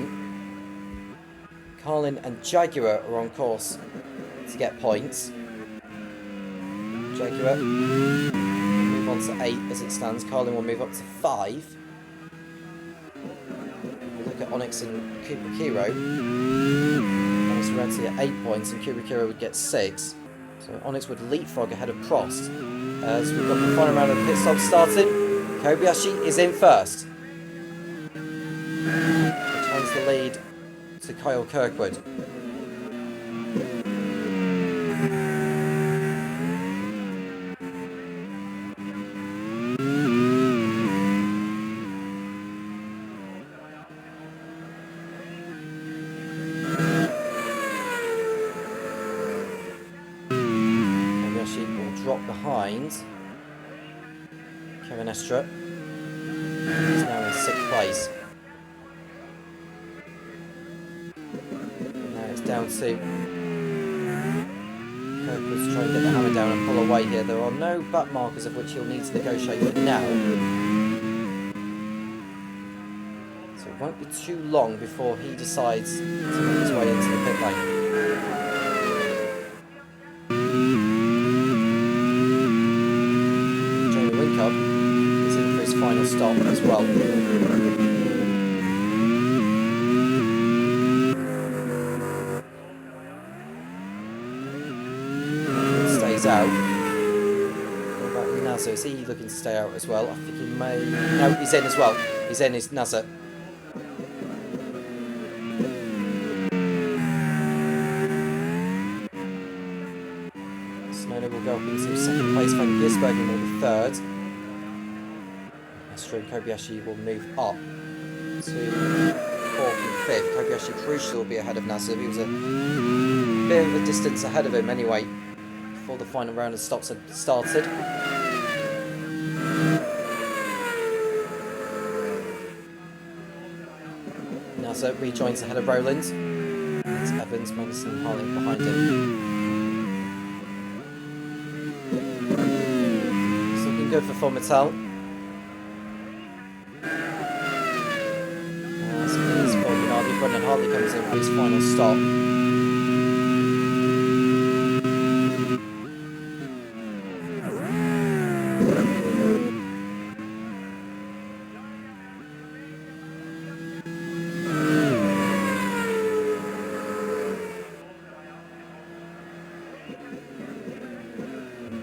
Carlin and Jaguar are on course to get points. Jaguar move on to 8 as it stands. Carlin will move up to 5. We'll look at Onyx and Kubikiro. Onyx would actually get 8 points and Kubikiro would get 6. So Onyx would leapfrog ahead of Prost. As we've got the final round of the pit stop starting, Kobayashi is in first. Which hands the lead to Kyle Kirkwood. Drop behind Kevin Estra. He's now in 6th place. Now it's down to Kirkwood's trying to get the hammer down and pull away here. There are no back markers of which he'll need to negotiate with now. So it won't be too long before he decides to make his way into the pit lane. Final stop as well. Stays out. What about Nazar? Is he looking to stay out as well? I think he may. No, he's in as well. He's in, is Nazar. Snowden will go up into 2nd place. Van Gisbergen will be 3rd. And Kobayashi will move up to 4th and 5th. Kobayashi crucially will be ahead of Nasser. He was a bit of a distance ahead of him anyway before the final round of stops had started. Nasser rejoins ahead of Rowland. It's Evans, Magnussen and Harley behind him. It's looking good for Formatel. Brendan Hartley comes in for his final stop.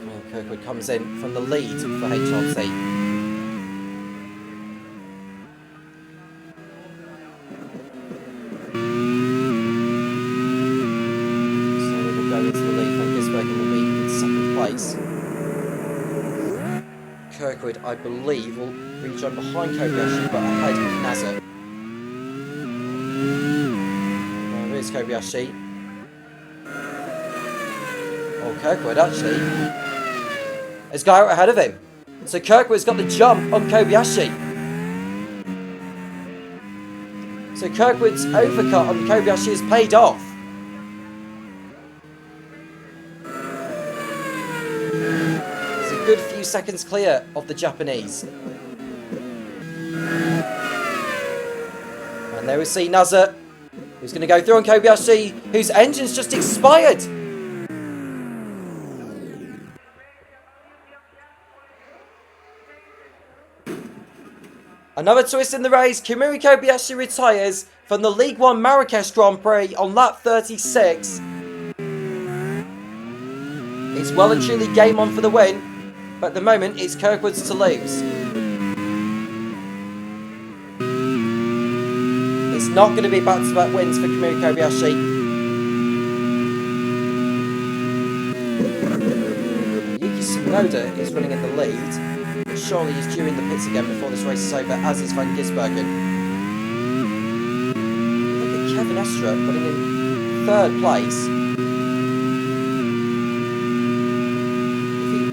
Kyle Kirkwood comes in from the lead for HRT. Kirkwood, I believe, will rejoin behind Kobayashi but ahead of Nazar. There is Kobayashi. Oh, Kirkwood actually has got out ahead of him. So Kirkwood's got the jump on Kobayashi. So Kirkwood's overcut on Kobayashi has paid off. He's a good few seconds clear of the Japanese. And there we see Naza, who's going to go through on Kobayashi, whose engine's just expired. Another twist in the race. Kamui Kobayashi retires from the League One Marrakesh Grand Prix on lap 36. It's well and truly game on for the win, but at the moment it's Kirkwood's to lose. It's not going to be back-to-back wins for Kamui Kobayashi. Yuki Tsunoda is running in the lead. Surely he's due in the pits again before this race is over, as is Van Gisbergen. Look at Kevin Estra running in third place.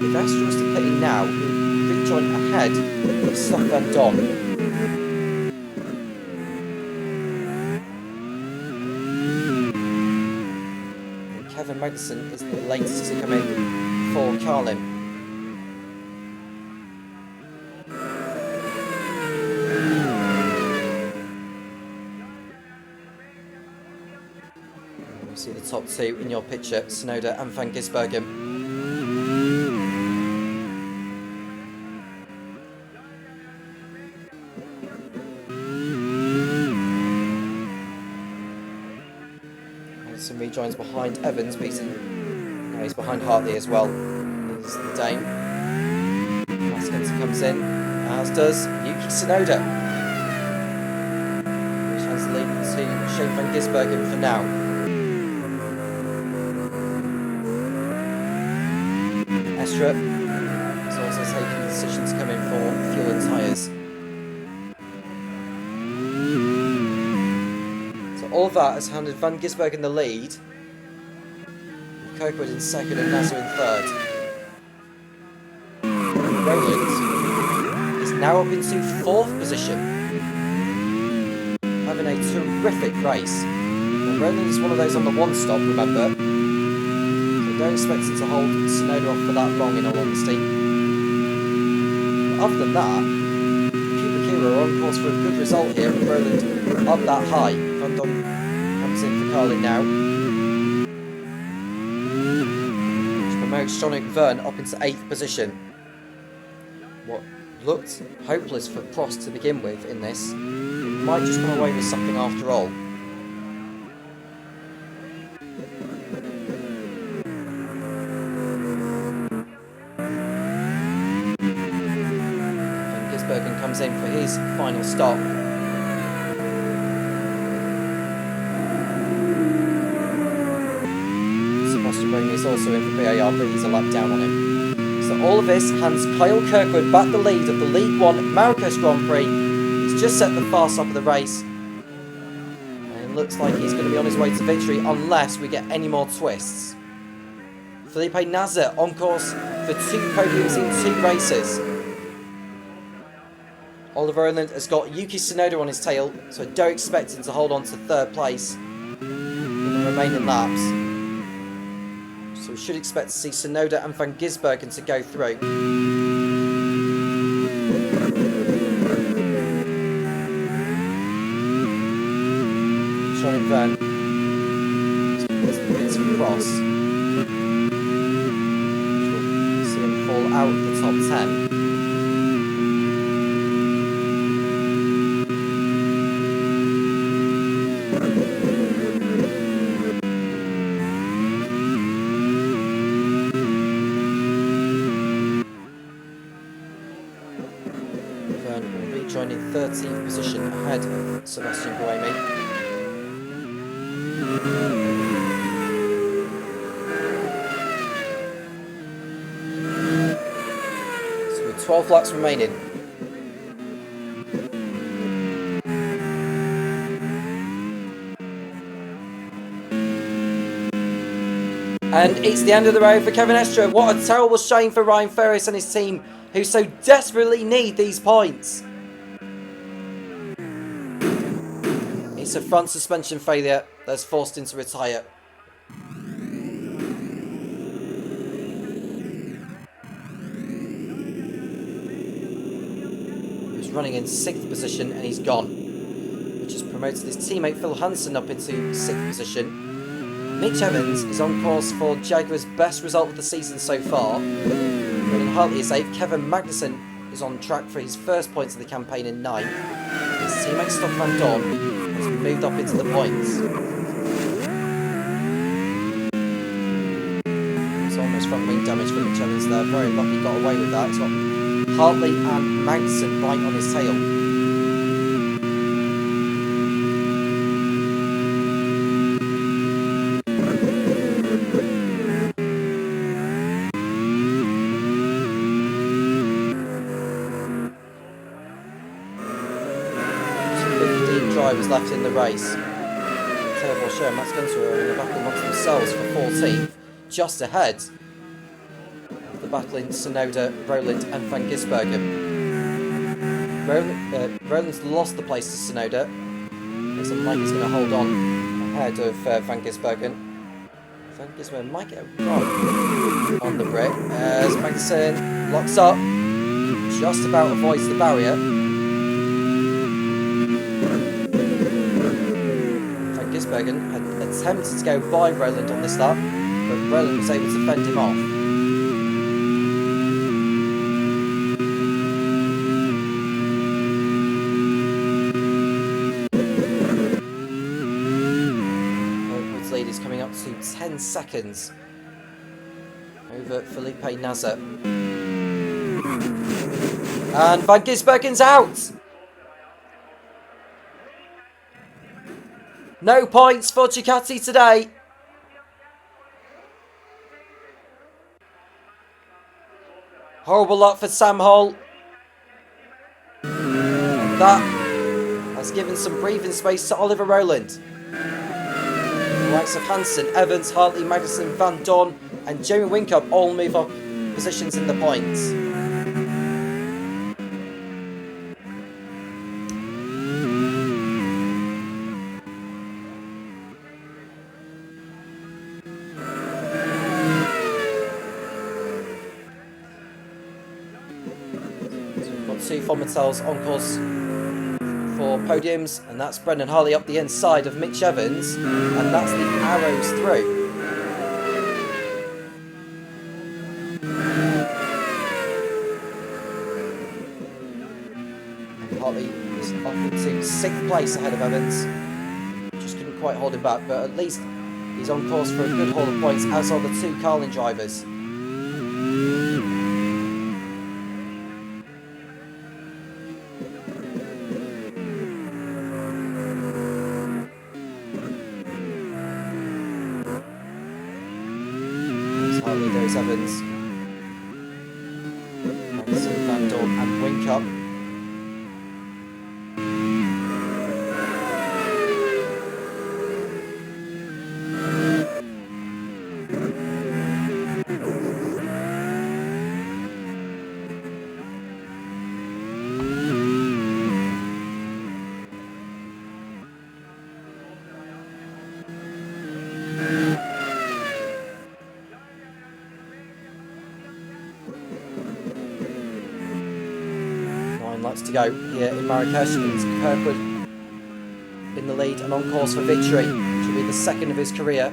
If Estra was to pit in now, he would rejoin ahead of Stoff Van Don. And Kevin Magnussen is the latest to come in for Carlin. See the top two in your picture, Tsunoda and Van Gisbergen. Some rejoins behind Evans, beating. No, he's behind Hartley as well. He's the Dane. Haskins comes in, as does Yuki Tsunoda. Which has the lead to Shane Van Gisbergen for now. Estra is also taking the decision to come in for fuel and tyres. So all of that has handed Van Gisbergen the lead. Kirkwood in second and Nasser in third. Rowland is now up into fourth position, having a terrific race. And Rowland is one of those on the one stop, remember. Don't expect him to hold Tsunoda off for that long, in all honesty. But other than that, Kubikira are on course for a good result here, and Rowland up that high. Van Don comes in for Carlin now. Which promotes Jean-Luc Verne up into 8th position. What looked hopeless for Prost to begin with in this, it might just come away with something after all. Comes in for his final stop. Sebastian Bruni is also in for BAR, but he's a lap down on him. So all of this hands Kyle Kirkwood back the lead of the League One Marrakesh Grand Prix. He's just set the far stop of the race. And it looks like he's going to be on his way to victory unless we get any more twists. Felipe Nasr on course for 2 podiums in 2 races. Oliver Rowland has got Yuki Tsunoda on his tail, so I don't expect him to hold on to third place in the remaining laps. So we should expect to see Tsunoda and Van Gisbergen to go through. Jean-Luc Verne is the bits across, which will see him fall out of the top 10. Joining 13th position ahead of Sebastian Buemi. So with 12 laps remaining. And it's the end of the road for Kevin Estra. What a terrible shame for Ryan Ferris and his team, who so desperately need these points. It's a front suspension failure that's forced him to retire. He was running in 6th position and he's gone, which has promoted his teammate Phil Hansen up into 6th position. Mitch Evans is on course for Jaguar's best result of the season so far. Brendan Hartley is 8th. Kevin Magnussen is on track for his first points of the campaign in 9th. His teammate Stoff Van Dorn has moved up into the points. It's almost front wing damage for Mitch Evans there. Very lucky got away with that. He's got Hartley and Magnussen right on his tail. Drivers left in the race. Terrible show. Max Gunter are in a battle amongst themselves for 14th, just ahead of the battle in Sonoda, Roland and Van Gisbergen. Roland's lost the place to Sonoda. Looks like he's going to hold on ahead of Van Gisbergen. Van Gisbergen might get a run on the Brit as Magnussen locks up, just about avoids the barrier. Gisbergen had attempted to go by Roland on this lap, but Roland was able to fend him off. Roland's lead is coming up to 10 seconds over Felipe Nasr. And Van Gisbergen's out! No points for Ducati today. Horrible luck for Sam Hall. That has given some breathing space to Oliver Rowland. The likes of Hansen, Evans, Hartley, Magnussen, Van Dorn and Jamie Whincup all move up positions in the points. Two Fomitels on course for podiums, and that's Brendan Hartley up the inside of Mitch Evans, and that's the arrows through. And Hartley is up into 6th place ahead of Evans. Just couldn't quite hold him back, but at least he's on course for a good haul of points, as are the 2 Carlin drivers. There's Evans, Magnussen, Van Dorn and Whincup. To go here in Marrakesh. It's Kirkwood in the lead and on course for victory, which will be the 2nd of his career.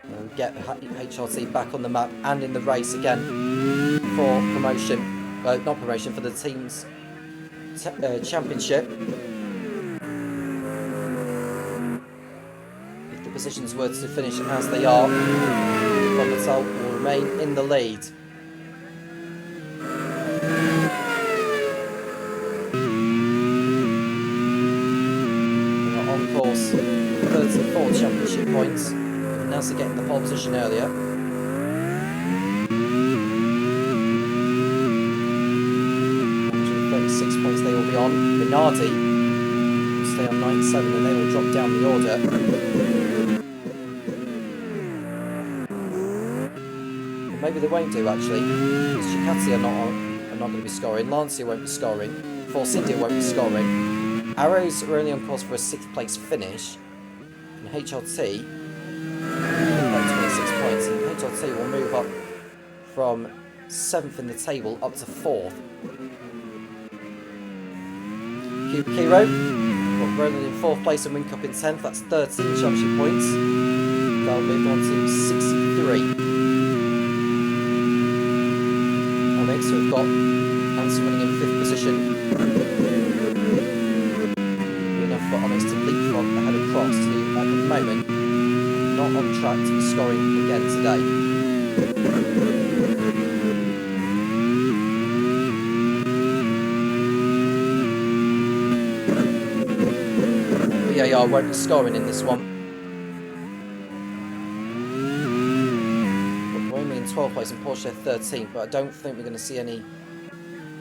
And get HRT back on the map and in the race again for promotion, not promotion, for the team's championship. If the positions were to finish as they are, Fomitel will remain in the lead. Course, 34 championship points. Nasr getting the pole position earlier. 136 points they will be on. Minardi will stay on 97 and they will drop down the order. But maybe they won't do actually, because Ducati are not going to be scoring. Lancia won't be scoring. Force India won't be scoring. Arrows are only on course for a 6th place finish. And HLT, about 26 points. And HLT will move up from 7th in the table up to 4th. Kiro, got Roland in 4th place and Whincup in 10th. That's 13 championship points. They'll move on to 63. Onyx, who have got Hanson running in 5th position. Enough for Onyx to leapfrog ahead of Cross, who at the moment not on track to be scoring again today. VAR won't be scoring in this one. We're in 12th place and Porsche 13th, but I don't think we're going to see any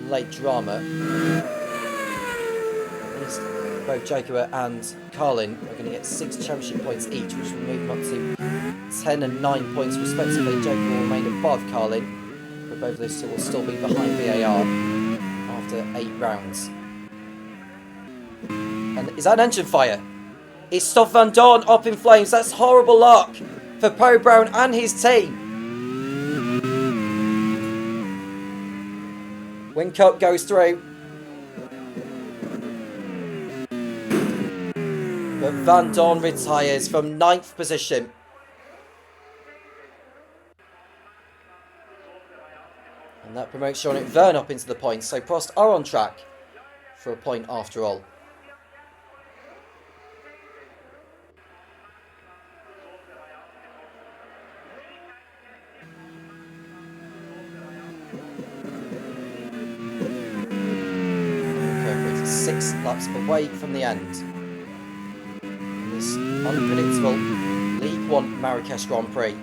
late drama. At least both Jaguar and Carlin are going to get 6 championship points each, which will move them up to 10 and 9 points respectively. Jaguar will remain above Carlin, but both of those two will still be behind VAR after 8 rounds. And is that an engine fire? It's Stoff Van Dorn up in flames. That's horrible luck for Poe Brown and his team. Whincup goes through. But Van Dorn retires from 9th position. And that promotes Jean-Luc Verne up into the points. So Prost are on track for a point after all. Laps away from the end. In this unpredictable League 1 Marrakesh Grand Prix.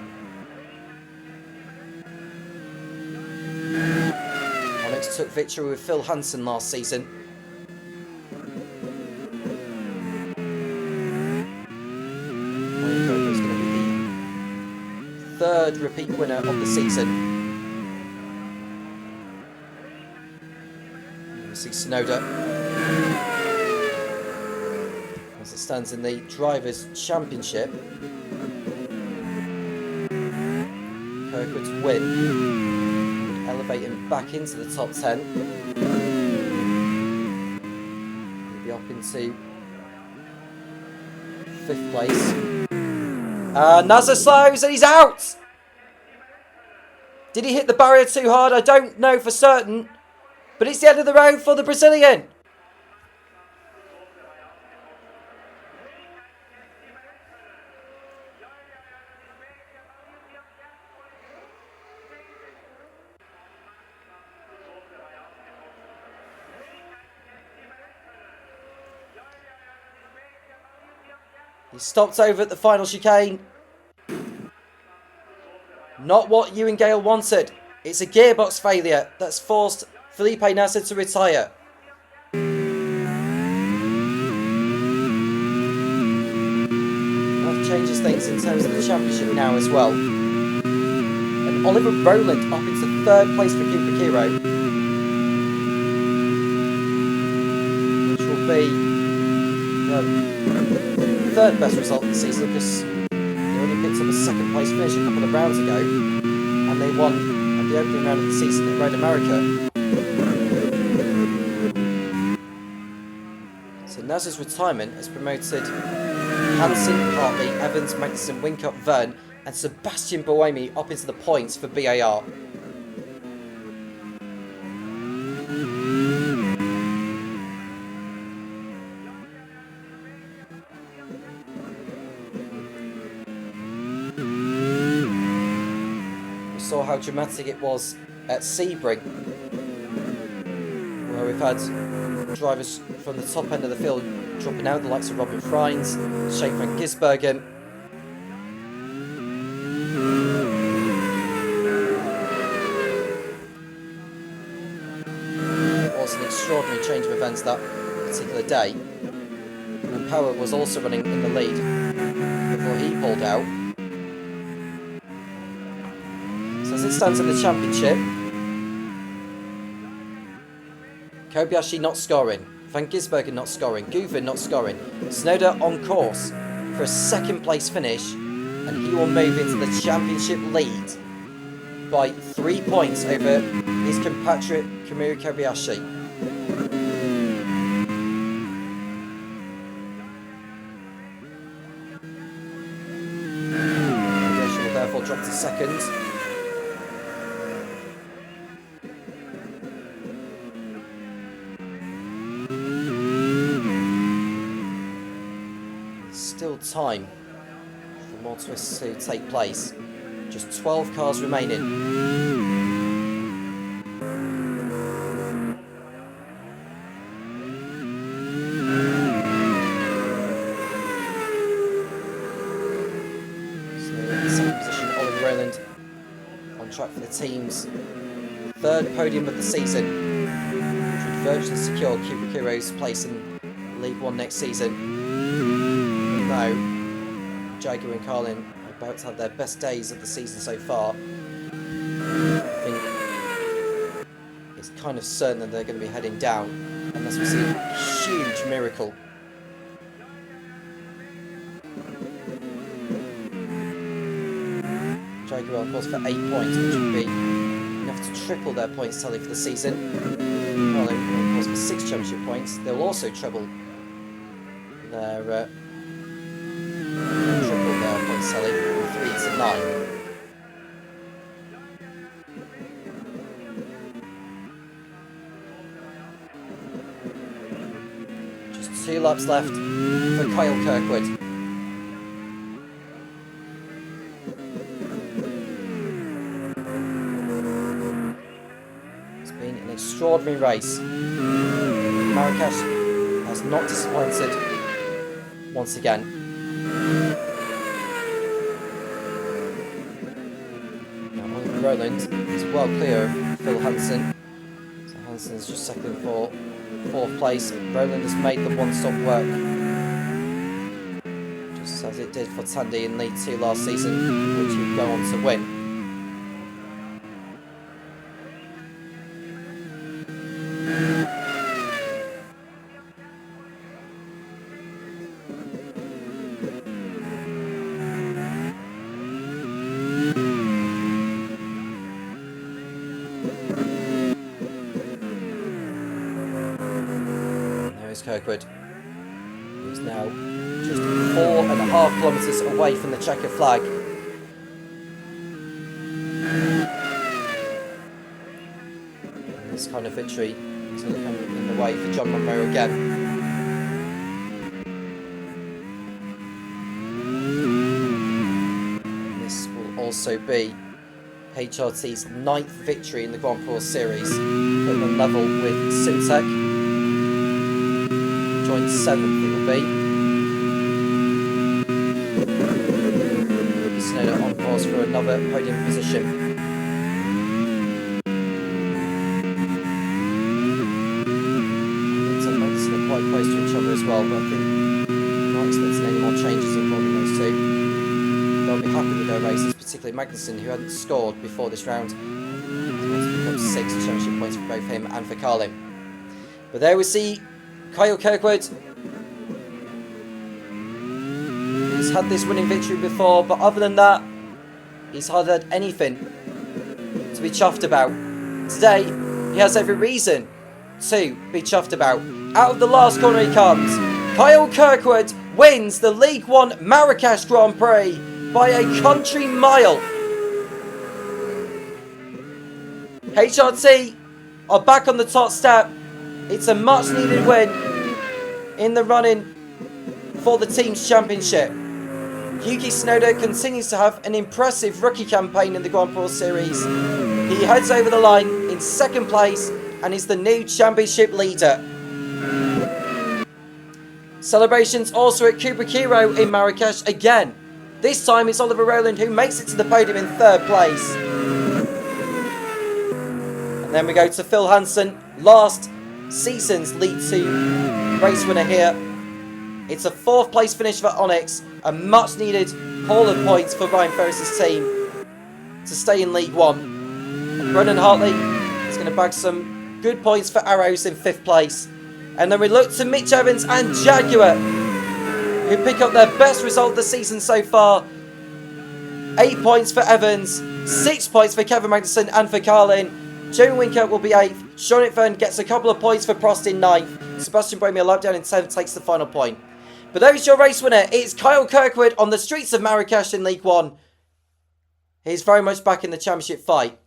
Onyx took victory with Phil Hansen last season. Whincup is going to be the 3rd repeat winner of the season. You see Tsunoda as it stands in the Drivers' Championship. Kirkwood's win would elevate him back into the top 10. He'll be up into 5th place. Nazar slows and he's out! Did he hit the barrier too hard? I don't know for certain. But it's the end of the road for the Brazilian. He stopped over at the final chicane. Not what Ewan Gale wanted. It's a gearbox failure that's forced Felipe Nasser to retire. That changes things in terms of the championship now as well. And Oliver Rowland up into 3rd place for Cooper Kiro, which will be the 3rd best result of the season, because they only picked up a 2nd place finish a couple of rounds ago, and they won at the opening round of the season at Road America. So Naz's retirement has promoted Hansen, Hartley, Evans, Magnussen, Whincup, Verne and Sebastian Buemi up into the points for BAR. We saw how dramatic it was at Sebring, where we've had drivers from the top end of the field dropping out, the likes of Robin Freins, Shane van Gisbergen. It was an extraordinary change of events that particular day. And Power was also running in the lead before he pulled out. So as it stands in the championship, Kobayashi not scoring. Van Gisbergen not scoring. Gouvin not scoring. Tsunoda on course for a second place finish, and he will move into the championship lead by 3 points over his compatriot Kamui Kobayashi. Kobayashi will therefore drop to second. Still time for more twists to take place. Just 12 cars remaining. So in second position, Oliver Rowland on track for the team's third podium of the season, which would virtually secure Kubikiro's place in League One next season. No, Jaguar and Carlin are about to have their best days of the season so far. I think it's kind of certain that they're going to be heading down unless we see a huge miracle. Jaguar on course for 8 points, which would be enough to triple their points tally for the season. Carlin on course for 6 championship points. They'll also treble their points tally from 3 to 9. Just 2 laps left for Kyle Kirkwood. It's been an extraordinary race. Marrakesh has not disappointed once again. Rowland is well clear of Phil Hansen. So Hansen is just second for 4th place. Rowland has made the one-stop work, just as it did for Tandy in League 2 last season, which would go on to win. Kirkwood, who's now just 4.5 kilometres away from the checker flag. And this kind of victory is going to come in the way for John Monroe again. And this will also be HRT's 9th victory in the Grand Prix Series, putting them level with Simtek. Joint 7th it will be. Tsunoda on course for another podium position. Some Magnussen are quite close to each other as well, but I think I'm not expecting any more changes involving those two. They'll be happy with their races, particularly Magnussen, who hadn't scored before this round. He's picked up 6 championship points for both him and for Carlin. But there we see Kyle Kirkwood. He's had this winning victory before, but other than that, he's hardly had anything to be chuffed about. Today, he has every reason to be chuffed about. Out of the last corner he comes. Kyle Kirkwood wins the League One Marrakesh Grand Prix by a country mile. HRT are back on the top step. It's a much needed win in the running for the team's championship. Yuki Tsunoda continues to have an impressive rookie campaign in the Grand Prix Series. He heads over the line in 2nd place and is the new championship leader. Celebrations also at Kubrikiro in Marrakesh again. This time it's Oliver Rowland who makes it to the podium in 3rd place. And then we go to Phil Hansen, last season's League 2 race winner here. It's a 4th place finish for Onyx, a much needed haul of points for Ryan Ferris's team to stay in League 1. And Brendan Hartley is going to bag some good points for Arrows in 5th place. And then we look to Mitch Evans and Jaguar, who pick up their best result of the season so far. 8 points for Evans, 6 points for Kevin Magnussen and for Carlin. Jamie Winker will be 8th. Sean Fern gets a couple of points for Prost in 9th. Sebastian Bromey a lap down in 10th, takes the final point. But there's your race winner. It's Kyle Kirkwood on the streets of Marrakesh in League 1. He's very much back in the championship fight.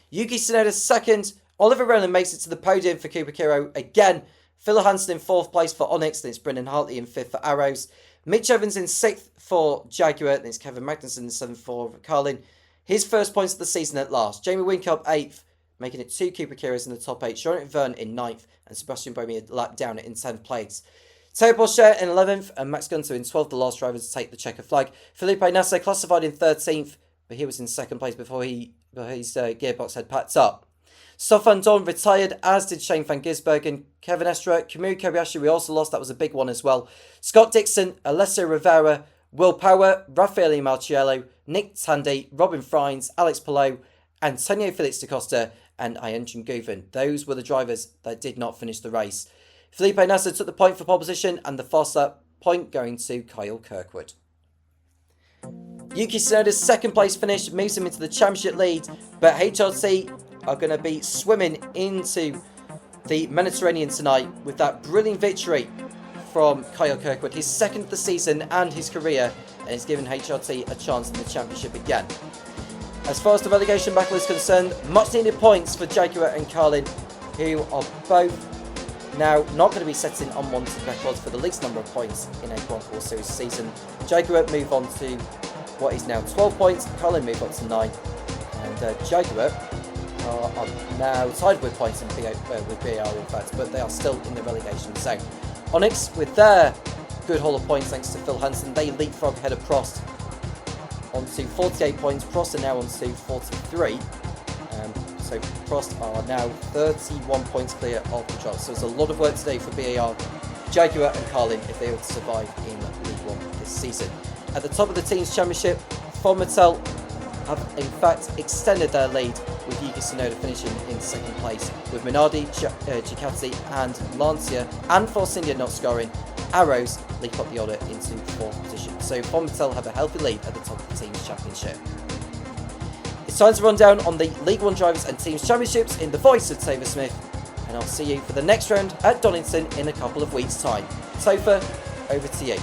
Yuki Tsunoda 2nd. Oliver Rowland makes it to the podium for Cooper Kiro again. Phil Hansen in 4th place for Onyx. Then it's Brendan Hartley in 5th for Arrows. Mitch Evans in 6th for Jaguar. Then it's Kevin Magnussen in 7th for Carlin. His first points of the season at last. Jamie Whincup 8th, making it 2 Cooper Kiros in the top 8. Sean Verne in 9th. And Sebastian Bromey a lap down in 10th place. Teo Boschert in 11th. And Max Gunter in 12th, the last driver to take the checker flag. Felipe Nasser classified in 13th. But he was in 2nd place before his gearbox had packed up. Stoffan Dorn retired, as did Shane Van Gisbergen, Kevin Estra, Kamui Kobayashi we also lost, that was a big one as well. Scott Dixon, Alessio Rivera, Will Power, Raffaele Marciello, Nick Tandy, Robin Frines, Alex Palou, Antonio Felix da Costa and Ian Govan. Those were the drivers that did not finish the race. Felipe Nasser took the point for pole position and the faster point going to Kyle Kirkwood. Yuki Tsunoda's 2nd place finish moves him into the championship lead, but HRT are going to be swimming into the Mediterranean tonight with that brilliant victory from Kyle Kirkwood, his 2nd of the season and his career, and it's given HRT a chance in the championship again. As far as the relegation battle is concerned, much needed points for Jaguar and Carlin, who are both now not going to be setting unwanted records for the least number of points in a Grand Prix Series season. Jaguar move on to what is now 12 points, Carlin move up to 9, and Jaguar are now tied with points with BAR in fact, but they are still in the relegation zone. Onyx, with their good haul of points thanks to Phil Hansen, they leapfrog ahead of Prost onto 48 points. Prost are now onto 43. So Prost are now 31 points clear of the drop. So there's a lot of work today for BAR, Jaguar and Carlin if they were to survive in League 1 this season. At the top of the team's championship, Formatel have in fact extended their lead with Yuki Tsunoda finishing in 2nd place, with Minardi, Ducati and Lancia and Force India not scoring. Arrows leap up the order into 4th position. So Formatel have a healthy lead at the top of the team's championship. It's time to run down on the League 1 Drivers and Teams Championships in the voice of Topher Smith, and I'll see you for the next round at Donington in a couple of weeks' time. Topher, over to you.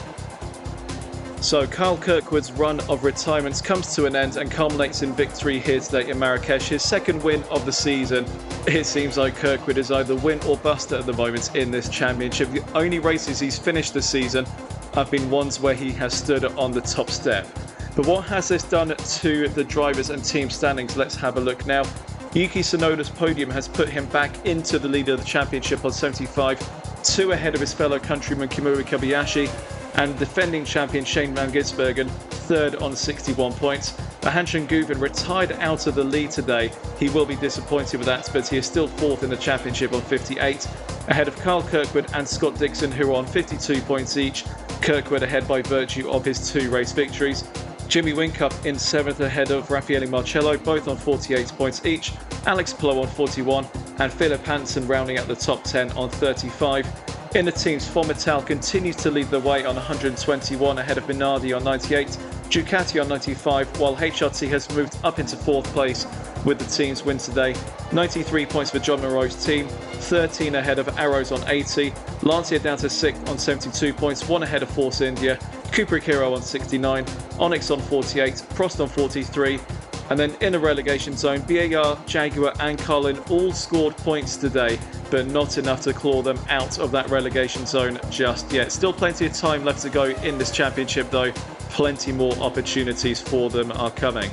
So Kyle Kirkwood's run of retirements comes to an end and culminates in victory here today in Marrakesh, his 2nd win of the season. It seems like Kirkwood is either win or bust at the moment in this championship. The only races he's finished this season have been ones where he has stood on the top step. But what has this done to the drivers and team standings? Let's have a look now. Yuki Tsunoda's podium has put him back into the lead of the championship on 75, 2 ahead of his fellow countryman Kamui Kobayashi, and defending champion Shane Van Gisbergen 3rd on 61 points. Mahanshan Guven retired out of the lead today. He will be disappointed with that, but he is still 4th in the championship on 58, ahead of Kyle Kirkwood and Scott Dixon, who are on 52 points each. Kirkwood ahead by virtue of his 2 race victories. Jimmy Whincup in 7th ahead of Raffaele Marciello, both on 48 points each. Alex Palou on 41 and Philip Hansen rounding out the top 10 on 35. In the teams, Formatel continues to lead the way on 121 ahead of Minardi on 98, Ducati on 95, while HRT has moved up into 4th place with the team's win today. 93 points for John Moreau's team, 13 ahead of Arrows on 80, Lancia down to 6th on 72 points, 1 ahead of Force India, Cooper Hero on 69, Onyx on 48, Prost on 43, and then in the relegation zone, BAR, Jaguar and Carlin all scored points today, but not enough to claw them out of that relegation zone just yet. Still plenty of time left to go in this championship though. Plenty more opportunities for them are coming.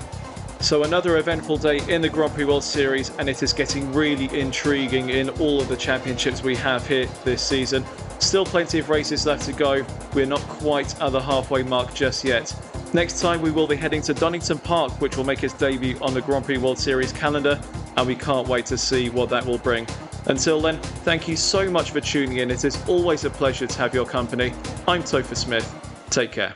So another eventful day in the Grand Prix World Series, and it is getting really intriguing in all of the championships we have here this season. Still plenty of races left to go. We're not quite at the halfway mark just yet. Next time we will be heading to Donington Park, which will make its debut on the Grand Prix World Series calendar, and we can't wait to see what that will bring. Until then, thank you so much for tuning in. It is always a pleasure to have your company. I'm Topher Smith. Take care.